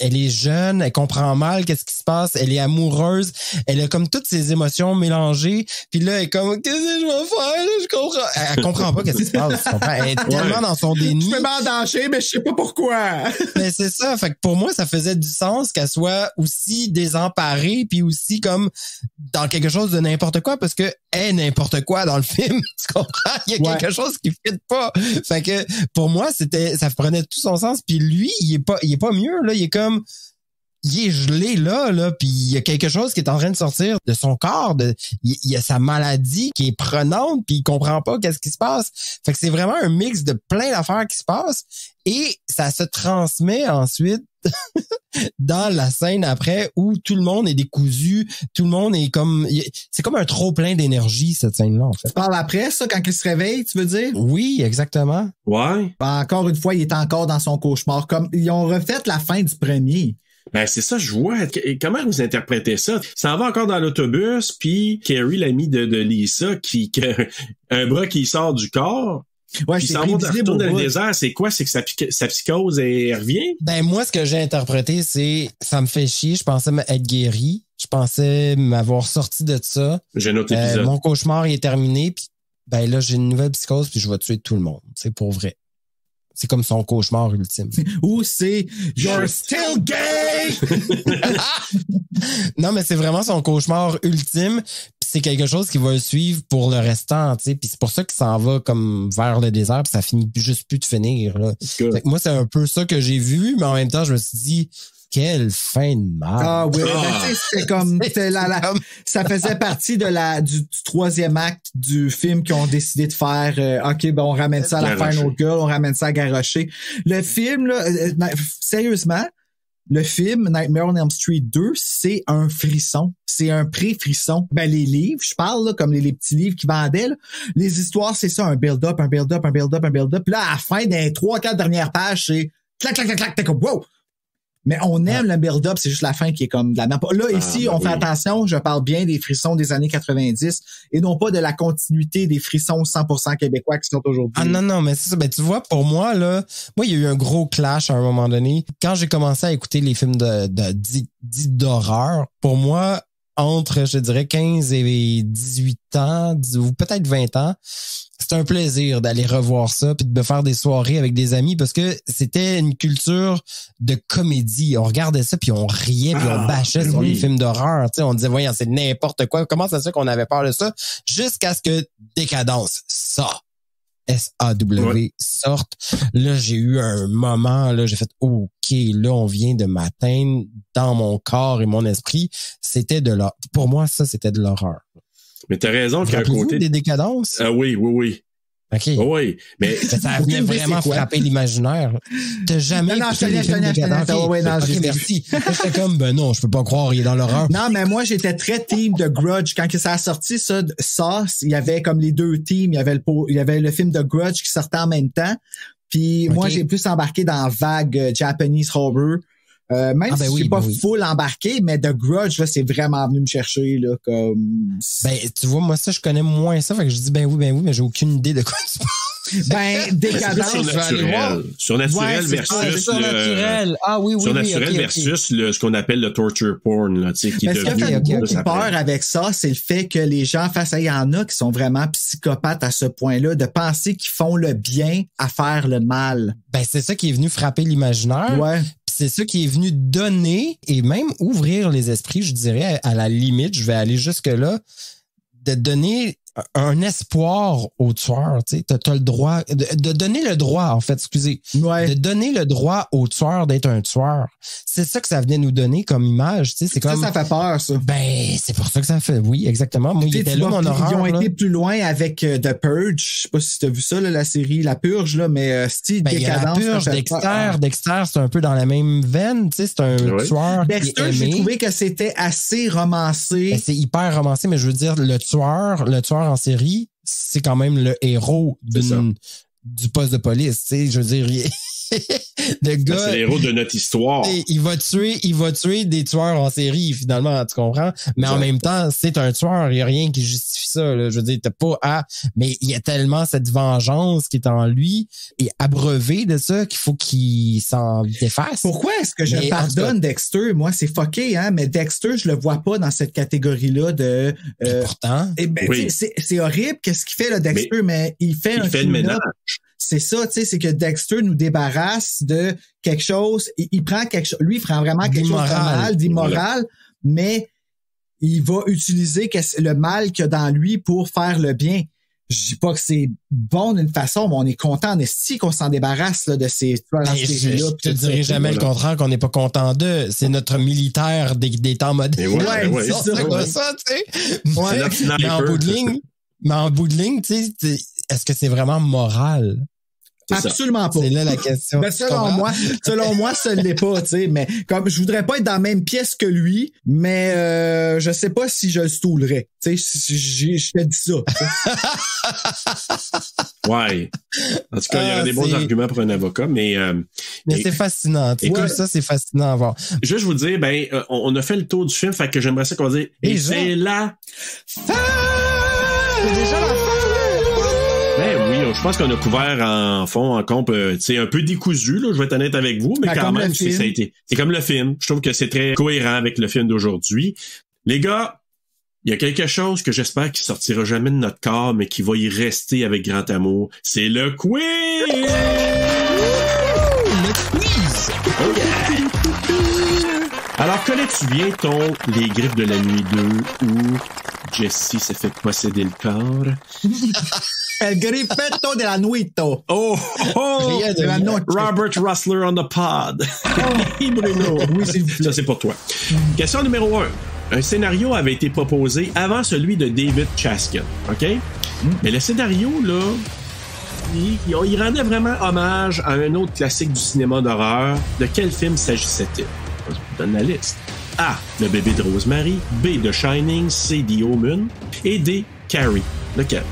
Elle est jeune, elle comprend mal qu'est-ce qui se passe, elle est amoureuse, elle a comme toutes ses émotions mélangées, puis là elle est comme qu'est-ce que je vais faire là, je comprends. Elle comprend pas qu'est-ce qui se passe, tu comprends? Elle est tellement dans son déni. Je me mets en danger, mais je sais pas pourquoi. Mais c'est ça, fait que pour moi ça faisait du sens qu'elle soit aussi désemparée puis aussi comme dans quelque chose de n'importe quoi parce que elle n'importe quoi dans le film, tu comprends? Il y a quelque chose qui fit pas. Fait que pour moi ça prenait tout son sens puis lui, il est pas mieux là, il est comme il est gelé là, puis il y a quelque chose qui est en train de sortir de son corps, il y a sa maladie qui est prenante, puis il comprend pas qu'est-ce qui se passe. Fait que c'est vraiment un mix de plein d'affaires qui se passent et ça se transmet ensuite dans la scène après où tout le monde est décousu, tout le monde est comme c'est comme un trop plein d'énergie cette scène-là en fait. Tu parles après ça quand il se réveille, tu veux dire? Oui, exactement. Ouais. Ben, encore une fois, il est encore dans son cauchemar comme ils ont refait la fin du premier. Ben, c'est ça, je vois. Comment vous interprétez ça? Ça en va encore dans l'autobus, puis Carrie, l'amie de Lisa, qui un bras qui sort du corps. Ouais, puis s'en va retourne dans le désert. C'est quoi? C'est que sa psychose, elle revient? Ben, moi, ce que j'ai interprété, c'est ça me fait chier. Je pensais être guéri. Je pensais m'avoir sorti de ça. J'ai un autre épisode. Mon cauchemar il est terminé, puis ben là, j'ai une nouvelle psychose, puis je vais tuer tout le monde. C'est pour vrai. C'est comme son cauchemar ultime. Ou c'est « You're still gay! » Non, mais c'est vraiment son cauchemar ultime. Puis c'est quelque chose qui va le suivre pour le restant, tu sais. Puis c'est pour ça qu'il s'en va comme vers le désert, puis ça finit juste plus de finir. Là. Fait que moi, c'est un peu ça que j'ai vu, mais en même temps, je me suis dit... Quelle fin de merde. Ah oui, c'est comme ça faisait partie de du troisième acte du film qu'ils ont décidé de faire. OK, ben on ramène ça à la Final Girl, on ramène ça à Garrocher. Le film là, sérieusement, le film Nightmare on Elm Street 2, c'est un frisson, c'est un pré-frisson. Ben les livres, je parle là, comme les petits livres qui vendaient là, les histoires, c'est ça, un build-up, un build-up, un build-up, un build-up. Puis là à la fin des 3-4 dernières pages, c'est clac clac clac clac, t'es comme wow. Mais on aime le build-up, c'est juste la fin qui est comme de la merde. Là, ici, on fait attention, je parle bien des frissons des années 90 et non pas de la continuité des frissons 100% québécois qui sont aujourd'hui. Ah non, mais c'est ça. Ben, tu vois, pour moi, là, il y a eu un gros clash à un moment donné. Quand j'ai commencé à écouter les films dits d'horreur, pour moi, entre, je dirais, 15 et 18 ans, ou peut-être 20 ans, c'est un plaisir d'aller revoir ça puis de faire des soirées avec des amis parce que c'était une culture de comédie. On regardait ça puis on riait puis on bâchait sur les films d'horreur. Tu sais, on disait, voyons, c'est n'importe quoi. Comment ça se fait qu'on avait peur de ça? Jusqu'à ce que Décadence, S-A-W, sorte. Là, j'ai eu un moment, là, j'ai fait, OK, là, on vient de m'atteindre dans mon corps et mon esprit. C'était pour moi, ça, c'était de l'horreur. Mais t'as raison qu'à un côté... des Décadences? Oui. OK. Oui, mais ça venait vraiment frapper l'imaginaire. T'as jamais écouté les films Décadence? OK, merci. J'étais comme, ben non, je peux pas croire, il est dans l'horreur. Non, mais moi, j'étais très team de Grudge. Quand ça a sorti, ça, il y avait comme les deux teams. Il y avait le film de Grudge qui sortait en même temps. Puis moi, j'ai plus embarqué dans vague Japanese horror. Même si je suis pas full embarqué, mais The Grudge, là, c'est vraiment venu me chercher, là, comme... Ben, tu vois, moi, ça, je connais moins ça, fait que je dis ben oui, mais j'ai aucune idée de quoi tu parles. Ben, Décadence, Surnaturel versus Surnaturel. Ah oui, Surnaturel versus ce qu'on appelle le torture porn, là, tu sais, qui est devenu... Ce qui a fait beaucoup peur avec ça, c'est le fait que les gens face à, il y en a qui sont vraiment psychopathes à ce point-là, de penser qu'ils font le bien à faire le mal. Ben, c'est ça qui est venu frapper l'imaginaire. Ouais. C'est ça qui est venu donner et même ouvrir les esprits, je dirais, à la limite, je vais aller jusque-là, de donner un espoir au tueur, tu sais, t'as le droit de donner le droit, en fait, excusez, de donner le droit au tueur d'être un tueur. C'est ça que ça venait nous donner comme image, tu sais, c'est comme ça fait peur, ça. Ben, c'est pour ça que ça fait, oui, exactement. Moi, il était là, mon horreur. Ils ont été plus loin avec The Purge. Je sais pas si t'as vu ça, là, la série La Purge, là, mais style il y a la Purge, Dexter, c'est un peu dans la même veine, tu sais, c'est un tueur. Dexter, j'ai trouvé que c'était assez romancé. Ben, c'est hyper romancé, mais je veux dire, le tueur en série, c'est quand même le héros du poste de police, tu sais, je veux dire, le gars, c'est le héros de notre histoire. Il va tuer des tueurs en série, finalement, tu comprends? Mais en même temps, c'est un tueur, il n'y a rien qui justifie ça, là. Je veux dire, t'as pas mais il y a tellement cette vengeance qui est en lui et abreuvé de ça qu'il faut qu'il s'en défasse. Pourquoi est-ce que je pardonne Dexter? Moi, c'est fucké, hein, mais Dexter, je le vois pas dans cette catégorie-là de, pourtant. C'est horrible, qu'est-ce qu'il fait, là, Dexter, mais il fait le ménage. C'est ça, tu sais, c'est que Dexter nous débarrasse de quelque chose. Il prend quelque chose, lui, il prend vraiment quelque chose de mal, d'immoral, mais il va utiliser le mal qu'il y a dans lui pour faire le bien. Je dis pas que c'est bon d'une façon, mais on est content en esti qu'on s'en débarrasse là, de ces tueurs en série-là. Je te dirai jamais le contraire qu'on n'est pas content d'eux. C'est notre militaire des temps modernes. C'est ça, tu sais. Mais en bout de ligne, tu sais, est-ce que c'est vraiment moral? Absolument pas. C'est là la question. Ben, selon moi, ça l'est pas, tu sais, mais comme je voudrais pas être dans la même pièce que lui, mais je sais pas si je le stoulerais. Tu sais, je te dis ça. Ouais. En tout cas, il y aurait des bons arguments pour un avocat, mais c'est fascinant. Écoute, ça, c'est fascinant à voir. Juste vous dire, on a fait le tour du film, fait que j'aimerais ça qu'on dise, et c'est là. C'est déjà la fin. Ben oui, je pense qu'on a couvert en fond, en comp, un peu décousu, là, je vais être honnête avec vous, mais quand même, c'est comme le film. Je trouve que c'est très cohérent avec le film d'aujourd'hui. Les gars, il y a quelque chose que j'espère qui sortira jamais de notre corps, mais qui va y rester avec grand amour. C'est le quiz! Le quiz! Oh yeah! Alors, connais-tu bien Les Griffes de la Nuit 2 où Jessie s'est fait posséder le corps? El Griffetto de la Nuito. Oh! De la noche. Robert Russler on the pod. Bruno. Oui, s'il vous plaît. Ça, c'est pour toi. Question numéro 1. Un scénario avait été proposé avant celui de David Chaskin. OK? Mais le scénario, là, il rendait vraiment hommage à un autre classique du cinéma d'horreur. De quel film s'agissait-il? Je vous donne la liste. A. Le bébé de Rosemary. B. The Shining. C. The Omen. Et D. Carrie. Lequel?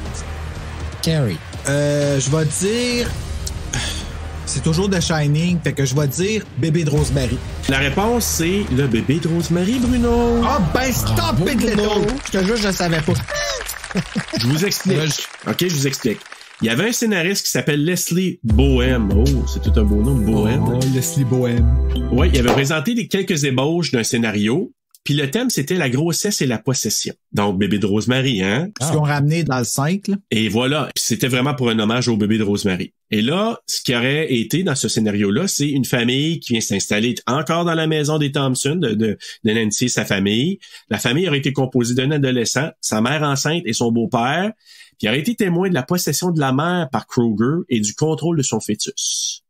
Carrie. Je vais dire... C'est toujours The Shining, fait que je vais dire Bébé de Rosemary. La réponse, c'est le bébé de Rosemary, Bruno. Ah ben, stop it, Bruno! Je te jure, je le savais pas. Je vous explique. OK, je vous explique. Il y avait un scénariste qui s'appelle Leslie Bohem. Oh, c'est tout un beau nom, Bohem. Oh, Leslie Bohem. Oui, il avait présenté quelques ébauches d'un scénario. Puis le thème, c'était la grossesse et la possession. Donc, bébé de Rosemary, hein? Ce qu'on ramenait dans le 5, là. Et voilà. Puis c'était vraiment pour un hommage au bébé de Rosemary. Et là, ce qui aurait été dans ce scénario-là, c'est une famille qui vient s'installer encore dans la maison des Thompson, de Nancy et sa famille. La famille aurait été composée d'un adolescent, sa mère enceinte et son beau-père. Puis il aurait été témoin de la possession de la mère par Kruger et du contrôle de son fœtus.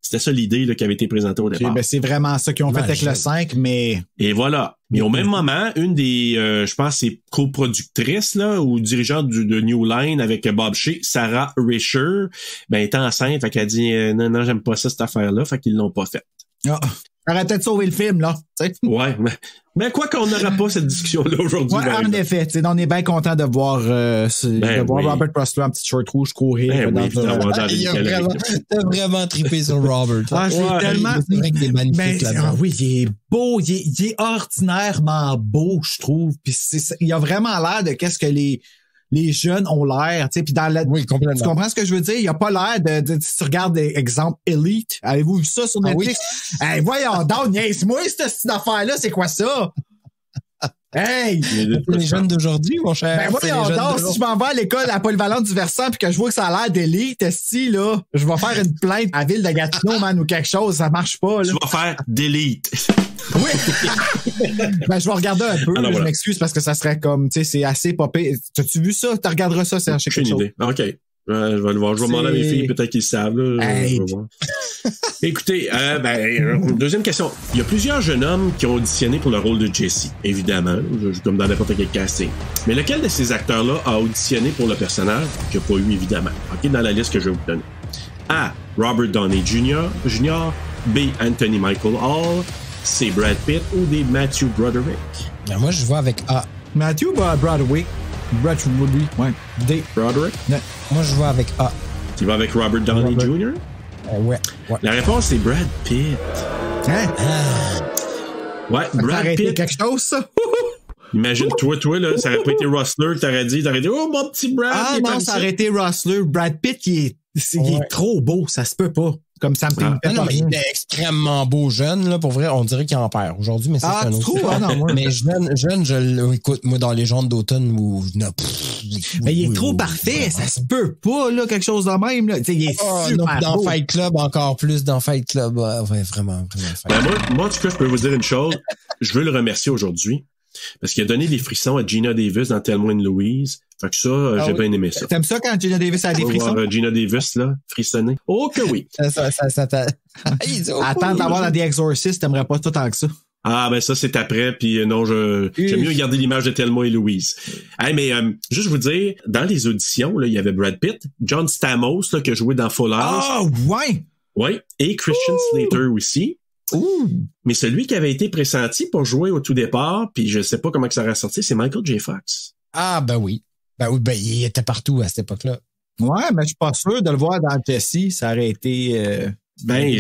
C'était ça l'idée là, qui avait été présentée au départ. Ben c'est vraiment ça qu'ils ont fait avec le 5, mais... Et voilà. Mais au même moment, une des, je pense, c'est coproductrices là, ou dirigeante de New Line avec Bob Shea, Sarah Risher, ben est enceinte, fait qu'elle dit non, j'aime pas ça cette affaire-là, fait qu'ils l'ont pas faite. Ah. Ça aurait peut-être sauvé le film, là. T'sais. Ouais, mais quoi qu'on n'aura pas cette discussion-là aujourd'hui. Ouais, en effet, on est bien content de voir, Robert Russler en petite short rouge courir. T'as vraiment trippé sur Robert. Ah, c'est tellement... C'est vrai qu'il est magnifique là-dedans. Oui, il est beau, il est ordinairement beau, je trouve. Puis il a vraiment l'air de qu'est-ce que les jeunes ont l'air, tu sais, puis dans la... Oui, complètement. Tu comprends ce que je veux dire? Il a pas l'air de si tu regardes exemple Elite. Avez-vous vu ça sur Netflix? Oui. Hey, voyons donc, niaise-moi, cette affaire-là, c'est quoi ça? Hey! Les jeunes d'aujourd'hui, mon cher. Ben voyons donc, si je m'en vais à l'école à la polyvalente du Versant puis que je vois que ça a l'air d'élite, esti, là, je vais faire une plainte à la ville de Gatineau, man, ou quelque chose, ça marche pas, là. Tu vas faire d'élite. Oui! Ben, je vais regarder un peu, je m'excuse parce que ça serait comme, tu sais, c'est assez popé. T'as-tu vu ça? Tu regarderas ça, c'est quelque chose. J'ai une idée. OK. Je vais le voir. Je vais demander à mes filles, peut-être qu'ils savent. Là. Hey. Je vais voir. Écoutez, deuxième question. Il y a plusieurs jeunes hommes qui ont auditionné pour le rôle de Jesse, évidemment, comme dans n'importe quel casting. Mais lequel de ces acteurs-là a auditionné pour le personnage qu'il n'y a pas eu, évidemment? OK, dans la liste que je vais vous donner. A. Robert Downey Jr. B. Anthony Michael Hall. C. Brad Pitt ou D. Matthew Broderick? Ben moi, je vais avec A. Matthew Broderick. Ouais. D. Broderick? Non. Moi, je vais avec A. Tu vas avec Robert Downey Jr.? Ouais. La réponse, c'est Brad Pitt. Hein? Ouais, Brad Pitt. quelque chose, ça? Imagine, toi, là, ça aurait pas été Rustler, t'aurais dit, oh, mon petit Brad. Ah non, ça aurait été Rustler. Brad Pitt, il est trop beau, ça se peut pas. Comme ça me fait non, mais il est extrêmement beau jeune, là, pour vrai. On dirait qu'il en perd aujourd'hui, mais c'est un autre. Mais jeune, écoute, moi, dans les Légendes d'automne, mais il est trop parfait, ça se peut pas, là, quelque chose de même, là. T'sais, il est super dans beau. Fight Club, encore plus dans Fight Club. Ouais, vraiment. Moi, en tout cas, je peux vous dire une chose. Je veux le remercier aujourd'hui. Parce qu'il a donné des frissons à Gina Davis dans Thelma and Louise. Fait que ça, j'ai bien aimé ça. T'aimes ça quand Gina Davis a des frissons? Voir Gina Davis, là, frissonner. Oh que oui! Attends d'avoir dans The Exorcist, t'aimerais pas tout tant que ça. Ah, ben ça, c'est après, puis non, j'aime mieux regarder l'image de Thelma et Louise. Hey, mais juste vous dire, dans les auditions, là, il y avait Brad Pitt, John Stamos, là, qui a joué dans Full House. Ah, ouais! Oui, et Christian Slater aussi. Ouh. Mais celui qui avait été pressenti pour jouer au tout départ, puis je sais pas comment que ça aurait sorti, c'est Michael J. Fox. Ah, ben oui. Ben oui, il était partout à cette époque-là. Ouais, mais je suis pas sûr de le voir dans Jesse, ça aurait été... ça aurait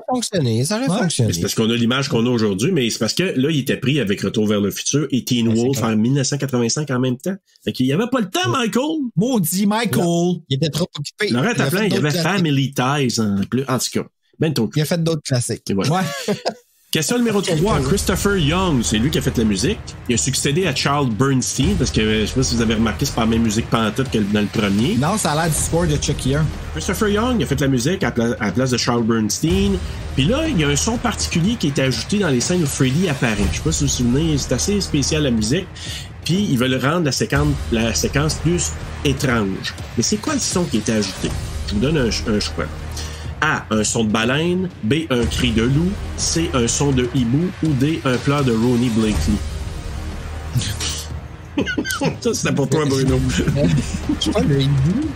fonctionné, C'est parce qu'on a l'image qu'on a aujourd'hui, mais c'est parce que là, il était pris avec Retour vers le futur et Teen Wolf en 1985 en même temps. Fait qu'il y avait pas le temps, Michael. Maudit Michael. Non, il était trop occupé. Il y avait Family Ties en plus. En tout cas. Il a fait d'autres classiques. Voilà. Ouais. Question numéro 3. Christopher Young, c'est lui qui a fait la musique. Il a succédé à Charles Bernstein, parce que je sais pas si vous avez remarqué, c'est pas la même musique pantoute que dans le premier. Non, ça a l'air du score de Chucky 1. Christopher Young a fait la musique à la place de Charles Bernstein. Puis là, il y a un son particulier qui est ajouté dans les scènes où Freddy apparaît. Je sais pas si vous vous souvenez, c'est assez spécial la musique. Puis ils veulent rendre la séquence plus étrange. Mais c'est quoi le son qui est ajouté? Je vous donne un choix. A, un son de baleine. B, un cri de loup. C, un son de hibou. Ou D, un pleur de Ronnie Blakely. Ça, c'était pour toi, Bruno. Je sais pas, le hibou.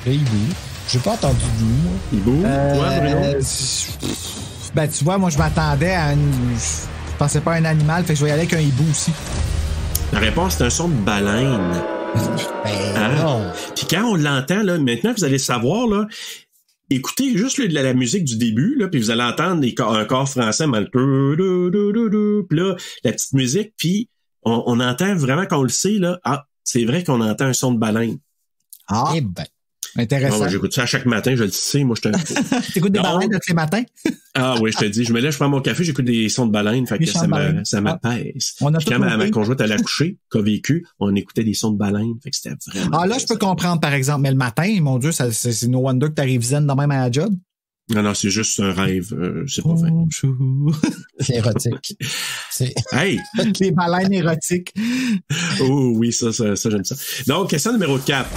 J'ai pas entendu d'où, moi. Hibou? Toi, Bruno? Ben, tu vois, moi, je m'attendais à je pensais pas à un animal, fait que je vais y aller avec un hibou aussi. La réponse, c'est un son de baleine. Non. Puis quand on l'entend, là, maintenant, vous allez savoir, là, écoutez juste la musique du début, là, puis vous allez entendre un corps français, mal, puis là, la petite musique, puis on entend vraiment qu'on le sait, là, c'est vrai qu'on entend un son de baleine. Ah, eh ben, intéressant. Moi, j'écoute ça à chaque matin, je le sais, moi, je te... T'écoutes des baleines tous les matins? Ah oui, je te dis, je me lève, je prends mon café, j'écoute des sons de baleine, fait que ça m'apaise. Quand ma conjointe allait coucher, qu'a vécu, on écoutait des sons de baleine, fait que c'était vraiment... Ah là, je peux comprendre, par exemple, mais le matin, mon Dieu, c'est no wonder que t'arrives zen de même à la job. Non, c'est juste un rêve, c'est pas vrai. C'est érotique. Hey! Les baleines érotiques. Oh oui, ça, j'aime ça. Donc, question numéro 4.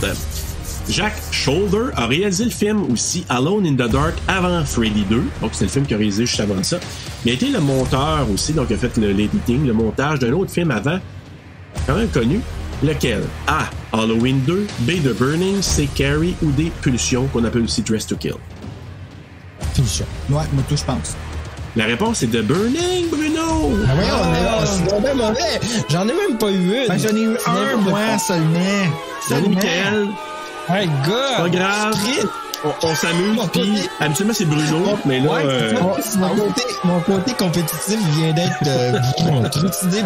Jack Shoulder a réalisé le film aussi Alone in the Dark avant Freddy 2. Donc, c'est le film qu'il a réalisé juste avant ça. Mais il a été le monteur aussi, donc il a fait l'editing, le montage d'un autre film avant, quand même connu. Lequel? A. Halloween 2. B. The Burning. C. Carrie. Ou D. Pulsion, qu'on appelle aussi Dress to Kill. Pulsion. Ouais, moi tout, je pense. La réponse est The Burning, Bruno! Ah ouais, c'est bien mauvais. J'en ai même pas eu une. Ben, j'en ai eu un, moi, seulement. Salut, Michael. Hey, gars! Pas grave. on s'amuse, puis habituellement c'est Bruno, mais là... Mon côté compétitif vient d'être trucidé.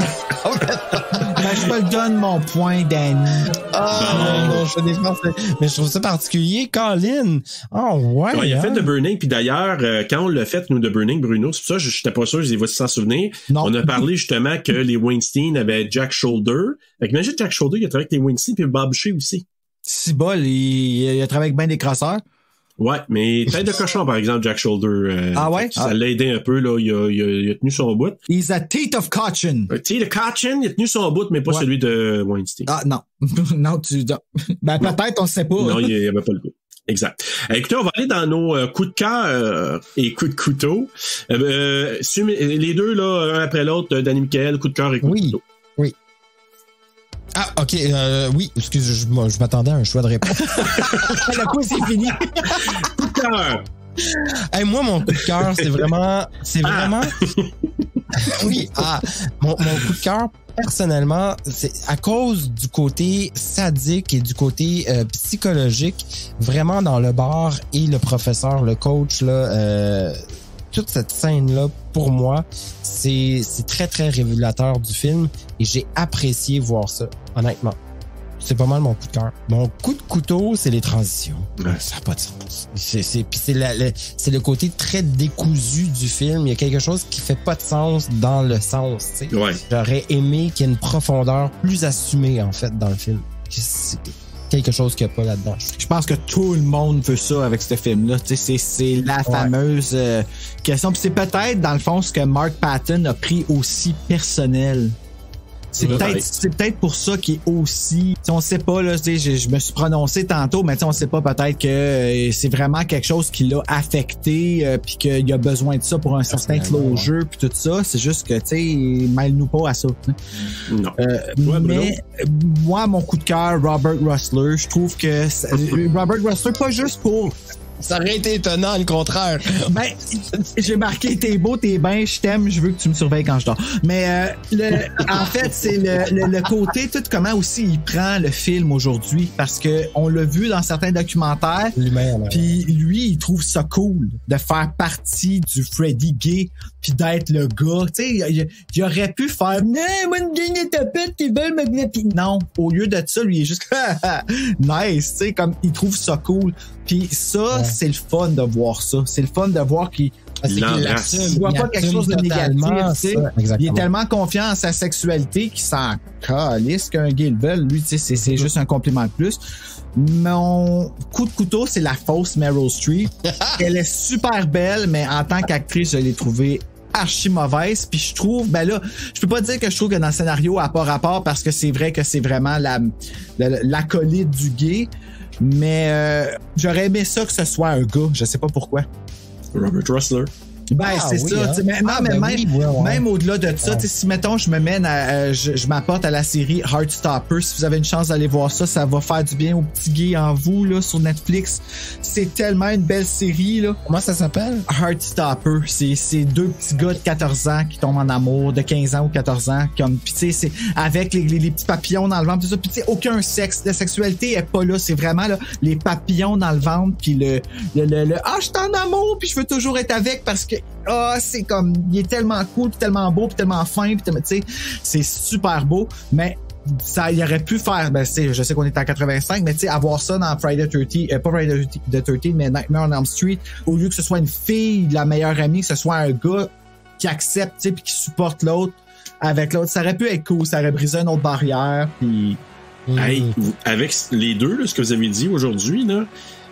Je me donne mon point, Danny. Non, je défends. Mais je trouve ça particulier, Colin. Oh, ouais. Il a fait The Burning, puis d'ailleurs, quand on l'a fait, nous, The Burning, Bruno, c'est pour ça que j'étais pas sûr, je vais s'en souvenir. Non. On a parlé justement que les Weinstein avaient Jack Shoulder. Fait que imagine Jack Shoulder, il a travaillé avec les Weinstein, puis Bob Shea aussi. Si bol, il a travaillé avec ben des crosseurs. Ouais, mais tête de cochon, par exemple, Jack Shoulder. Ça l'a aidé un peu, là. Il a tenu son bout. He's a teeth of caution. Teeth of caution, il a tenu son bout, mais pas celui de Weinstein. Ah, non. Non, ben, peut-être, on sait pas. Non, il avait pas le goût. Exact. Écoutez, on va aller dans nos coups de cœur et coups de couteau. Les deux, là, un après l'autre, Danny Michael, coup de cœur et coup de couteau. Oui. Ah, ok, oui, excuse, je m'attendais à un choix de réponse. Le coup, c'est fini. Coup de cœur. Hey, moi, mon coup de cœur, c'est vraiment... Oui, mon coup de cœur, personnellement, c'est à cause du côté sadique et du côté psychologique, vraiment dans le bar et le professeur, le coach, là... toute cette scène-là, pour moi, c'est très, très révélateur du film et j'ai apprécié voir ça, honnêtement. C'est pas mal mon coup de cœur. Mon coup de couteau, c'est les transitions. Ouais. Ça n'a pas de sens. Puis c'est le côté très décousu du film. Il y a quelque chose qui fait pas de sens dans le sens. T'sais. Ouais. J'aurais aimé qu'il y ait une profondeur plus assumée, en fait, dans le film. C'est quelque chose qu'il n'y a pas là-dedans. Je pense que tout le monde veut ça avec ce film-là. C'est la fameuse question. Puis c'est peut-être, dans le fond, ce que Mark Patton a pris aussi personnel. C'est peut-être pour ça qu'il est aussi... On sait pas, là, je me suis prononcé tantôt, mais on sait pas, peut-être que c'est vraiment quelque chose qui l'a affecté, puis qu'il a besoin de ça pour un certain closure, puis tout ça. C'est juste que, tu sais, mêle-nous pas à ça. Non. Mais moi, mon coup de cœur, Robert Rusler, je trouve que Robert Rusler, pas juste pour... Ça aurait été étonnant, le contraire. Ben, j'ai marqué t'es beau, t'es bien, je t'aime, je veux que tu me surveilles quand je dors. Mais en fait, c'est le côté, tout comment aussi il prend le film aujourd'hui, parce que on l'a vu dans certains documentaires. Puis lui, il trouve ça cool de faire partie du Freddy gay, puis d'être le gars. Tu sais, il aurait pu faire non, moi une gang de tapette qui veulent me. Puis non, au lieu de ça, lui il est juste nice, tu sais, comme il trouve ça cool. Puis ça, c'est le fun de voir ça. C'est le fun de voir qu'il voit pas quelque chose de négatif. Il est tellement confiant en sa sexualité qu'il s'en calisse qu'un gay le veut. Lui, tu sais, c'est juste un compliment de plus. Mon coup de couteau, c'est la fausse Meryl Streep. Elle est super belle, mais en tant qu'actrice, je l'ai trouvée archi mauvaise. Puis je trouve, ben là, je peux pas dire que je trouve que dans le scénario, elle n'a pas rapport parce que c'est vrai que c'est vraiment l'acolyte du gay. Mais j'aurais aimé ça que ce soit un gars. Je sais pas pourquoi. Robert Rusler. Ben, c'est ça. Hein? Même au-delà de ça, si, mettons, je me mène je m'apporte à la série Heartstopper. Si vous avez une chance d'aller voir ça, ça va faire du bien aux petits gays en vous, là, sur Netflix. C'est tellement une belle série, là. Comment ça s'appelle? Heartstopper. C'est deux petits gars de 14 ans qui tombent en amour, de 15 ans ou 14 ans, comme, pis tu sais, c'est avec les petits papillons dans le ventre, tout ça. Pis tu sais, aucun sexe. La sexualité est pas là. C'est vraiment, là, les papillons dans le ventre, pis le je suis en amour, pis je veux toujours être avec parce que c'est comme, il est tellement cool, pis tellement beau, pis tellement fin, pis tu sais, c'est super beau, mais ça, il aurait pu faire, ben, je sais qu'on est en 85, mais tu sais, avoir ça dans Friday the 13th, pas Friday the 13th, mais Nightmare on Elm Street, au lieu que ce soit une fille, la meilleure amie, que ce soit un gars qui accepte, tu sais, pis qui supporte l'autre avec l'autre, ça aurait pu être cool, ça aurait brisé une autre barrière, pis... Hey, avec les deux, là, ce que vous avez dit aujourd'hui, là,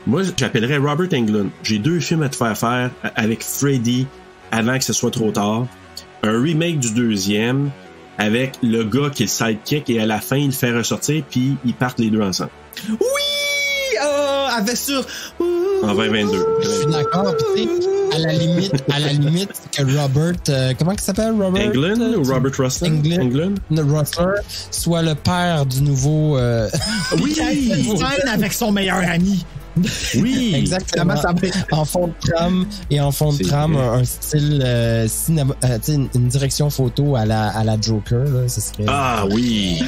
moi, j'appellerais Robert Englund. J'ai deux films à te faire avec Freddy avant que ce soit trop tard. Un remake du deuxième avec le gars qui est le sidekick et à la fin, il le fait ressortir puis ils partent les deux ensemble. Oui! Avec sur... En 2022. Je suis d'accord. À la limite que Robert... comment il s'appelle, Robert? Englund ou Robert Rusler? Englund. Rusler soit le père du nouveau... Oui! Il scène avec son meilleur ami. Oui, exactement. En fond de trame et en fond de trame, un style cinéma, une direction photo à la Joker. Là, ce serait... Ah oui.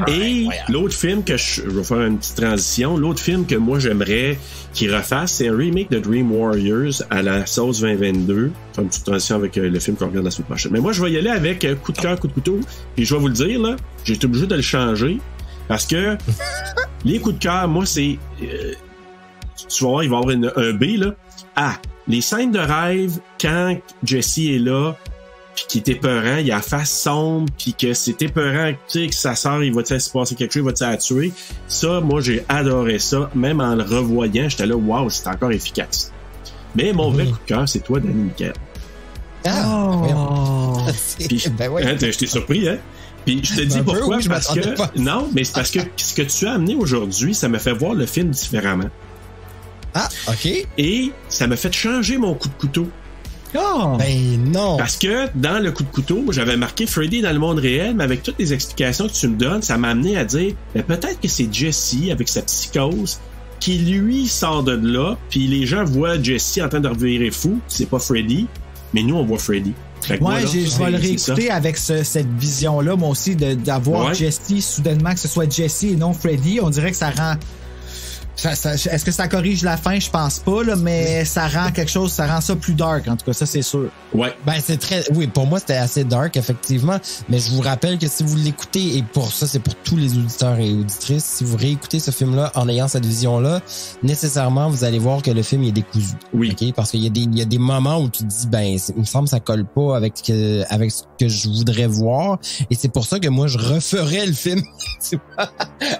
Et l'autre film que je vais faire une petite transition, l'autre film que moi j'aimerais qu'il refasse, c'est un remake de Dream Warriors à la sauce 2022. Faire une petite transition avec le film qu'on regarde la semaine prochaine. Mais moi, je vais y aller avec coup de cœur, coup de couteau. Puis je vais vous le dire, là, j'ai été obligé de le changer parce que les coups de cœur, moi, c'est... tu vas voir, il va y avoir un B, là. Ah, les scènes de rêve, quand Jesse est là, puis qu'il est épeurant, il a la face sombre, puis que c'est épeurant, tu sais, que sa sœur, il va-tu se passer quelque chose, il va-tu la tuer. Ça, moi, j'ai adoré ça. Même en le revoyant, j'étais là, waouh, c'est encore efficace. Mais mon vrai coup de cœur, c'est toi, Danny Michael. Puis, je t'ai surpris, hein? Puis je te dis pourquoi, parce que... Non, mais c'est parce que ce que tu as amené aujourd'hui, ça me fait voir le film différemment. Ah, OK. Et ça m'a fait changer mon coup de couteau. Oh! Ben non! Parce que dans le coup de couteau, j'avais marqué Freddy dans le monde réel, mais avec toutes les explications que tu me donnes, ça m'a amené à dire peut-être que c'est Jesse avec sa psychose qui lui sort de là, puis les gens voient Jesse en train de revirer fou, c'est pas Freddy, mais nous on voit Freddy. Ouais, je vais le réécouter avec cette vision-là, moi aussi, d'avoir Jesse soudainement, que ce soit Jesse et non Freddy. On dirait que ça rend... est-ce que ça corrige la fin? Je pense pas, là, mais ça rend quelque chose, ça rend ça plus dark, en tout cas, ça c'est sûr. Ouais. Ben c'est très, oui, pour moi c'était assez dark effectivement, mais je vous rappelle que si vous l'écoutez, et pour ça c'est pour tous les auditeurs et auditrices, si vous réécoutez ce film-là en ayant cette vision-là, nécessairement vous allez voir que le film est décousu. Oui. Ok, parce qu'il y a des moments où tu te dis il me semble que ça colle pas avec ce que je voudrais voir, et c'est pour ça que moi je referais le film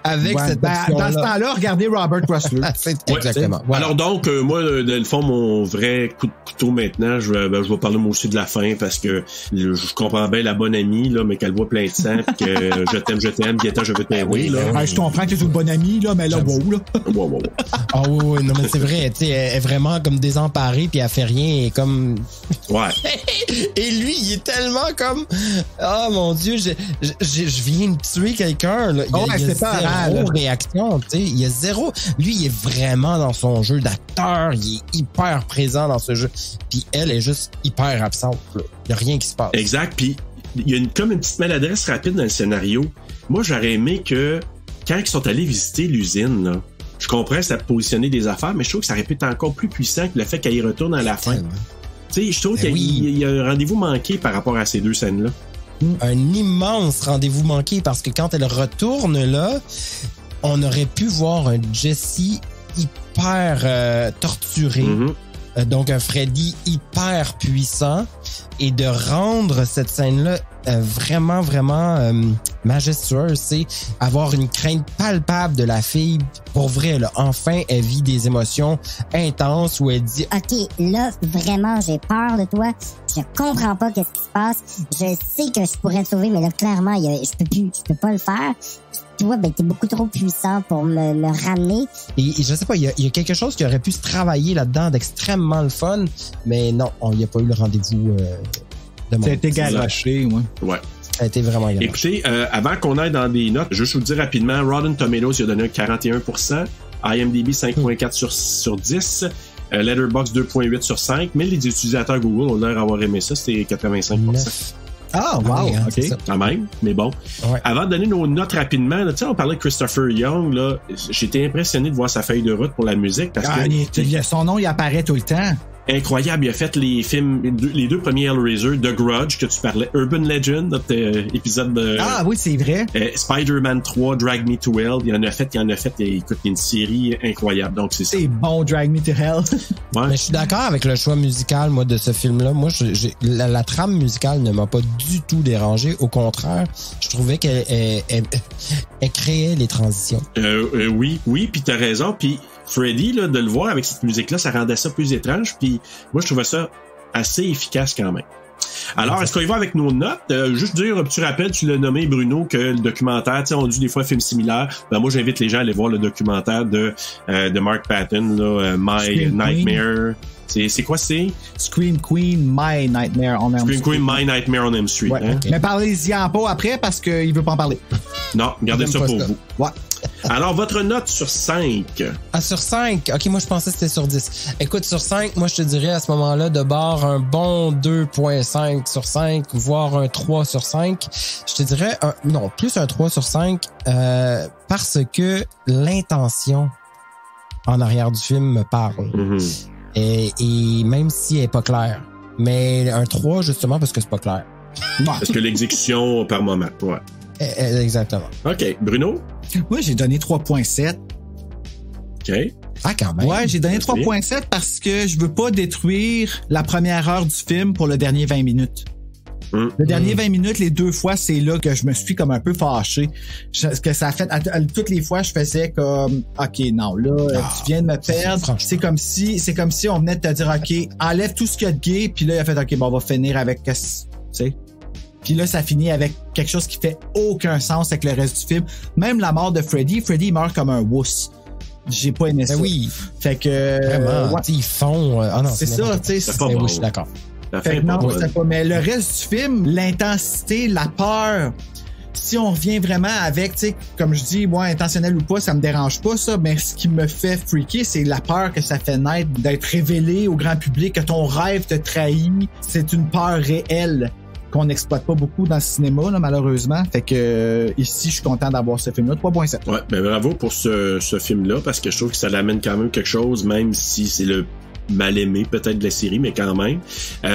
avec cette option-là. Dans ce temps-là, regardez Robert Russler. Exactement. Voilà. Alors donc, moi, dans le fond, mon vrai coup de couteau maintenant, je vais parler moi aussi de la fin parce que je comprends bien la bonne amie, là, mais qu'elle voit plein de sang, pis que je t'aime, Gaëtan, je veux t'aimer, là. Je comprends que c'est une bonne amie, là, mais là, wow, là. Wow. Ah oui, non, mais c'est vrai, tu sais, elle est vraiment comme désemparée, puis elle fait rien, et comme... Ouais. Et lui, il est tellement comme... Oh mon Dieu, je viens de tuer quelqu'un, là. Il y a zéro réaction, tu sais, il y a zéro... Lui, il est vraiment dans son jeu d'acteur, il est hyper présent dans ce jeu, puis elle est juste hyper absente, là. Il n'y a rien qui se passe. Exact, puis il y a comme une petite maladresse rapide dans le scénario. Moi, j'aurais aimé que, quand ils sont allés visiter l'usine, là, je comprends, ça positionner des affaires, mais je trouve que ça aurait pu être encore plus puissant que le fait qu'elle y retourne à la fin. Tu sais, je trouve qu'il y a un rendez-vous manqué par rapport à ces deux scènes-là. Un immense rendez-vous manqué, parce que quand elle retourne là, on aurait pu voir un Jesse hyper torturé, donc un Freddy hyper puissant, et de rendre cette scène-là vraiment, vraiment majestueuse, c'est avoir une crainte palpable de la fille. Pour vrai, là, enfin, elle vit des émotions intenses où elle dit « OK, là, vraiment, j'ai peur de toi. Je comprends pas qu'est-ce qui se passe. Je sais que je pourrais te sauver, mais là, clairement, je peux pas le faire. Toi, t'es beaucoup trop puissant pour me ramener. » Et je sais pas, il y a quelque chose qui aurait pu se travailler là-dedans d'extrêmement le fun, mais non, il n'y a pas eu le rendez-vous de mon... Ça a été garoché, ouais. Ça a été vraiment garoché. Écoutez, avant qu'on aille dans des notes, juste vous dire rapidement, Rotten Tomatoes, il a donné un 41%, IMDb 5.4 sur 10, Letterboxd 2.8 sur 5, mais les utilisateurs Google ont l'air d'avoir aimé ça, c'était 85%. 9. Ah, wow, OK. Quand même, mais bon. Ouais. Avant de donner nos notes rapidement, tu sais, on parlait de Christopher Young, là. J'étais impressionné de voir sa feuille de route pour la musique parce que... Son nom, il apparaît tout le temps. Incroyable, il a fait les films, les deux premiers Hellraiser, The Grudge, que tu parlais, Urban Legend, notre épisode de... Ah oui, c'est vrai. Spider-Man 3, Drag Me to Hell, il en a fait, écoute, il y a une série incroyable, donc c'est ça. C'est bon, Drag Me to Hell. Ouais. Mais je suis d'accord avec le choix musical, moi, de ce film-là. Moi, la trame musicale ne m'a pas du tout dérangé, au contraire, je trouvais qu'elle créait les transitions. Oui, puis t'as raison, puis Freddy, là, de le voir avec cette musique-là, ça rendait ça plus étrange, puis moi, je trouvais ça assez efficace quand même. Alors, est-ce qu'on y va avec nos notes? Juste dire un petit rappel, tu l'as nommé, Bruno, que le documentaire, tu sais, on dit des fois films similaires. Ben, moi, j'invite les gens à aller voir le documentaire de Mark Patton, là, My Nightmare. C'est quoi, c'est? Scream Queen, My Nightmare on Elm Street. Scream Queen, My Nightmare on Elm Street. Ouais, hein? Okay. Mais parlez-y en pas après parce qu'il veut pas en parler. Non, gardez ça pour vous. Ouais. Alors, votre note sur 5? Ah, sur 5? OK, moi, je pensais que c'était sur 10. Écoute, sur 5, moi, je te dirais à ce moment-là de bord un bon 2.5 sur 5, voire un 3 sur 5. Je te dirais, plus un 3 sur 5, parce que l'intention en arrière du film me parle. Mm-hmm. Et même si elle est pas claire. Mais un 3, justement, parce que c'est pas clair. Parce que l'exécution par moment, ouais. Exactement. OK. Bruno? Moi, j'ai donné 3.7. OK. Ah, quand même. Ouais, j'ai donné 3.7 parce que je veux pas détruire la première heure du film pour le dernier 20 minutes. Le dernier 20 minutes, les 2 fois, c'est là que je me suis comme un peu fâché. Que ça a fait, toutes les fois, je faisais comme, OK, non, là, tu viens de me perdre. C'est comme si on venait de te dire, OK, enlève tout ce qu'il y a de gay, puis là, il a fait, OK, bon, on va finir avec, tu sais. Puis là, ça finit avec quelque chose qui fait aucun sens avec le reste du film. Même la mort de Freddy meurt comme un wuss. J'ai pas aimé ça. Oui. Fait que, vraiment, ils font, ah non, c'est ça, tu sais. Oui, je suis d'accord. Mais le reste du film, l'intensité, la peur, si on revient vraiment avec, tu sais, comme je dis, moi, intentionnel ou pas, ça me dérange pas ça, mais ce qui me fait freaker, c'est la peur que ça fait naître d'être révélé au grand public, que ton rêve te trahit. C'est une peur réelle qu'on n'exploite pas beaucoup dans le cinéma, là, malheureusement. Fait que ici, je suis content d'avoir ce film-là, 3.7. Ouais, ben bravo pour ce film-là, parce que je trouve que ça l'amène quand même quelque chose, même si c'est le mal aimé peut-être de la série, mais quand même.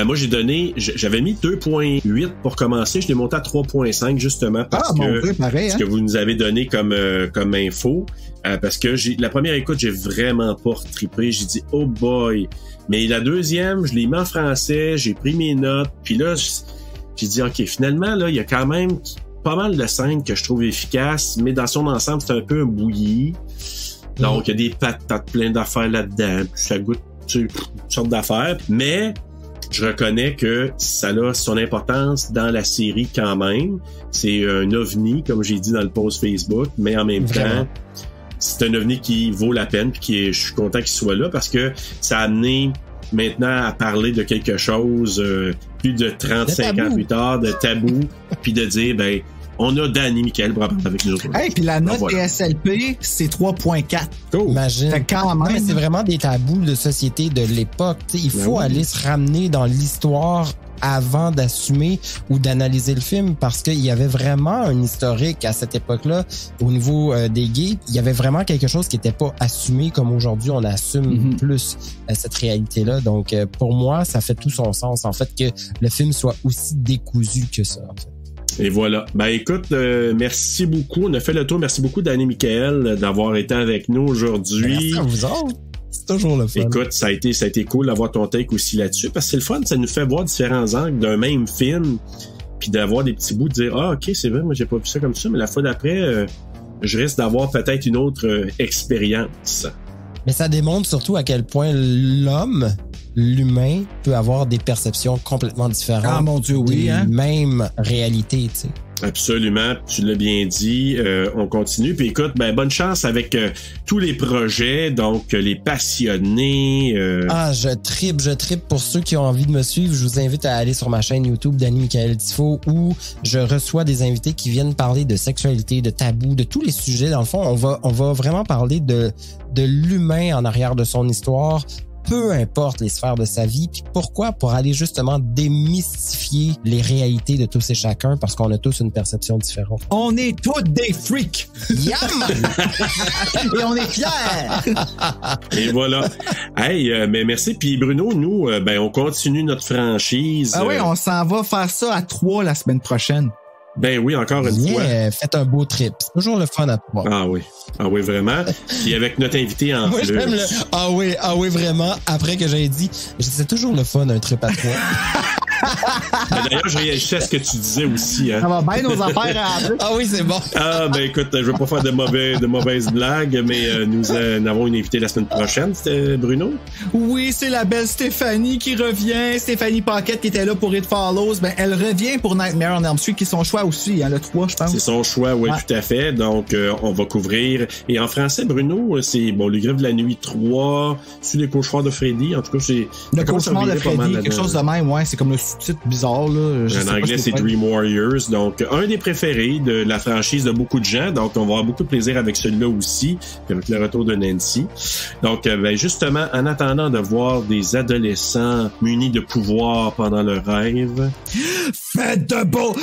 Moi, j'avais mis 2.8 pour commencer, je l'ai monté à 3.5 justement parce que vous nous avez donné comme info, parce que la première écoute, j'ai vraiment pas trippé, j'ai dit oh boy, mais la deuxième, je l'ai mis en français, j'ai pris mes notes, puis là, j'ai dit ok, finalement là, il y a quand même pas mal de scènes que je trouve efficaces, mais dans son ensemble, c'est un peu un bouilli. Donc, il y a des patates plein d'affaires là-dedans, puis ça goûte une sorte d'affaires, mais je reconnais que ça a son importance dans la série quand même. C'est un ovni, comme j'ai dit dans le post Facebook, mais en même temps, c'est un ovni qui vaut la peine, puis je suis content qu'il soit là parce que ça a amené maintenant à parler de quelque chose plus de 35 ans plus tard, de tabou, puis de dire, ben, on a Danny Michael avec nous. Hey, puis la note TSLP, c'est 3.4. Cool. Imagine. Quand même. Mais c'est vraiment des tabous de société de l'époque. T'sais, il faut aller se ramener dans l'histoire avant d'assumer ou d'analyser le film parce qu'il y avait vraiment un historique à cette époque-là au niveau des gays. Il y avait vraiment quelque chose qui n'était pas assumé comme aujourd'hui on assume plus cette réalité-là. Donc pour moi, ça fait tout son sens en fait que le film soit aussi décousu que ça. En fait. Et voilà. Ben écoute, merci beaucoup. On a fait le tour. Merci beaucoup, Danny Michael, d'avoir été avec nous aujourd'hui. Merci à vous autres. C'est toujours le fun. Écoute, ça a été cool d'avoir ton take aussi là-dessus, parce que c'est le fun, ça nous fait voir différents angles d'un même film, puis d'avoir des petits bouts, de dire « Ah, ok, c'est vrai, moi j'ai pas vu ça comme ça, mais la fois d'après, je risque d'avoir peut-être une autre expérience. » Mais ça démontre surtout à quel point l'humain peut avoir des perceptions complètement différentes. Ah mon Dieu, oui. Même réalité, tu sais. Absolument, tu l'as bien dit. On continue. Puis écoute, ben bonne chance avec tous les projets, donc les passionnés. Je trippe. Pour ceux qui ont envie de me suivre, je vous invite à aller sur ma chaîne YouTube Danny Michael Tifo où je reçois des invités qui viennent parler de sexualité, de tabou, de tous les sujets. Dans le fond, on va vraiment parler de l'humain en arrière de son histoire. Peu importe les sphères de sa vie. Puis pourquoi? Pour aller justement démystifier les réalités de tous et chacun parce qu'on a tous une perception différente. On est tous des freaks! Yeah, man! Et on est fiers! Et voilà. Hey, mais merci. Puis Bruno, nous, on continue notre franchise. Ah oui, on s'en va faire ça à 3 la semaine prochaine. Ben oui, encore une fois. Faites un beau trip. C'est toujours le fun à 3. Ah oui, vraiment. Puis avec notre invité en plus. Ah oui, vraiment. Après que j'ai dit, c'est toujours le fun un trip à 3. D'ailleurs, je réagissais à ce que tu disais aussi. Hein. Ça va bien nos affaires à... Ah oui, c'est bon. Ah ben écoute, je veux pas faire de mauvaises blagues, mais nous avons une invitée la semaine prochaine, c'était Bruno. Oui, c'est la belle Stéphanie qui revient. Stéphanie Paquette qui était là pour It Follows. Ben elle revient pour Nightmare on Elm Street, qui est son choix aussi, hein, le 3, je pense. C'est son choix, oui, tout à fait. Donc on va couvrir. Et en français, Bruno, c'est le Griffe de la Nuit 3, sur les cauchemars de Freddy. En tout cas, c'est le cauchemar de Freddy, quelque chose de même, ouais, c'est comme le titre bizarre, là. En anglais, c'est Dream Warriors. Donc, un des préférés de la franchise de beaucoup de gens. Donc, on va avoir beaucoup de plaisir avec celui-là aussi, avec le retour de Nancy. Donc, ben, justement, en attendant de voir des adolescents munis de pouvoir pendant leur rêve. Faites de beau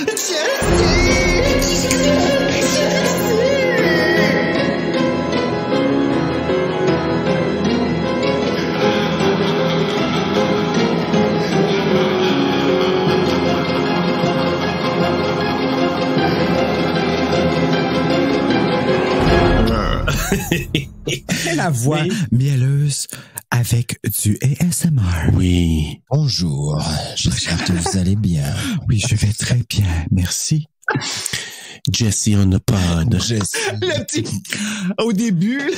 la voix mielleuse avec du ASMR. Oui. Bonjour. J'espère que vous allez bien. Oui, je vais très bien. Merci. Jesse on the pod. Le petit... Au début,